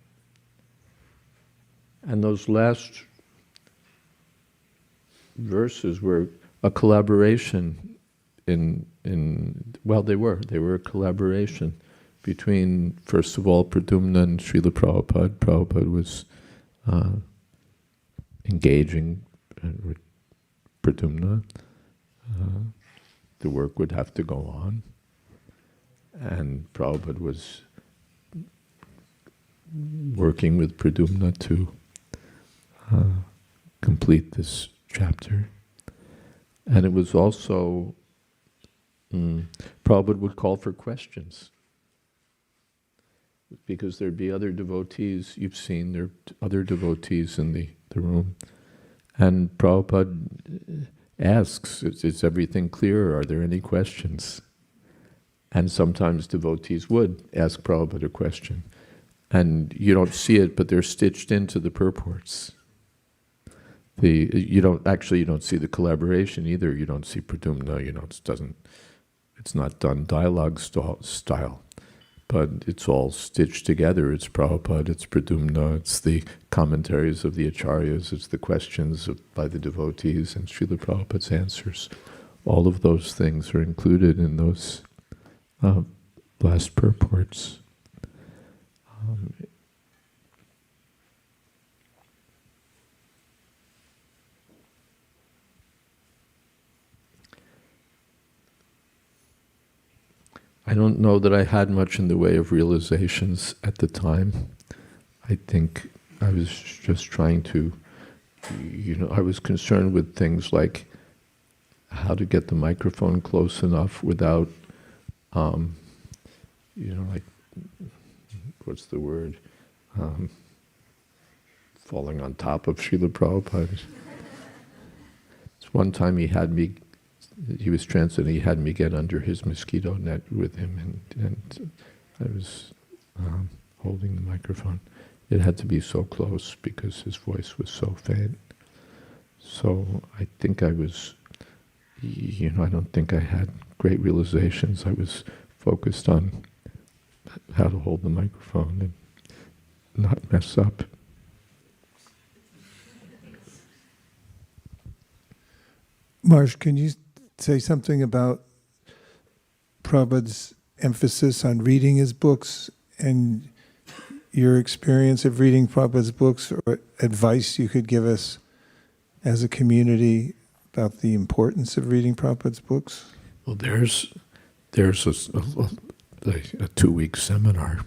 And those last verses were a collaboration they were a collaboration between, first of all, Pradyumna and Srila Prabhupada. Prabhupada was engaging with Pradyumna. The work would have to go on. And Prabhupada was working with Pradyumna to complete this chapter. And it was also, Prabhupada would call for questions. Because there'd be other devotees, you've seen, there are other devotees in the room. And Prabhupada asks, is everything clear? Are there any questions? And sometimes devotees would ask Prabhupada a question. And you don't see it, but they're stitched into the purports. You don't see the collaboration either. You don't see Pradyumna, it's not done dialogue style. But it's all stitched together. It's Prabhupada, it's Pradyumna, it's the commentaries of the acharyas, it's the questions by the devotees, and Srila Prabhupada's answers. All of those things are included in those last purports. I don't know that I had much in the way of realizations at the time. I think I was just trying to, I was concerned with things like how to get the microphone close enough without, like, what's the word? Falling on top of Srila Prabhupada. one time he was translating, he had me get under his mosquito net with him, and I was holding the microphone. It had to be so close because his voice was so faint. So I think I was, I don't think I had great realizations. I was focused on how to hold the microphone and not mess up. Marsh, can you say something about Prabhupada's emphasis on reading his books and your experience of reading Prabhupada's books, or advice you could give us as a community about the importance of reading Prabhupada's books? Well, there's a 2-week seminar.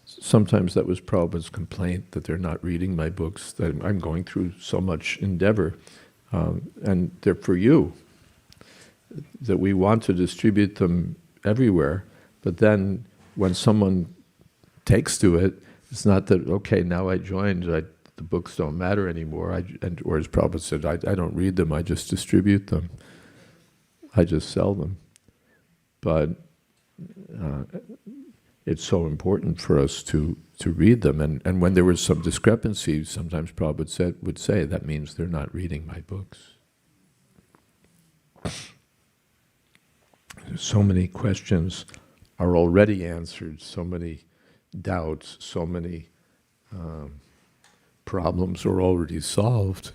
Sometimes that was Prabhupada's complaint, that they're not reading my books, that I'm going through so much endeavor, and they're for you, that we want to distribute them everywhere, but then when someone takes to it, it's not that, okay, now I joined, the books don't matter anymore, or as Prabhupada said, I don't read them, I just distribute them, I just sell them. But it's so important for us to read them, and when there was some discrepancy, sometimes Prabhupada would say, that means they're not reading my books. So many questions are already answered, so many doubts, so many problems are already solved.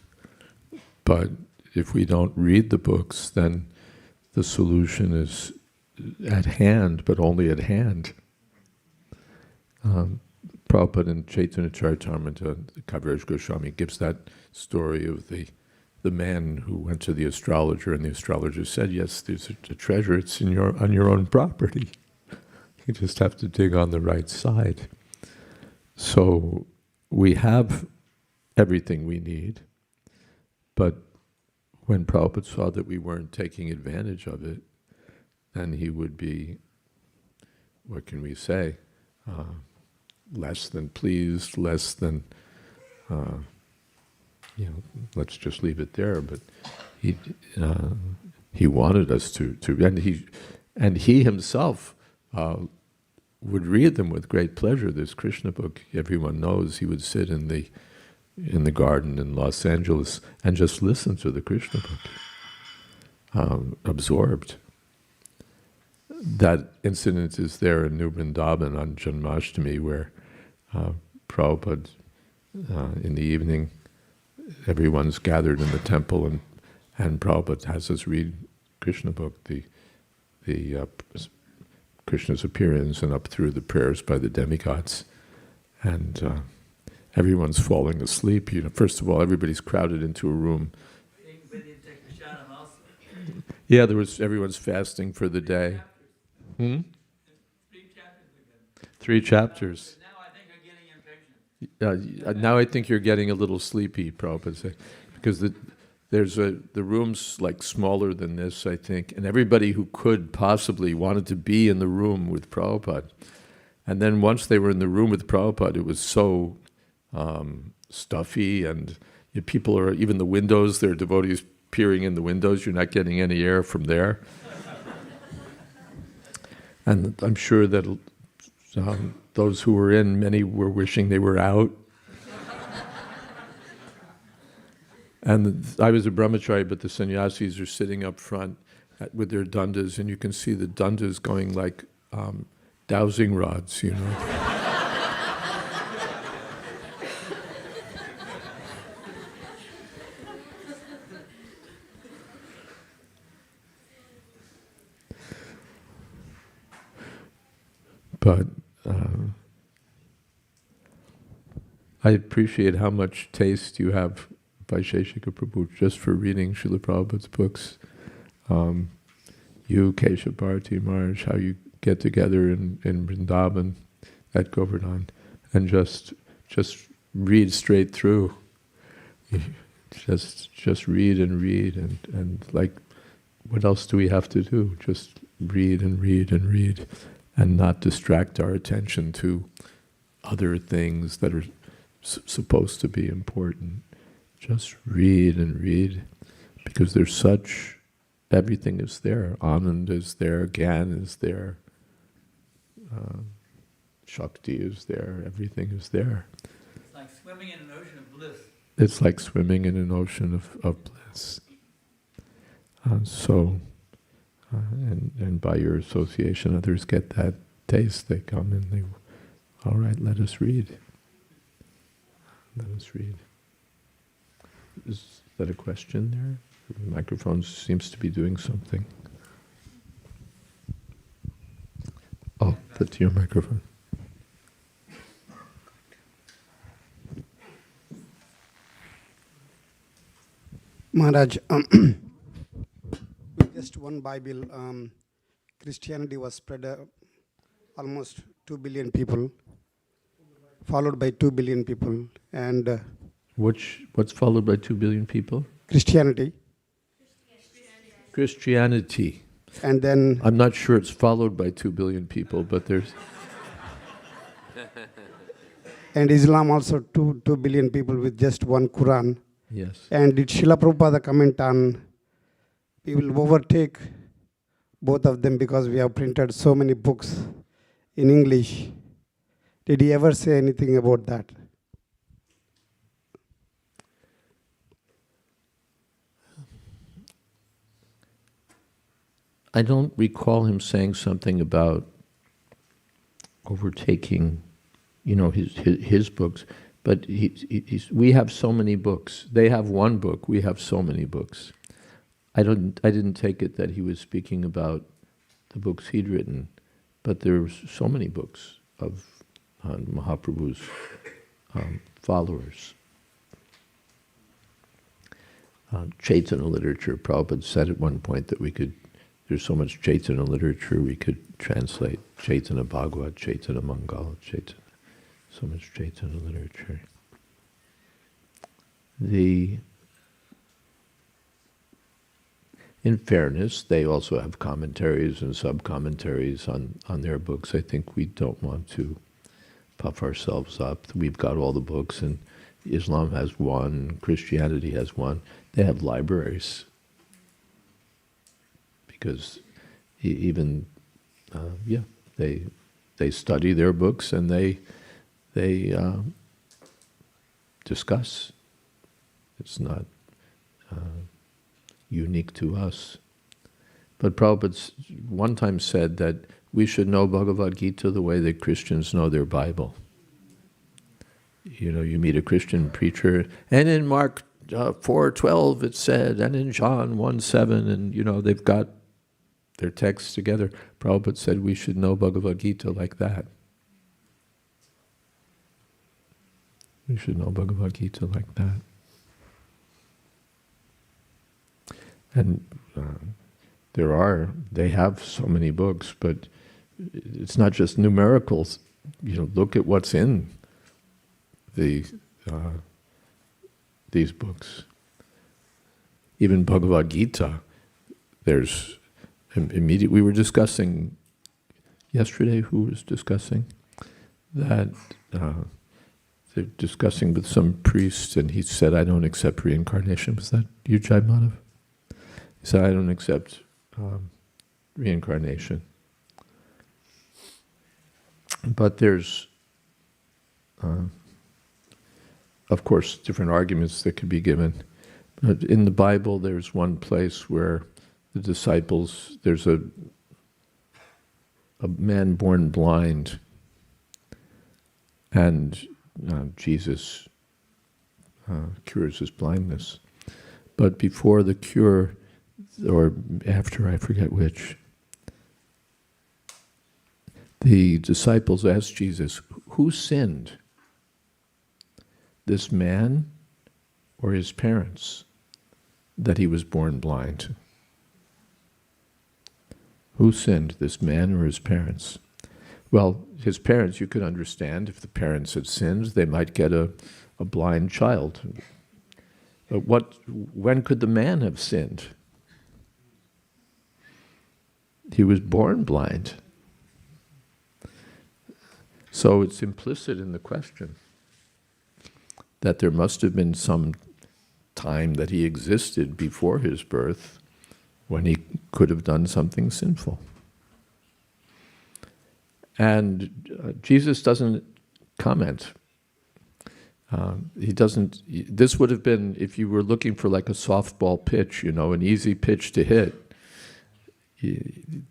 But if we don't read the books, then the solution is at hand, but only at hand. Prabhupada in Chaitanya Charitamrita, Kaviraj Goswami gives that story of the man who went to the astrologer, and the astrologer said, yes, there's a treasure, it's on your own property. You just have to dig on the right side. So we have everything we need, but when Prabhupada saw that we weren't taking advantage of it, then he would be, what can we say, less than pleased, less than, let's just leave it there. But he wanted us to, and he himself would read them with great pleasure. This Krishna book, everyone knows, he would sit in the garden in Los Angeles and just listen to the Krishna book, absorbed. That incident is there in New Vrindavan on Janmashtami, where Prabhupada, in the evening, everyone's gathered in the temple, and Prabhupada has us read Krishna book, the Krishna's appearance and up through the prayers by the demigods, and everyone's falling asleep. First of all, everybody's crowded into a room. Yeah, everyone's fasting for the day. 3 chapters. Now I think you're getting a little sleepy, Prabhupada said, because the room's like smaller than this, I think, and everybody who could possibly wanted to be in the room with Prabhupada. And then once they were in the room with Prabhupada, it was so stuffy, and people are, even the windows, there are devotees peering in the windows, you're not getting any air from there. And I'm sure that those who were in, many were wishing they were out. And I was a brahmachari, but the sannyasis are sitting up front with their dandas, and you can see the dandas going like dowsing rods, But I appreciate how much taste you have, Vaisheshika Prabhu, just for reading Srila Prabhupada's books. You, Keshav Bharati Maharaj, how you get together in Vrindavan at Govardhan and just read straight through. Just read and like, what else do we have to do? Just read and read and read, and not distract our attention to other things that are supposed to be important. Just read and read, because there's such, everything is there. Anand is there, Gyan is there, Shakti is there, everything is there. It's like swimming in an ocean of bliss. It's like swimming in an ocean of bliss. And by your association, others get that taste. They come and they, all right, let us read. Let us read. Is that a question there? The microphone seems to be doing something. Oh, that's your microphone. Maharaj, with just one Bible, Christianity was spread almost 2 billion people, followed by 2 billion people, and What's followed by 2 billion people? Christianity. Christianity. And then I'm not sure it's followed by 2 billion people, but there's... and Islam also 2 billion people with just one Quran. Yes. And did Srila Prabhupada comment on we will overtake both of them because we have printed so many books in English? Did he ever say anything about that? I don't recall him saying something about overtaking, his books. But we have so many books. They have one book. We have so many books. I didn't take it that he was speaking about the books he'd written, but there's so many books of Mahaprabhu's followers. Chaitanya literature. Prabhupada said at one point that there's so much Chaitanya literature we could translate. Chaitanya Bhagavad, Chaitanya Mangal, Chaitanya. So much Chaitanya literature. In fairness, they also have commentaries and sub-commentaries on their books. I think we don't want to puff ourselves up. We've got all the books, and Islam has one, Christianity has one. They have libraries. Because they study their books and they discuss. It's not unique to us. But Prabhupada one time said that we should know Bhagavad Gita the way that Christians know their Bible. You meet a Christian preacher, and in Mark 4:12 it said, and in John 1:7, and they've got their texts together. Prabhupada said we should know Bhagavad Gita like that. We should know Bhagavad Gita like that. And they have so many books, but it's not just numericals. Look at what's in these books. Even Bhagavad Gita, there's immediate. We were discussing yesterday. Who was discussing that? They're discussing with some priest, and he said, "I don't accept reincarnation." Was that you, Jayadvaita? He said, "I don't accept reincarnation." But there's, of course, different arguments that could be given. But in the Bible, there's one place where the disciples, there's a man born blind, and Jesus cures his blindness. But before the cure, or after, I forget which, the disciples asked Jesus, who sinned? This man or his parents, that he was born blind? Who sinned, this man or his parents? Well, his parents, you could understand. If the parents had sinned, they might get a blind child. But when could the man have sinned? He was born blind. So it's implicit in the question. that there must have been some time that he existed before his birth when he could have done something sinful. And Jesus doesn't comment. He doesn't. This would have been, if you were looking for like a softball pitch, an easy pitch to hit,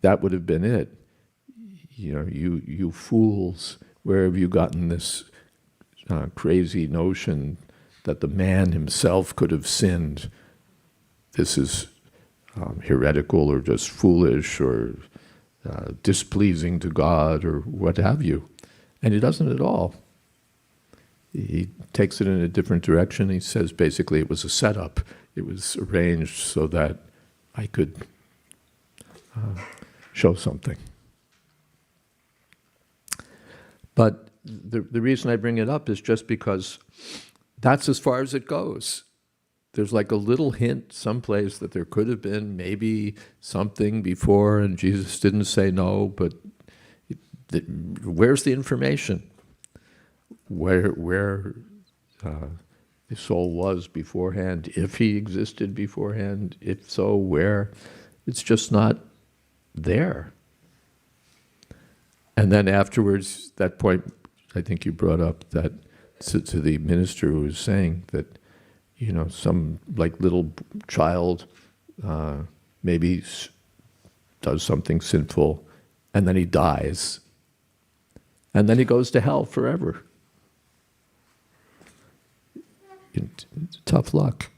that would have been it. You fools, where have you gotten this crazy notion that the man himself could have sinned? This is heretical or just foolish or displeasing to God or what have you. And he doesn't at all. He takes it in a different direction. He says basically it was a setup. It was arranged so that I could show something. But the reason I bring it up is just because that's as far as it goes. There's like a little hint someplace that there could have been maybe something before, and Jesus didn't say no, but where's the information? Where the soul was beforehand, if he existed beforehand, if so, where? It's just not there. And then afterwards, that point, I think you brought up that to the minister who was saying that, some like little child maybe does something sinful, and then he dies, and then he goes to hell forever. Tough luck.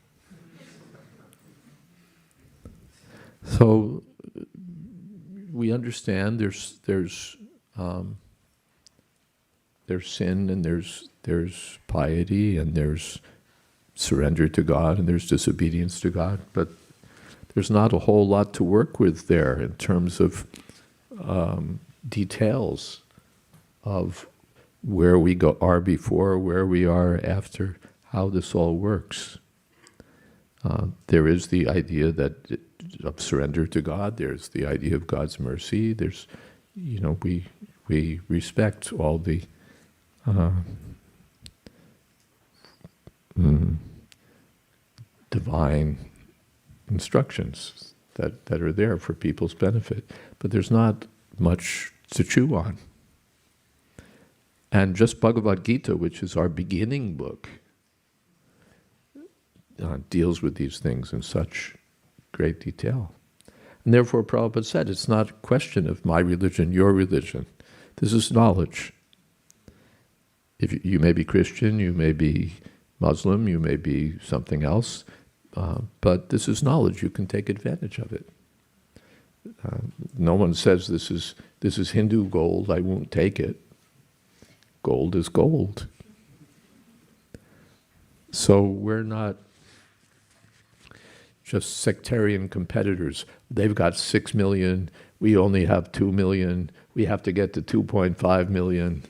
So we understand there's sin, and there's piety, and there's surrender to God, and there's disobedience to God, but there's not a whole lot to work with there in terms of details of where we are before, where we are after, how this all works. There is the idea of surrender to God. There's the idea of God's mercy. There's, we respect all the divine instructions that are there for people's benefit. But there's not much to chew on. And just Bhagavad Gita, which is our beginning book, deals with these things in such great detail. And therefore Prabhupada said, it's not a question of my religion, your religion. This is knowledge. If you may be Christian, you may be Muslim, you may be something else, but this is knowledge. You can take advantage of it. No one says this is Hindu gold, I won't take it. Gold is gold. So we're not just sectarian competitors. They've got 6 million, we only have 2 million, we have to get to 2.5 million.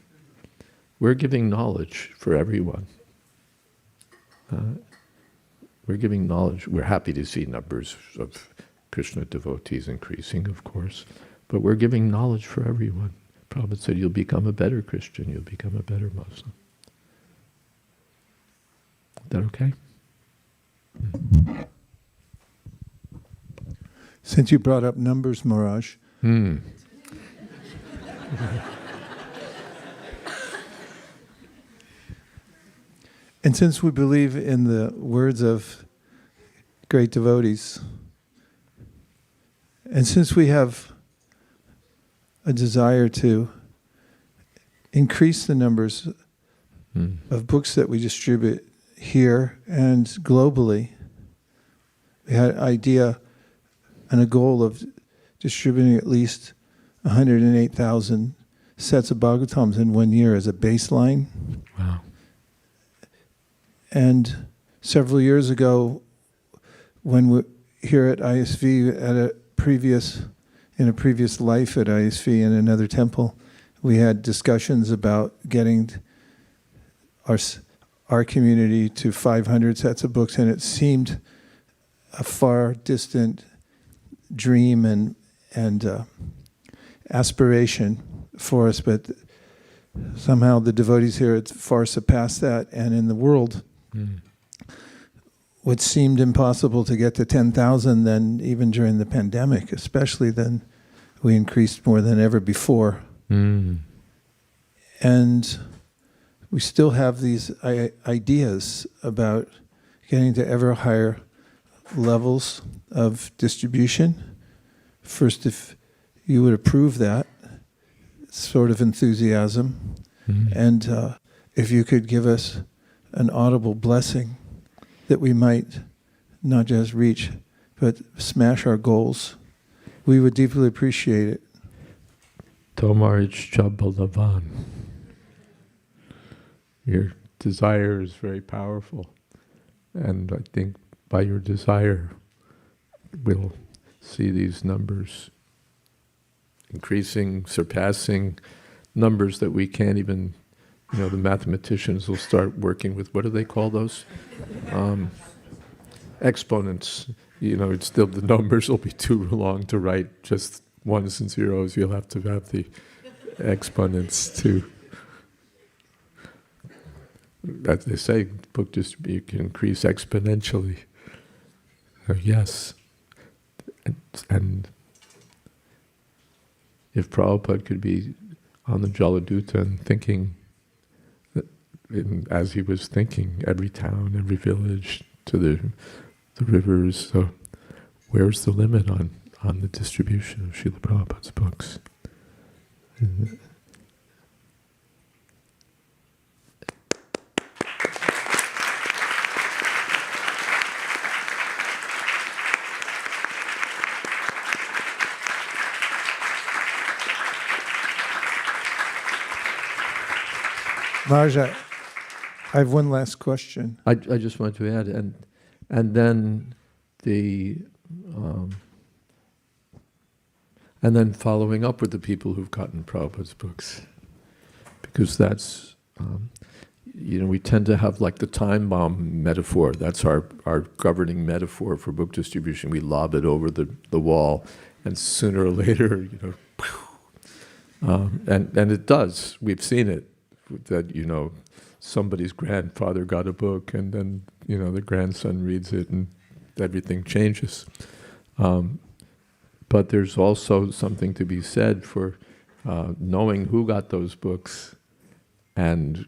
We're giving knowledge for everyone. We're giving knowledge. We're happy to see numbers of Krishna devotees increasing, of course, but we're giving knowledge for everyone. Prabhupada said, you'll become a better Christian, you'll become a better Muslim. Is that okay? Since you brought up numbers, Maharaj, and since we believe in the words of great devotees, and since we have a desire to increase the numbers of books that we distribute here and globally, we had an idea and a goal of distributing at least 108,000 sets of Bhagavatams in 1 year as a baseline. Wow. And several years ago, when we here at ISV, in a previous life at ISV in another temple, we had discussions about getting our community to 500 sets of books, and it seemed a far distant dream and aspiration for us, but somehow the devotees here had far surpassed that, and in the world what seemed impossible to get to 10,000, then even during the pandemic, especially, then we increased more than ever before. And we still have these ideas about getting to ever higher levels of distribution. First, if you would approve that sort of enthusiasm, and if you could give us an audible blessing that we might not just reach, but smash our goals, we would deeply appreciate it. Tomarich Chabalavan. Your desire is very powerful. And I think by your desire, we'll see these numbers increasing, surpassing numbers that we can't even, the mathematicians will start working with, what do they call those? Exponents. It's still, the numbers will be too long to write just ones and zeros. You'll have to have the exponents too. As they say, book distribution can increase exponentially. Yes. And if Prabhupada could be on the Jayadvaita and thinking, as he was thinking, every town, every village, to the rivers, so where's the limit on the distribution of Srila Prabhupada's books? Maharaj, I have one last question. I just want to add, and then following up with the people who've gotten Prabhupada's books, because that's we tend to have like the time bomb metaphor. That's our governing metaphor for book distribution. We lob it over the wall, and sooner or later, and it does. We've seen it. That somebody's grandfather got a book, and then the grandson reads it, and everything changes. But there's also something to be said for knowing who got those books and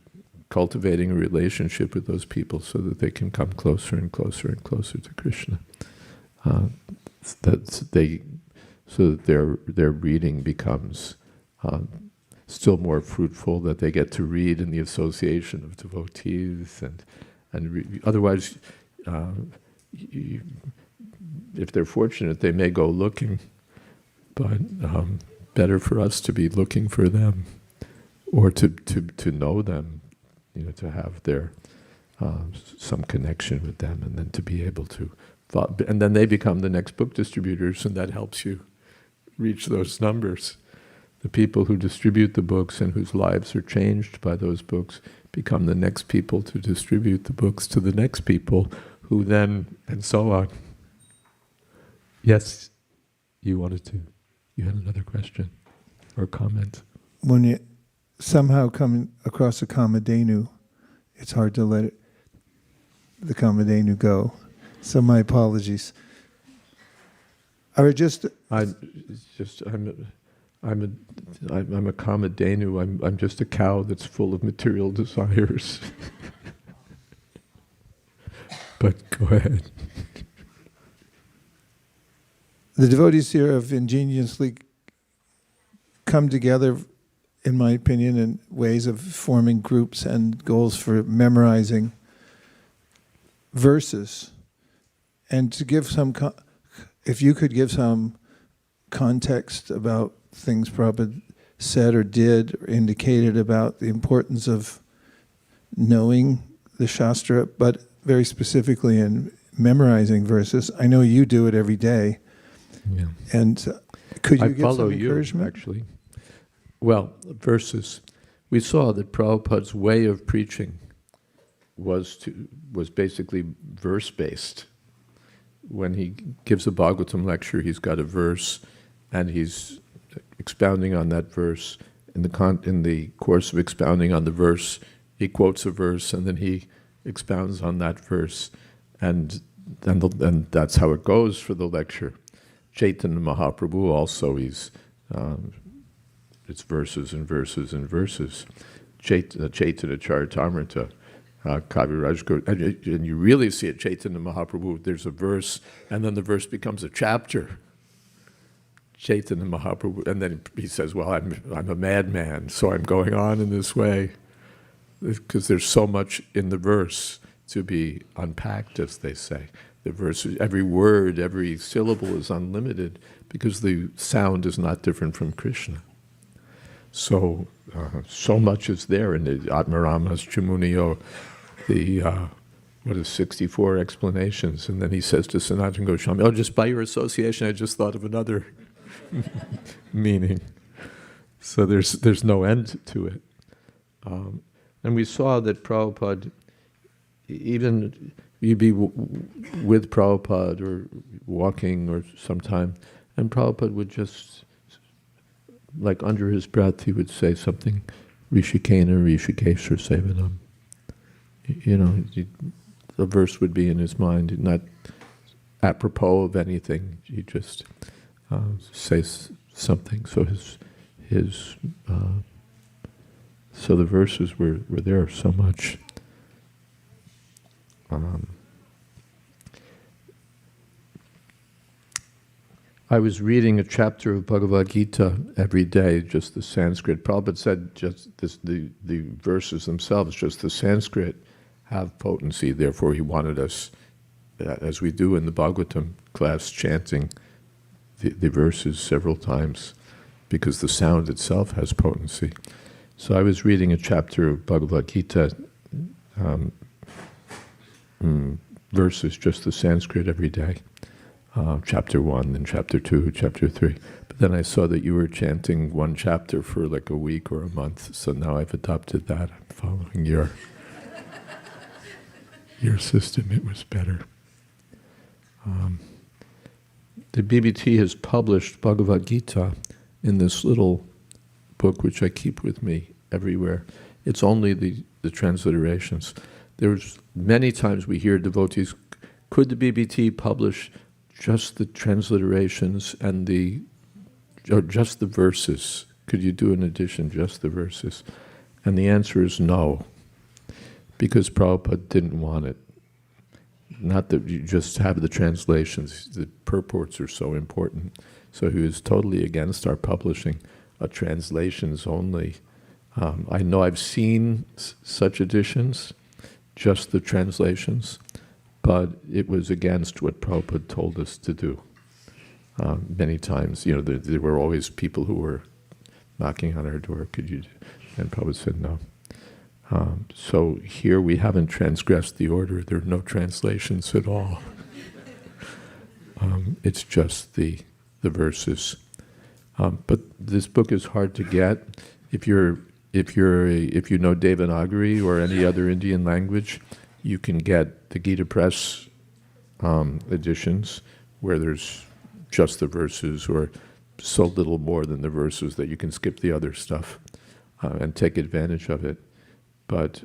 cultivating a relationship with those people so that they can come closer and closer and closer to Krishna. So that their reading becomes still more fruitful, that they get to read in the association of devotees, and otherwise, if they're fortunate, they may go looking, but better for us to be looking for them, or to know them, to have their some connection with them, and then to be able to, and then they become the next book distributors, and that helps you reach those numbers. The people who distribute the books and whose lives are changed by those books become the next people to distribute the books to the next people, who then, and so on. Yes, you had another question or comment. When you somehow come across a Kamadhenu, it's hard to let the Kamadhenu go. So my apologies. I'm a Kamadhenu. I'm just a cow that's full of material desires. But go ahead. The devotees here have ingeniously come together, in my opinion, in ways of forming groups and goals for memorizing verses. And to give some, if you could give some context about things Prabhupada said or did or indicated about the importance of knowing the Shastra, but very specifically in memorizing verses. I know you do it every day. Yeah. And could you give some encouragement? I follow you, actually. Well, verses. We saw that Prabhupada's way of preaching was basically verse-based. When he gives a Bhagavatam lecture, he's got a verse, and he's expounding on that verse. In the course of expounding on the verse, he quotes a verse, and then he expounds on that verse, and that's how it goes for the lecture. Chaitanya Mahaprabhu also, it's verses and verses and verses. Chaitanya Charitamrita, Kaviraj, and you really see it, Chaitanya Mahaprabhu, there's a verse, and then the verse becomes a chapter. Chaitanya Mahaprabhu, and then he says, well, I'm a madman, so I'm going on in this way. Because there's so much in the verse to be unpacked, as they say. The verse, every word, every syllable is unlimited, because the sound is not different from Krishna. So, so much is there in the Atmaramas Chamuniyo, the 64 explanations, and then he says to Sanatana Goswami, oh, just by your association, I just thought of another meaning. So there's no end to it. And we saw that Prabhupada, even you'd be with Prabhupada or walking or sometime, and Prabhupada would just, like under his breath, he would say something, Rishikena, Rishikesha Sevanam. The verse would be in his mind, not apropos of anything. He just says something. So so the verses were there so much. I was reading a chapter of Bhagavad Gita every day, just the Sanskrit. Prabhupada said just the verses themselves, just the Sanskrit, have potency. Therefore, he wanted us, as we do in the Bhagavatam class, chanting the verses several times, because the sound itself has potency. So I was reading a chapter of Bhagavad Gita, verses, just the Sanskrit every day. Chapter 1, then chapter 2, chapter 3. But then I saw that you were chanting one chapter for like a week or a month, so now I've adopted that. I'm following your system. It was better. The BBT has published Bhagavad Gita in this little book, which I keep with me everywhere. It's only the transliterations. There's many times we hear devotees, could the BBT publish just the transliterations and or just the verses? Could you do an edition, just the verses? And the answer is no, because Prabhupada didn't want it. Not that you just have the translations, the purports are so important. So he was totally against our publishing translations only. I know I've seen such editions, just the translations, but it was against what Prabhupada told us to do. Many times, there were always people who were knocking on our door, could you? And Prabhupada said no. So here we haven't transgressed the order. There are no translations at all. It's just the verses. But this book is hard to get. If you know Devanagari or any other Indian language, you can get the Gita Press editions where there's just the verses or so little more than the verses that you can skip the other stuff and take advantage of it. But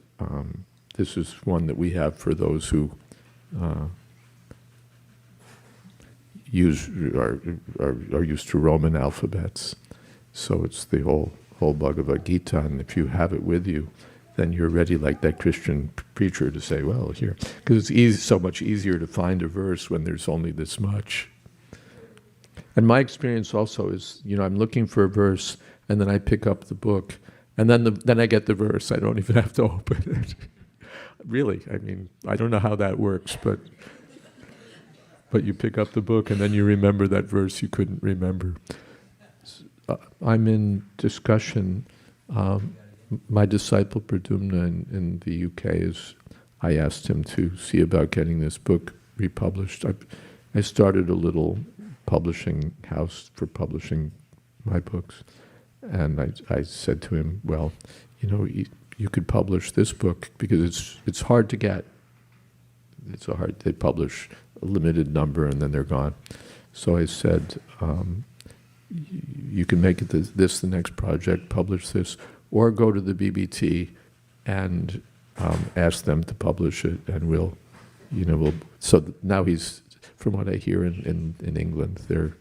this is one that we have for those who are used to Roman alphabets. So it's the whole Bhagavad Gita, and if you have it with you, then you're ready, like that Christian preacher, to say, well, here, because it's so much easier to find a verse when there's only this much. And my experience also is, I'm looking for a verse, and then I pick up the book, and then I get the verse. I don't even have to open it. Really, I don't know how that works, but you pick up the book, and then you remember that verse you couldn't remember. I'm in discussion. My disciple Pradumna in the UK I asked him to see about getting this book republished. I started a little publishing house for publishing my books, and I said to him, well, you could publish this book because it's hard to get. They publish a limited number and then they're gone. So I said, you can make it this the next project, publish this, or go to the BBT and ask them to publish it, and we'll. So now he's, from what I hear in England, they're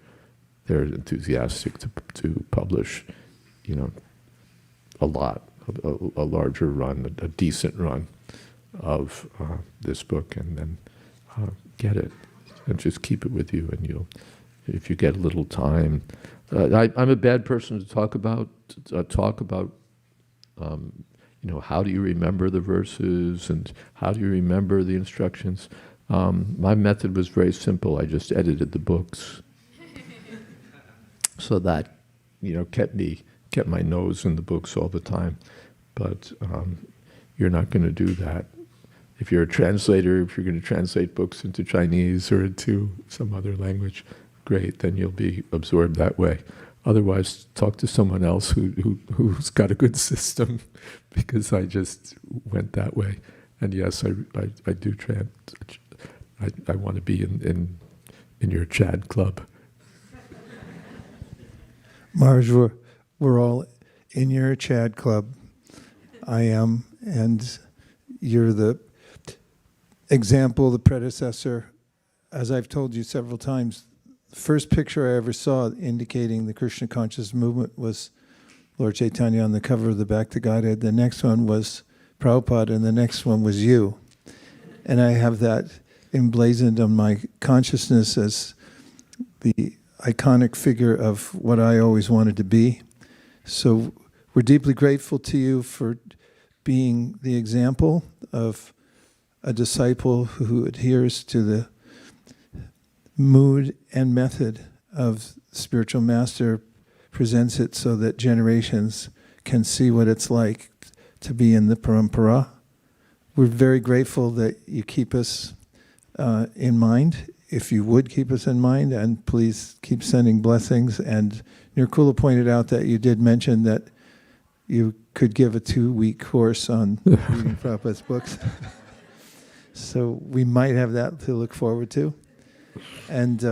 enthusiastic to publish, a lot, a larger run, a decent run of this book, and then get it and just keep it with you, and if you get a little time. I'm a bad person to talk about. How do you remember the verses and how do you remember the instructions? My method was very simple. I just edited the books, so that kept my nose in the books all the time. But you're not going to do that. If you're a translator, if you're going to translate books into Chinese or into some other language, great, then you'll be absorbed that way. Otherwise, talk to someone else who's got a good system, because I just went that way. And yes, I do I want to be in your Chad club. Maharaj, we're all in your Chad club. I am, and you're the example, the predecessor. As I've told you several times, the first picture I ever saw indicating the Krishna conscious movement was Lord Chaitanya on the cover of the Back to Godhead. The next one was Prabhupada, and the next one was you. And I have that emblazoned on my consciousness as the iconic figure of what I always wanted to be. So we're deeply grateful to you for being the example of a disciple who adheres to the mood and method of spiritual master, presents it so that generations can see what it's like to be in the parampara. We're very grateful that you keep us in mind, if you would keep us in mind, and please keep sending blessings. And Nirkula pointed out that you did mention that you could give a 2-week course on reading Prabhupada's books. So we might have that to look forward to. And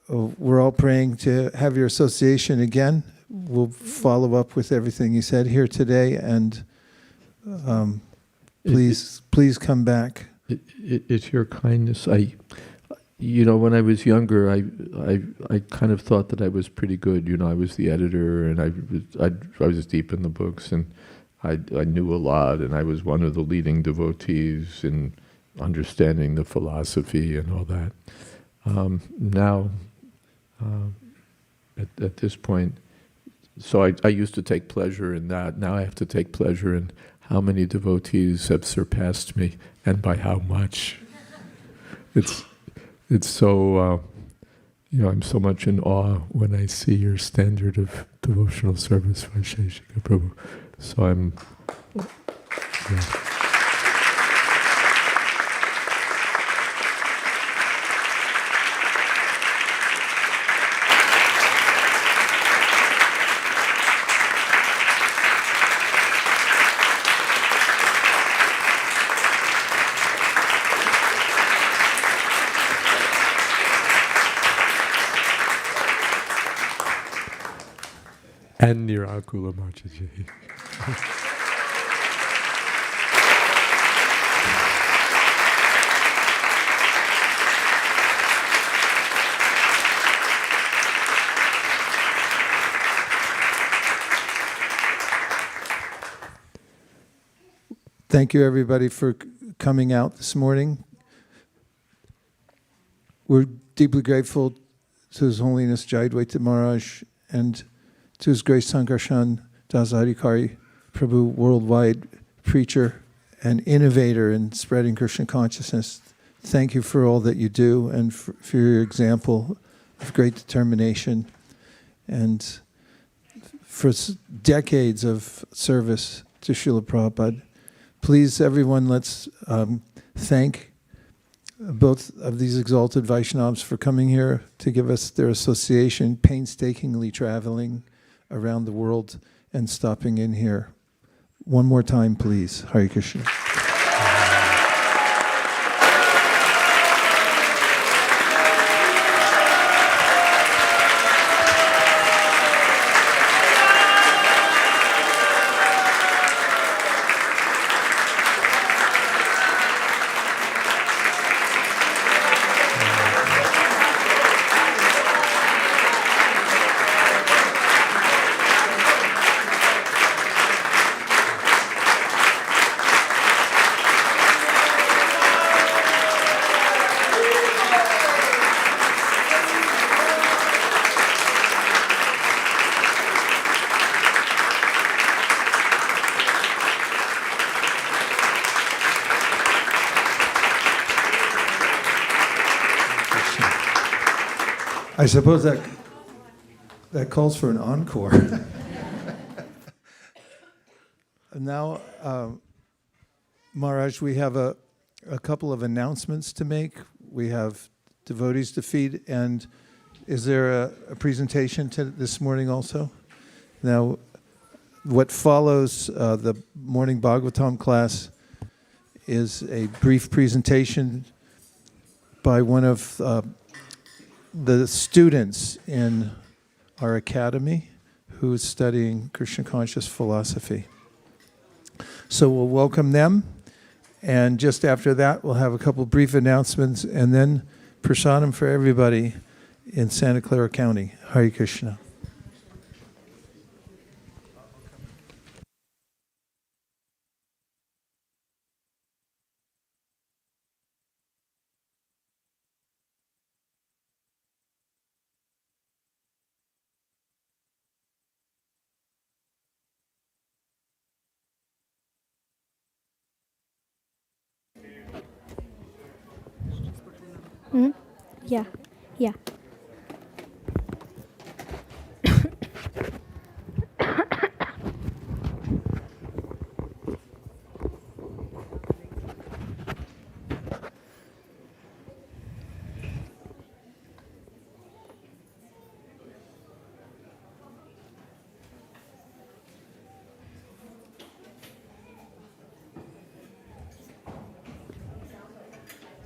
we're all praying to have your association again. We'll follow up with everything you said here today, and please come back. It's your kindness. When I was younger, I kind of thought that I was pretty good. I was the editor, and I was deep in the books, and I knew a lot, and I was one of the leading devotees in understanding the philosophy and all that. Now, at this point, so I used to take pleasure in that. Now I have to take pleasure in how many devotees have surpassed me, and by how much. It's so, I'm so much in awe when I see your standard of devotional service, Vaisheshika Prabhu. So I'm... Yeah. And Nirakula Machaji. Thank you, everybody, for coming out this morning. We're deeply grateful to His Holiness Jayadvaita Maharaj and to His Grace Sankarshan Dasarikari Prabhu, worldwide preacher and innovator in spreading Krishna consciousness. Thank you for all that you do and for your example of great determination and for decades of service to Srila Prabhupada. Please, everyone, let's thank both of these exalted Vaishnavas for coming here to give us their association, painstakingly traveling around the world and stopping in here. One more time, please. Hare Krishna. I suppose that calls for an encore. Now, Maharaj, we have a couple of announcements to make. We have devotees to feed, and is there a presentation this morning also? Now, what follows the morning Bhagavatam class is a brief presentation by one of the students in our academy who is studying Krishna conscious philosophy. So we'll welcome them, and just after that we'll have a couple brief announcements, and then prasadam for everybody in Santa Clara County. Hare Krishna. Yeah, yeah.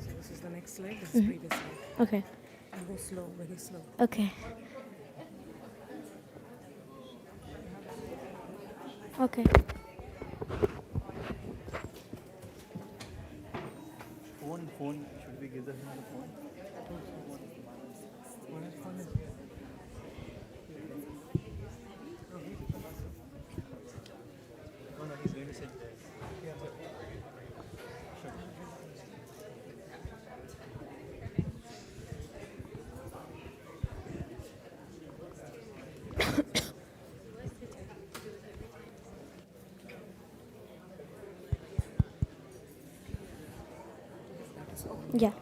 This is the next slide, this is previous slide. Okay. And go slow, very slow. Okay. Okay. Phone. Should we give them the phone? No, he's going to sit there. Yeah.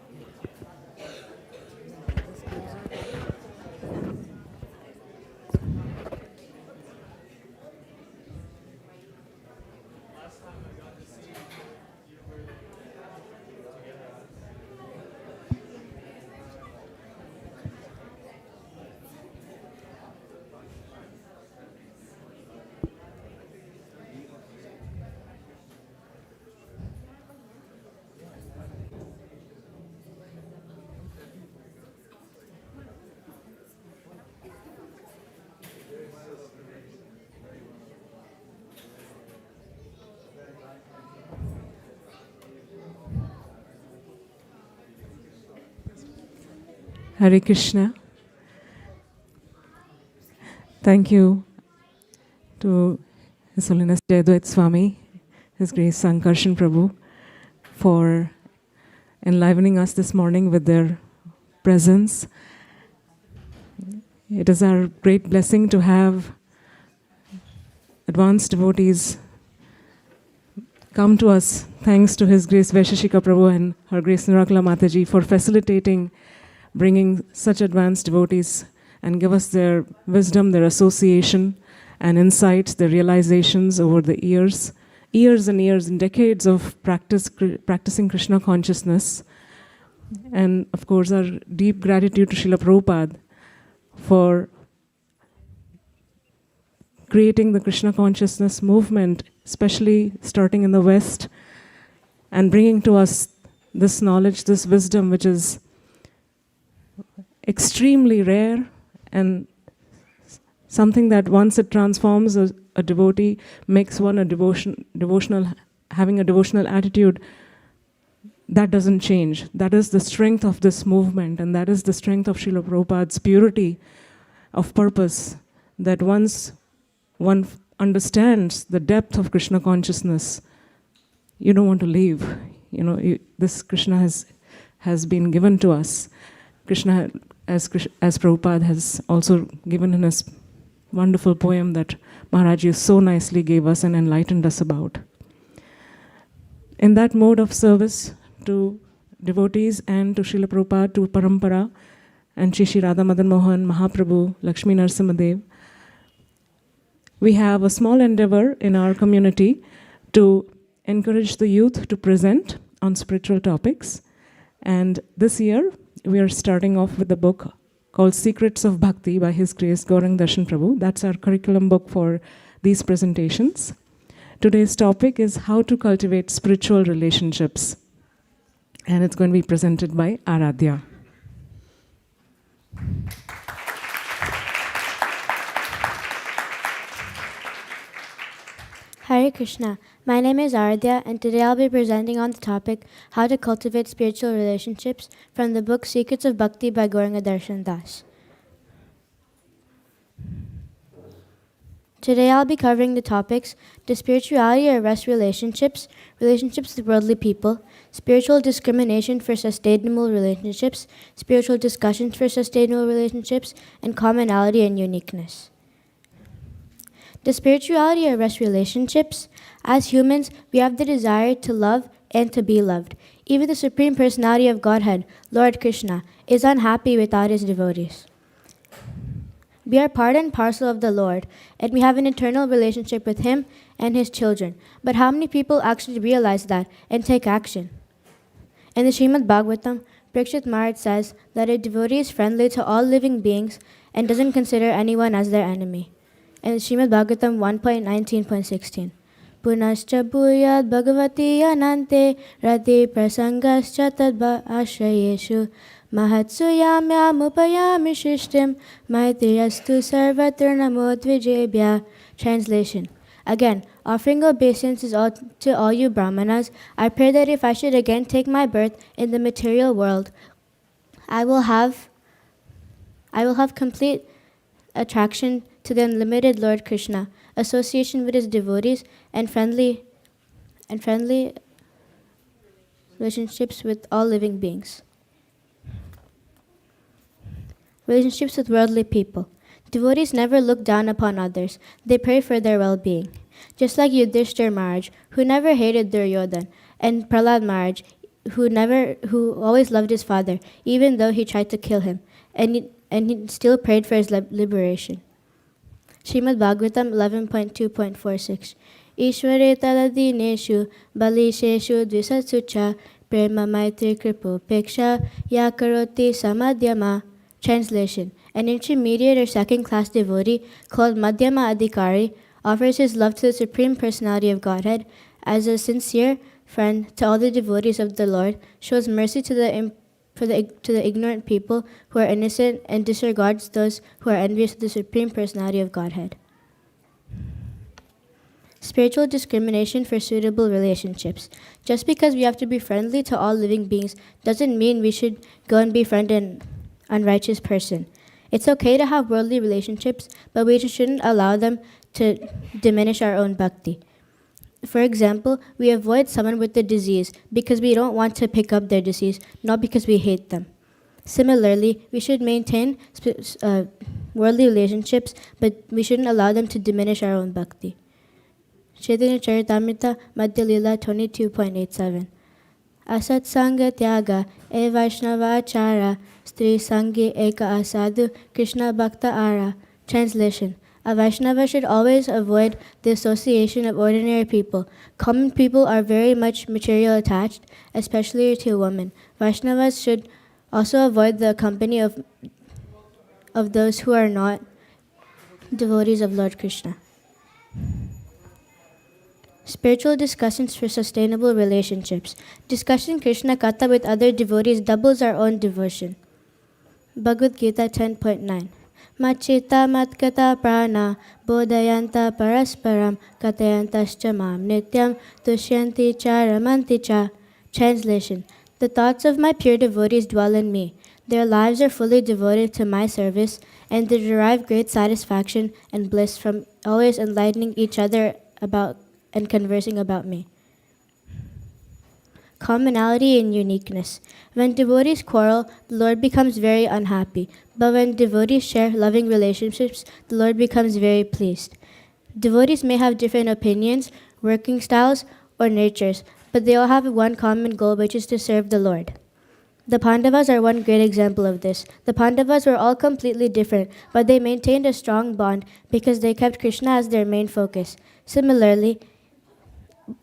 Hare Krishna. Thank you to His Holiness Jayadvaita Swami, His Grace Sankarshan Prabhu, for enlivening us this morning with their presence. It is our great blessing to have advanced devotees come to us, thanks to His Grace Vaisheshika Prabhu and Her Grace Nirakala Mataji for facilitating bringing such advanced devotees and give us their wisdom, their association and insights, their realizations over the years and years and decades of practicing Krishna consciousness. And of course, our deep gratitude to Srila Prabhupada for creating the Krishna consciousness movement, especially starting in the West, and bringing to us this knowledge, this wisdom, which is extremely rare and something that once it transforms a devotee, makes one a devotional, having a devotional attitude, that doesn't change. That is the strength of this movement, and that is the strength of Srila Prabhupada's purity of purpose, that once one understands the depth of Krishna consciousness, you don't want to leave. This Krishna has been given to us. Krishna, as Prabhupada has also given in his wonderful poem that Maharaji so nicely gave us and enlightened us about. In that mode of service to devotees and to Srila Prabhupada, to Parampara, and Shri Radha Madan Mohan, Mahaprabhu, Lakshmi Narasimhadev. We have a small endeavor in our community to encourage the youth to present on spiritual topics. And this year, we are starting off with a book called Secrets of Bhakti by His Grace Gaurang Darshan Prabhu. That's our curriculum book for these presentations. Today's topic is how to cultivate spiritual relationships. And it's going to be presented by Aradhya. Hare Krishna. My name is Aradhya, and today I'll be presenting on the topic How to Cultivate Spiritual Relationships from the book Secrets of Bhakti by Gauranga Darshan Das. Today I'll be covering the topics: Does spirituality arrest relationships, relationships with worldly people, spiritual discrimination for sustainable relationships, spiritual discussions for sustainable relationships, and commonality and uniqueness. Does spirituality arrest relationships? As humans, we have the desire to love and to be loved. Even the Supreme Personality of Godhead, Lord Krishna, is unhappy without his devotees. We are part and parcel of the Lord, and we have an eternal relationship with him and his children. But how many people actually realize that and take action? In the Srimad Bhagavatam, Parikshit Maharaj says that a devotee is friendly to all living beings and doesn't consider anyone as their enemy. In Srimad Bhagavatam 1.19.16, Punascha bhuyat bhagavati anante rati prasangascha tadva ashrayeshu mahatsuyamyam upayami shishtim maitriyastu sarvatra namodvijebhya. Translation. Again, offering obeisances to all you brahmanas, I pray that if I should again take my birth in the material world, I will have complete attraction to the unlimited Lord Krishna, association with his devotees, and friendly relationships with all living beings. Relationships with worldly people. Devotees never look down upon others. They pray for their well-being. Just like Yudhishthira Maharaj, who never hated Duryodhan, and Prahlad Maharaj, who always loved his father, even though he tried to kill him, and he still prayed for his liberation. Srimad Bhagavatam 11.2.46. Ishware taladineshu balisheshu dvisatsucha prema maitri kripo peksha yakaroti samadhyama. Translation. An intermediate or second-class devotee called Madhyama Adhikari offers his love to the Supreme Personality of Godhead as a sincere friend to all the devotees of the Lord, shows mercy to the ignorant people who are innocent, and disregards those who are envious of the Supreme Personality of Godhead. Spiritual discrimination for suitable relationships. Just because we have to be friendly to all living beings doesn't mean we should go and befriend an unrighteous person. It's okay to have worldly relationships, but we shouldn't allow them to diminish our own bhakti. For example, we avoid someone with a disease because we don't want to pick up their disease, not because we hate them. Similarly, we should maintain worldly relationships, but we shouldn't allow them to diminish our own bhakti. Chaitanya Charitamrita, Madhya Lila 22.87. Asat Sangha Tyaga E Vaishnava Achara Stri Sangi Eka Asadu Krishna Bhakta Ara. Translation. A Vaishnava should always avoid the association of ordinary people. Common people are very much material attached, especially to a woman. Vaishnavas should also avoid the company of those who are not devotees of Lord Krishna. Spiritual discussions for sustainable relationships. Discussing Krishna Katha with other devotees doubles our own devotion. Bhagavad Gita 10.9. Machita matkata prana bodhayanta parasparam katayantascha mam nityam tushyanti cha ramanti cha. Translation. The thoughts of my pure devotees dwell in me. Their lives are fully devoted to my service, and they derive great satisfaction and bliss from always enlightening each other about and conversing about me. Commonality and uniqueness. When devotees quarrel, the Lord becomes very unhappy. But when devotees share loving relationships, the Lord becomes very pleased. Devotees may have different opinions, working styles, or natures, but they all have one common goal, which is to serve the Lord. The Pandavas are one great example of this. The Pandavas were all completely different, but they maintained a strong bond because they kept Krishna as their main focus. Similarly,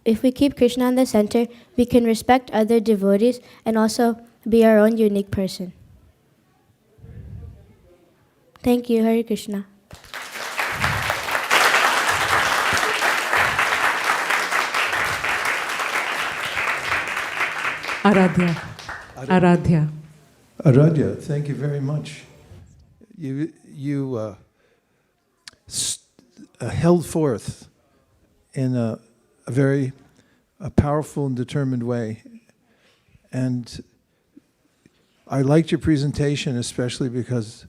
if we keep Krishna in the center, we can respect other devotees and also be our own unique person. Thank you. Hare Krishna. Aradhya. Aradhya. Aradhya, thank you very much. You held forth in a very powerful and determined way. And I liked your presentation, especially because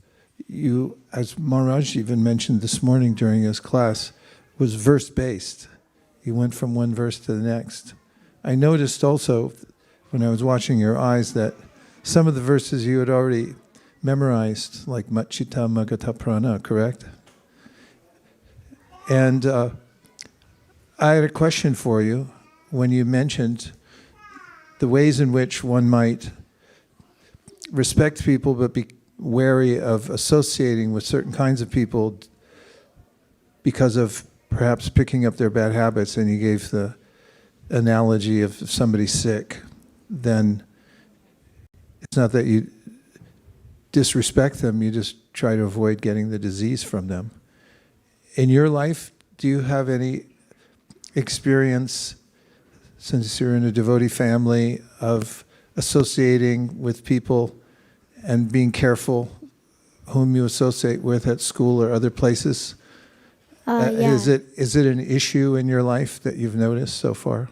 you, as Maharaj even mentioned this morning during his class, was verse-based. You went from one verse to the next. I noticed also, when I was watching your eyes, that some of the verses you had already memorized, like Machita Magata Prana, correct? And I had a question for you when you mentioned the ways in which one might respect people but be wary of associating with certain kinds of people because of perhaps picking up their bad habits, and you gave the analogy of if somebody's sick, then it's not that you disrespect them, you just try to avoid getting the disease from them. In your life, do you have any experience, since you're in a devotee family, of associating with people and being careful whom you associate with at school or other places? Yeah. Is it an issue in your life that you've noticed so far?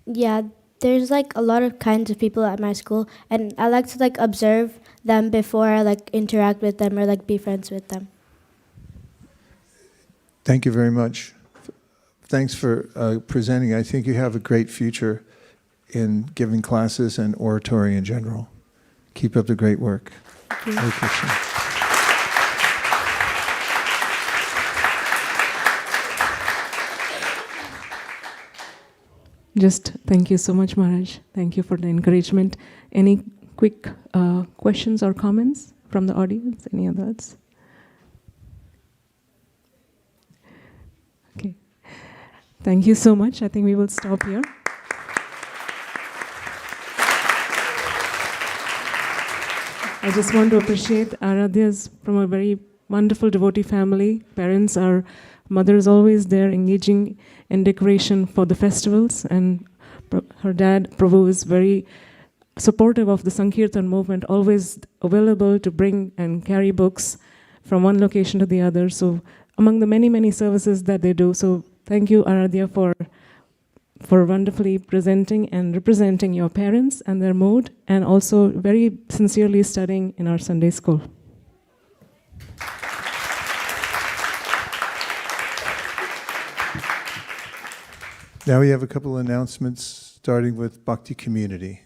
Yeah, there's like a lot of kinds of people at my school, and I like to like observe them before I like interact with them or like be friends with them. Thank you very much. Thanks for presenting. I think you have a great future in giving classes and oratory in general. Keep up the great work. Thank you. Hare Krishna. Just thank you so much, Maharaj. Thank you for the encouragement. Any quick questions or comments from the audience? Any others? Okay. Thank you so much. I think we will stop here. I just want to appreciate Aradhya's from a very wonderful devotee family. Parents are, mother is always there engaging in decoration for the festivals, and her dad, Prabhu, is very supportive of the Sankirtan movement, always available to bring and carry books from one location to the other. So among the many, many services that they do. So thank you, Aradhya, for wonderfully presenting and representing your parents and their mood, and also very sincerely studying in our Sunday school. Now we have a couple of announcements, starting with Bhakti Community.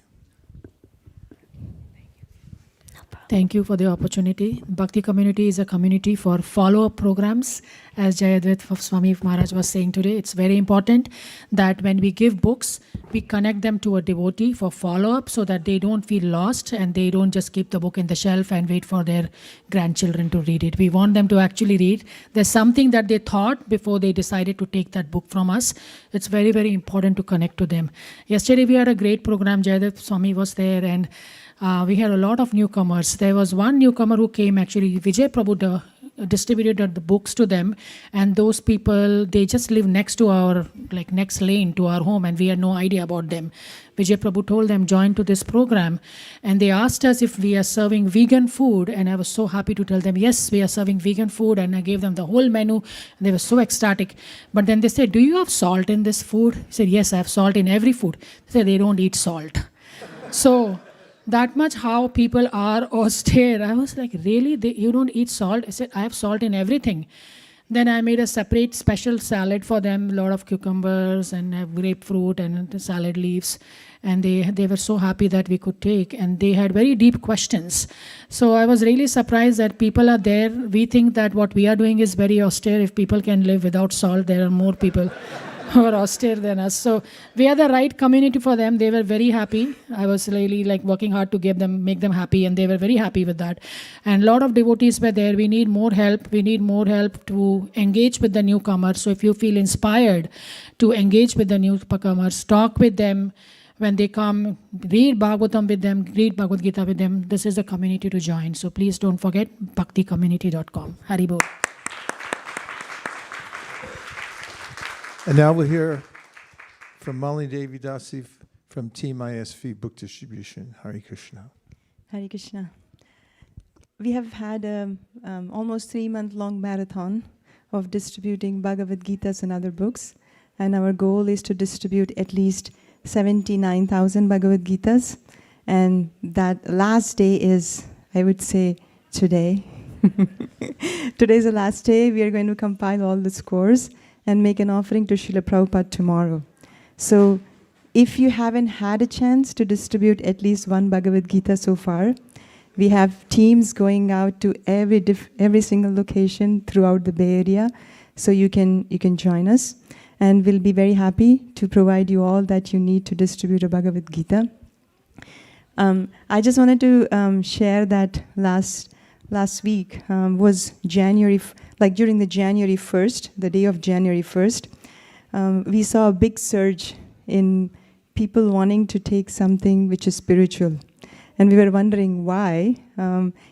Thank you for the opportunity. Bhakti Community is a community for follow-up programs. As Jayadvaita Swami Maharaj was saying today, it's very important that when we give books, we connect them to a devotee for follow-up so that they don't feel lost and they don't just keep the book in the shelf and wait for their grandchildren to read it. We want them to actually read. There's something that they thought before they decided to take that book from us. It's very, very important to connect to them. Yesterday we had a great program. Jayadvaita Swami was there, and we had a lot of newcomers. There was one newcomer who came, actually, Vijay Prabhupada distributed the books to them, and those people, they just live next to our, like next lane to our home, and we had no idea about them. Vijay Prabhu told them, join to this program, and they asked us if we are serving vegan food, and I was so happy to tell them, yes, we are serving vegan food, and I gave them the whole menu, and they were so ecstatic. But then they said, do you have salt in this food? I said, yes, I have salt in every food. They said, they don't eat salt. So that much how people are austere. I was like, really? You don't eat salt? I said, I have salt in everything. Then I made a separate special salad for them, a lot of cucumbers and grapefruit and salad leaves. And they were so happy that we could take. And they had very deep questions. So I was really surprised that people are there. We think that what we are doing is very austere. If people can live without salt, there are more people more austere than us. So we are the right community for them. They were very happy. I was really like working hard to make them happy, and they were very happy with that. And a lot of devotees were there. We need more help. We need more help to engage with the newcomers. So if you feel inspired to engage with the newcomers, talk with them when they come, read Bhagavatam with them, read Bhagavad Gita with them. This is the community to join. So please don't forget bhakticommunity.com. Hari Bol. And now we'll hear from Malini Devi Dasi from Team ISV Book Distribution. Hare Krishna. Hare Krishna. We have had a almost 3-month-long marathon of distributing Bhagavad Gitas and other books. And our goal is to distribute at least 79,000 Bhagavad Gitas. And that last day is, I would say, today. Today is the last day. We are going to compile all the scores and make an offering to Srila Prabhupada tomorrow. So if you haven't had a chance to distribute at least one Bhagavad Gita so far, we have teams going out to every single location throughout the Bay Area, so you can join us. And we'll be very happy to provide you all that you need to distribute a Bhagavad Gita. I just wanted to share that last week was January, during the January 1st, the day of January 1st, we saw a big surge in people wanting to take something which is spiritual. And we were wondering why.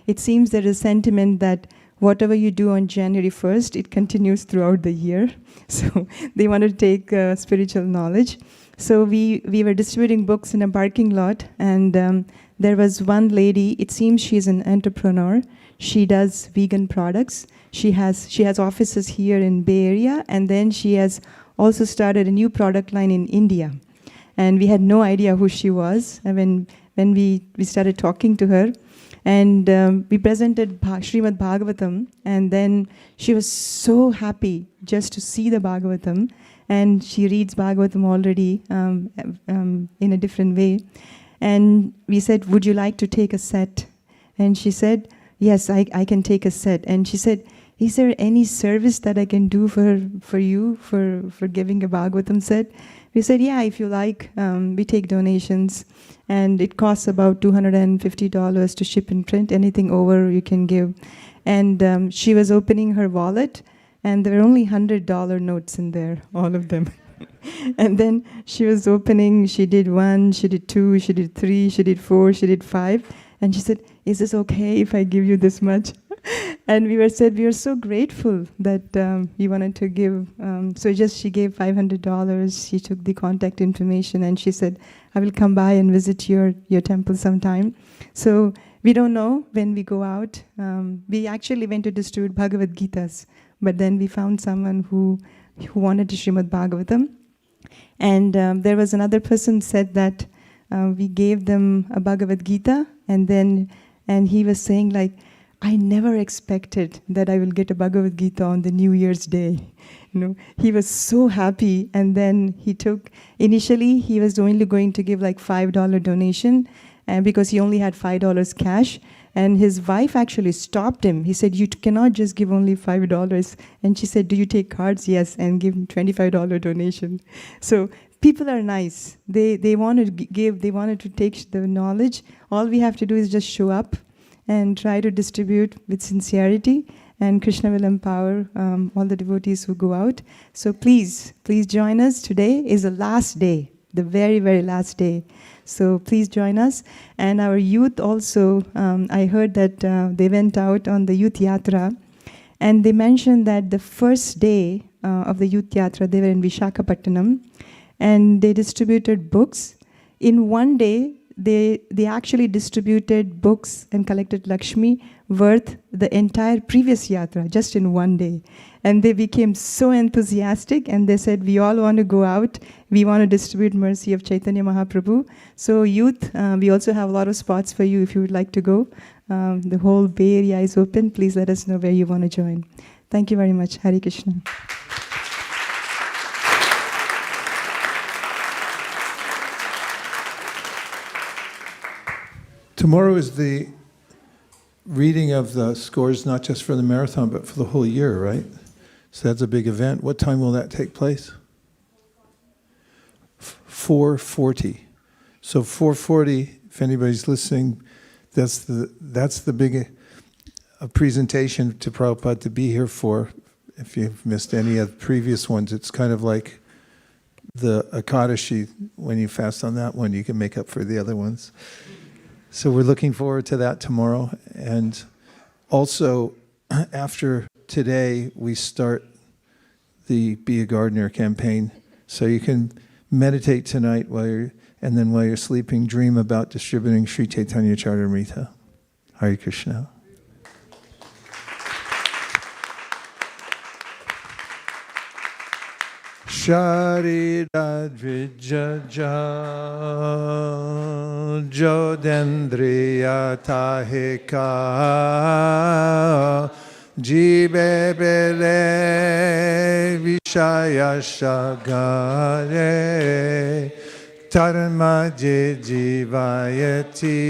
It seems there is a sentiment that whatever you do on January 1st, it continues throughout the year. So they want to take spiritual knowledge. So we were distributing books in a parking lot, and there was one lady, it seems she's an entrepreneur. She does vegan products. She has offices here in Bay Area, and then she has also started a new product line in India. And we had no idea who she was when we started talking to her. And we presented Srimad Bhagavatam, and then she was so happy just to see the Bhagavatam. And she reads Bhagavatam already in a different way. And we said, would you like to take a set? And she said, yes, I can take a set. And she said, is there any service that I can do for you for giving a Bhagavatam set? We said, yeah, if you like, we take donations. And it costs about $250 to ship and print. Anything over you can give. And she was opening her wallet, and there were only $100 notes in there, all of them. And then she was opening, she did 1, she did 2, she did 3, she did 4, she did 5. And she said, is this okay if I give you this much? And we were so grateful that you wanted to give. So she gave $500. She took the contact information, and she said, I will come by and visit your temple sometime. So we don't know when we go out. We actually went to distribute Bhagavad Gitas, but then we found someone who wanted to Srimad Bhagavatam. And there was another person said that we gave them a Bhagavad Gita, and he was saying like, I never expected that I will get a Bhagavad Gita on the New Year's Day. He was so happy, and then initially he was only going to give like $5 donation, and because he only had $5 cash, and his wife actually stopped him. He said, you cannot just give only $5. And she said, do you take cards? Yes, and give him $25 donation. So people are nice. They want to give, they wanted to take the knowledge. All we have to do is just show up and try to distribute with sincerity, and Krishna will empower all the devotees who go out. So please join us. Today is the last day, the very, very last day. So please join us. And our youth also, I heard that they went out on the Youth Yatra, and they mentioned that the first day of the Youth Yatra, they were in Visakhapatnam, and they distributed books. In one day, they actually distributed books and collected Lakshmi worth the entire previous yatra just in one day. And they became so enthusiastic, and they said, we all want to go out. We want to distribute mercy of Chaitanya Mahaprabhu. So youth, we also have a lot of spots for you if you would like to go. The whole Bay Area is open. Please let us know where you want to join. Thank you very much. Hare Krishna. Tomorrow is the reading of the scores, not just for the marathon, but for the whole year, right? So that's a big event. What time will that take place? 4:40. So 4:40, if anybody's listening, that's the big presentation to Prabhupada to be here for. If you've missed any of the previous ones, it's kind of like the Ekadashi. When you fast on that one, you can make up for the other ones. So we're looking forward to that tomorrow. And also, after today, we start the Be a Gardener campaign. So you can meditate tonight and then while you're sleeping, dream about distributing Sri Chaitanya Charitamrita. Hare Krishna. Sharira dvijaja jodendriya tahika jibe bele vishaya shagare Tarmaje jivayati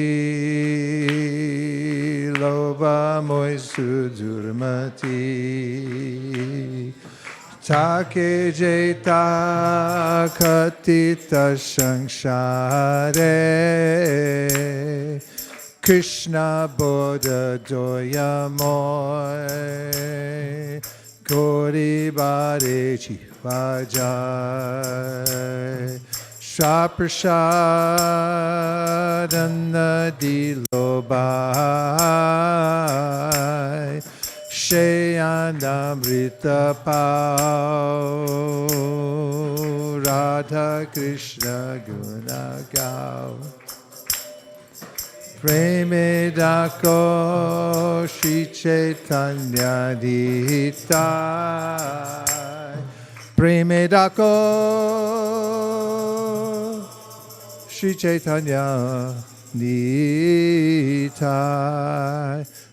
loba moisu durmati take jeta katita sangshare Krishna bodha doya moy Gori bare chivajai Shaprasadana dilobai Shayanamrita pao Radha Krishna gunagao Premedako Shri Chaitanya Ditai Premedako Shri Chaitanya Nitai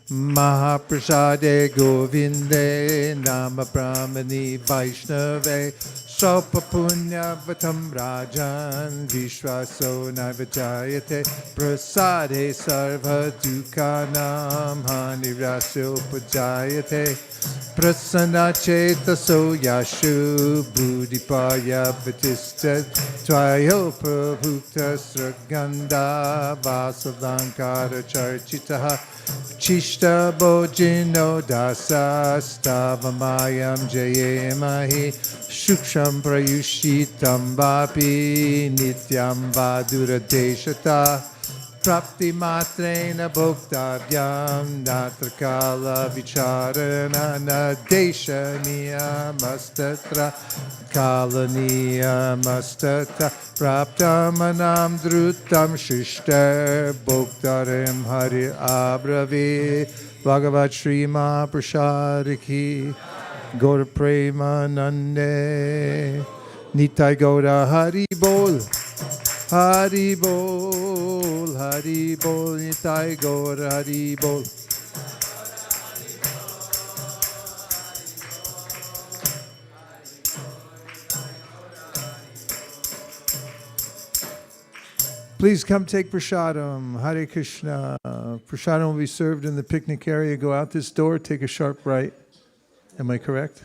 Mahaprasade Govinde Nama Brahmani Vaishnave Sopa Punya Vatam Rajan Vishwaso Naivajayate Prasade Sarva Dukhanam Hanirasyo Pujayate Prasanna Chetaso Yashu Buddhipaya Vatista Tvayo Prabhukta Sraganda Vasalankara Charchitaha Chishta Bojino Dasa Stavamayam Jayemahi Shuksham Prayushitam Vapi Nityam Vadura Deshata Prapti Matrena Bhoktavyam Natrakala Vicharana Nadesha Niyamastatra Kalaniya Mastatra Praptamanam Drutam Shishter Bhoktarim Hari Abravi Bhagavat Shri Mahaprasariki Gaura Premanande Nitai Gaura Hari Bol Hari Bol Hari Bol Nitai Gaura Hari Bol. Please come take prasadam. Hare Krishna. Prasadam will be served in the picnic area. Go out this door, take a sharp right. Am I correct?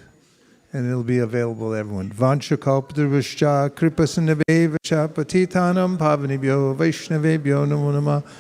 And it'll be available to everyone. Vancha kalpadrivascha kripasanaveva cha patitanam pavanibhyo vaishnavebhyo namo namah.